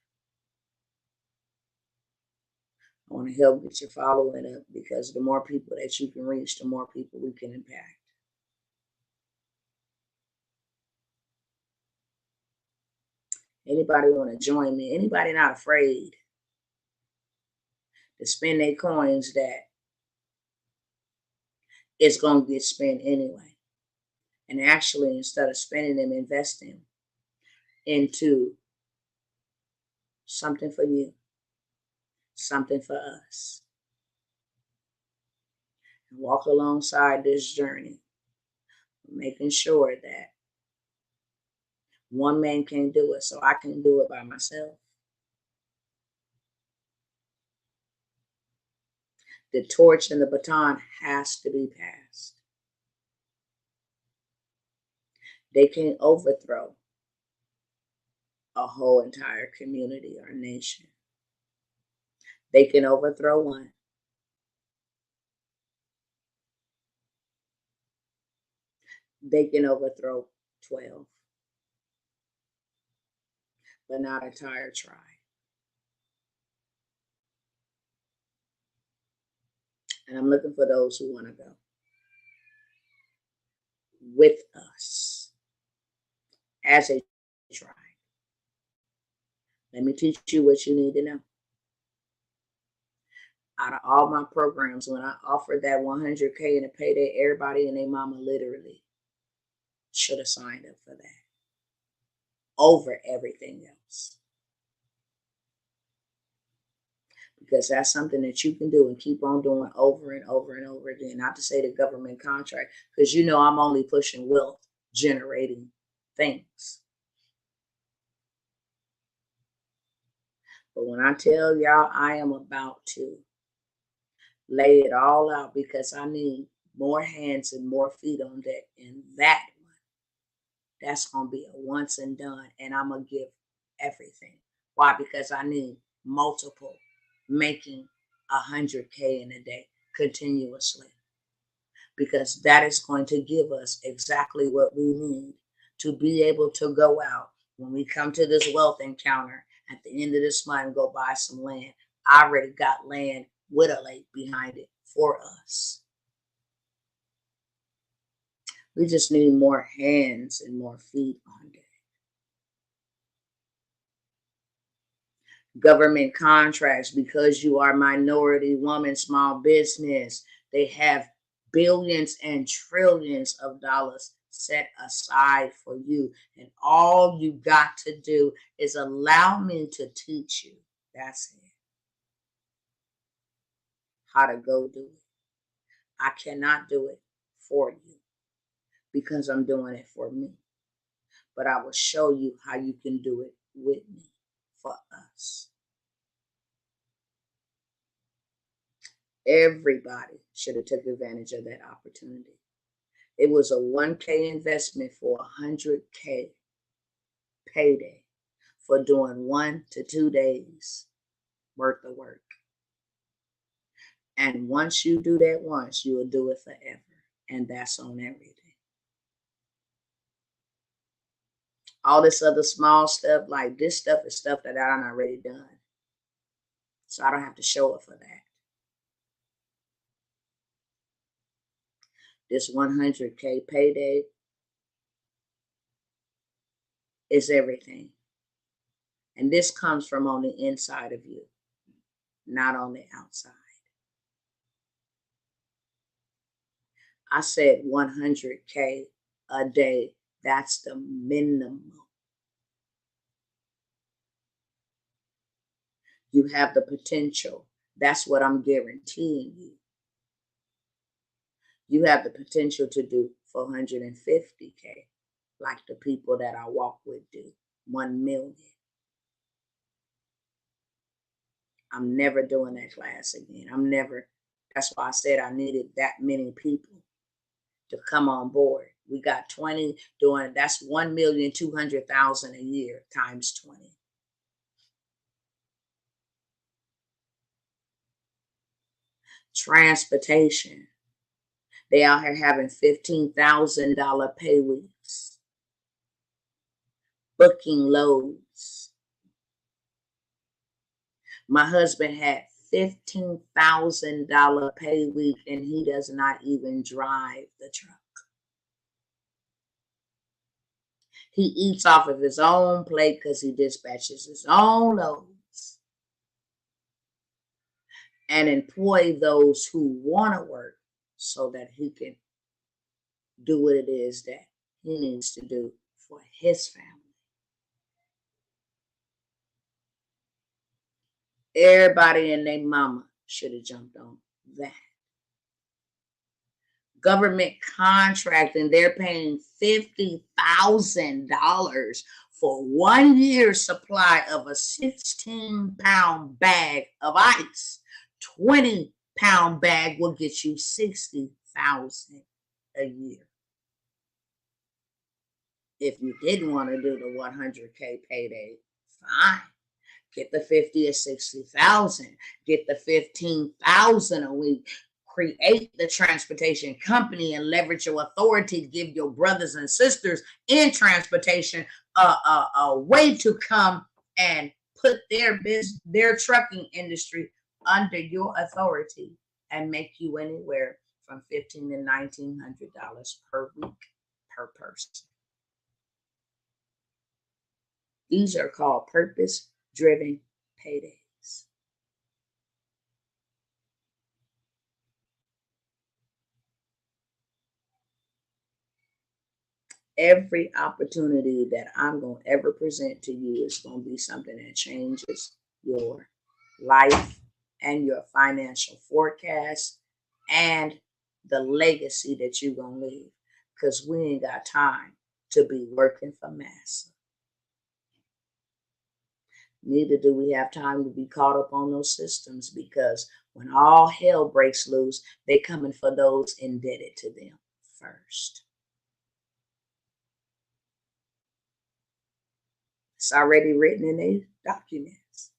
I want to help get your following up because the more people that you can reach, the more people we can impact. Anybody want to join me? Anybody not afraid to spend their coins that it's going to get spent anyway? And actually, instead of spending them, invest them into something for you, something for us. And walk alongside this journey, making sure that one man can't do it, so I can do it by myself. The torch and the baton has to be passed. They can't overthrow a whole entire community or nation. They can overthrow one. They can overthrow 12, but not an entire tribe. And I'm looking for those who want to go with us as a tribe. Let me teach you what you need to know. Out of all my programs, when I offered that 100K in a payday, everybody and their mama literally should have signed up for that over everything else. Because that's something that you can do and keep on doing over and over and over again. Not to say the government contract, because you know I'm only pushing wealth generating things. But when I tell y'all I am about to lay it all out, because I need more hands and more feet on deck, and that one, that's going to be a once and done, and I'm going to give everything. Why? Because I need multiple making 100K in a day continuously, because that is going to give us exactly what we need to be able to go out when we come to this wealth encounter at the end of this month and go buy some land. I already got land with a lake behind it for us. We just need more hands and more feet on deck. Government contracts, because you are minority woman, small business, they have billions and trillions of dollars set aside for you. And all you got to do is allow me to teach you. That's it. How to go do it. I cannot do it for you because I'm doing it for me. But I will show you how you can do it with me, for us. Everybody should have took advantage of that opportunity. It was a 1K investment for 100K payday for doing 1 to 2 days worth of work. And once you do that once, you will do it forever. And that's on everything. All this other small stuff, like this stuff is stuff that I'm already done. So I don't have to show up for that. This 100K payday is everything. And this comes from on the inside of you, not on the outside. I said 100K a day. That's the minimum. You have the potential. That's what I'm guaranteeing you. You have the potential to do 450K, like the people that I walk with do, 1 million. I'm never doing that class again. That's why I said I needed that many people to come on board. We got 20 doing, that's 1,200,000 a year times 20. Transportation. They out here having $15,000 pay weeks. Booking loads. My husband had $15,000 pay week and he does not even drive the truck. He eats off of his own plate because he dispatches his own loads. And employ those who want to work so that he can do what it is that he needs to do for his family. Everybody and their mama should have jumped on that. Government contracting, they're paying $50,000 for 1 year's supply of a 16-pound bag of ice. 20-pound bag will get you $60,000 a year. If you didn't want to do the 100K payday, fine. Get the 50 or 60,000. Get the 15,000 a week. Create the transportation company and leverage your authority to give your brothers and sisters in transportation a way to come and put their trucking industry under your authority and make you anywhere from $1,500 to $1,900 per week per person. These are called purpose-driven paydays. Every opportunity that I'm going to ever present to you is going to be something that changes your life and your financial forecast and the legacy that you're going to leave, because we ain't got time to be working for massa. Neither do we have time to be caught up on those systems, because when all hell breaks loose, they're coming for those indebted to them first. It's already written in these documents.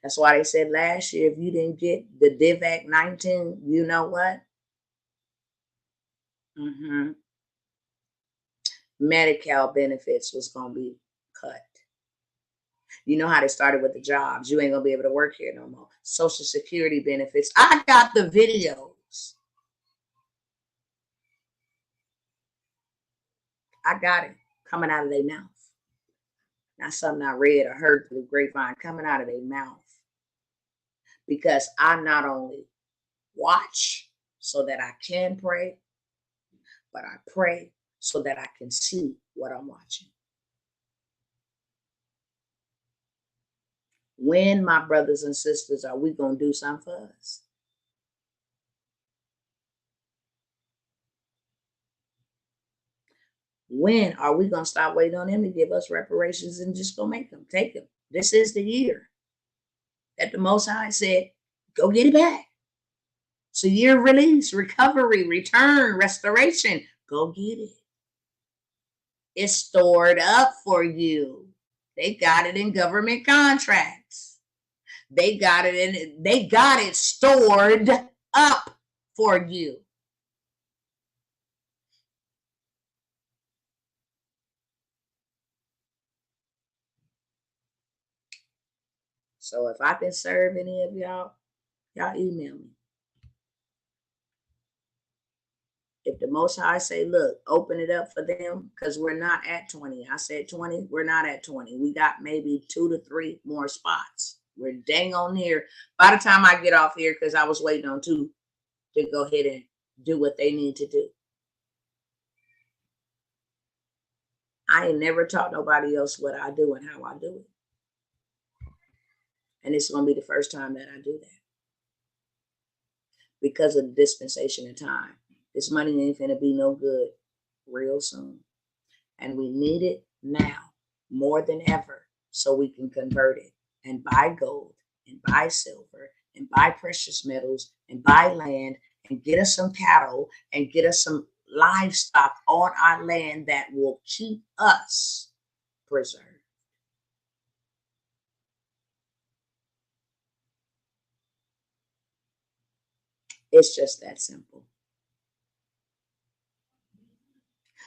That's why they said last year, if you didn't get the Div Act 19, you know what? Medi-Cal benefits was going to be cut. You know how they started with the jobs. You ain't going to be able to work here no more. Social Security benefits. I got the videos. I got it coming out of their mouth. Not something I read or heard through the grapevine, coming out of their mouth. Because I not only watch so that I can pray, but I pray so that I can see what I'm watching. When, my brothers and sisters, are we going to do something for us? When are we going to stop waiting on them to give us reparations and just go make them, take them? This is the year that the Most High said, go get it back. It's a year of release, recovery, return, restoration. Go get it. It's stored up for you. They got it in government contracts. They got it stored up for you. So if I can serve any of y'all email me. If the Most High say, look, open it up for them, because we're not at 20. I said 20, we're not at 20. We got maybe 2 to 3 more spots. We're dang on here. By the time I get off here, because I was waiting on 2 to go ahead and do what they need to do. I ain't never taught nobody else what I do and how I do it. And it's going to be the first time that I do that. Because of the dispensation of time. This money ain't finna be no good real soon. And we need it now more than ever so we can convert it and buy gold and buy silver and buy precious metals and buy land and get us some cattle and get us some livestock on our land that will keep us preserved. It's just that simple.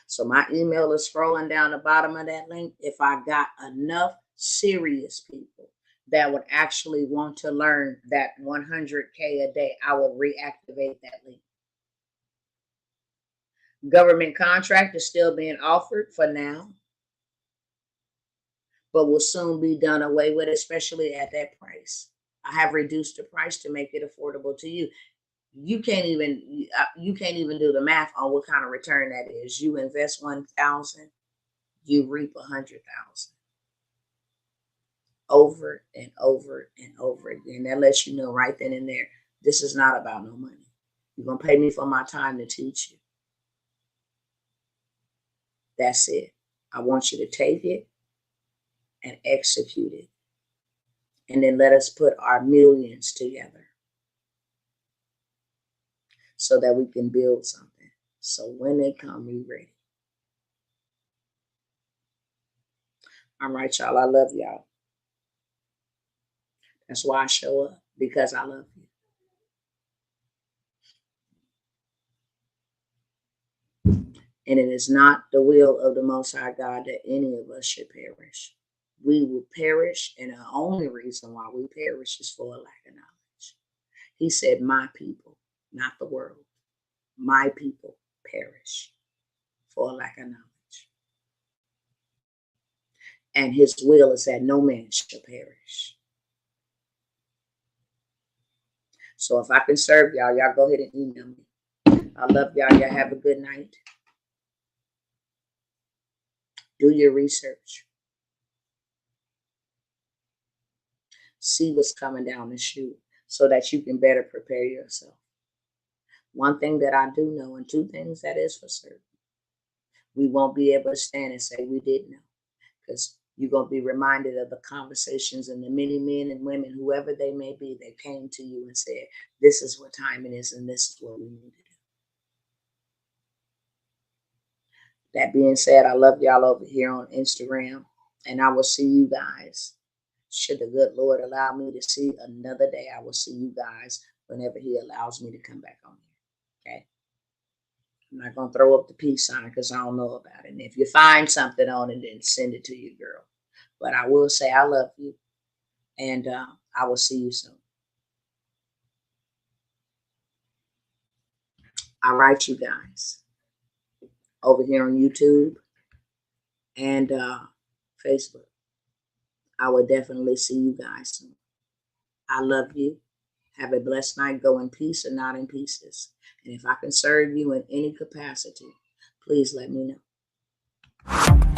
So my email is scrolling down the bottom of that link. If I got enough serious people that would actually want to learn that 100K a day, I will reactivate that link. Government contract is still being offered for now, but will soon be done away with, especially at that price. I have reduced the price to make it affordable to you. You can't even do the math on what kind of return that is. You invest 1,000, you reap 100,000 over and over and over again. That lets you know right then and there, this is not about no money. You're gonna pay me for my time to teach you. That's it. I want you to take it and execute it, and then let us put our millions together, so that we can build something. So when they come, we ready. All right, y'all. I love y'all. That's why I show up, because I love you. And it is not the will of the Most High God that any of us should perish. We will perish, and the only reason why we perish is for a lack of knowledge. He said, my people, not the world. My people perish for a lack of knowledge. And his will is that no man shall perish. So if I can serve y'all, y'all go ahead and email me. I love y'all. Y'all have a good night. Do your research. See what's coming down the chute so that you can better prepare yourself. One thing that I do know, and two things that is for certain, we won't be able to stand and say we didn't know, because you're going to be reminded of the conversations and the many men and women, whoever they may be, that came to you and said, this is what time it is and this is what we need to do. That being said, I love y'all over here on Instagram, and I will see you guys. Should the good Lord allow me to see another day, I will see you guys whenever he allows me to come back on here. Okay? I'm not going to throw up the peace sign because I don't know about it. And if you find something on it, then send it to your girl. But I will say I love you, and I will see you soon. All right, you guys. Over here on YouTube and Facebook. I will definitely see you guys soon. I love you. Have a blessed night. Go in peace and not in pieces. And if I can serve you in any capacity, please let me know.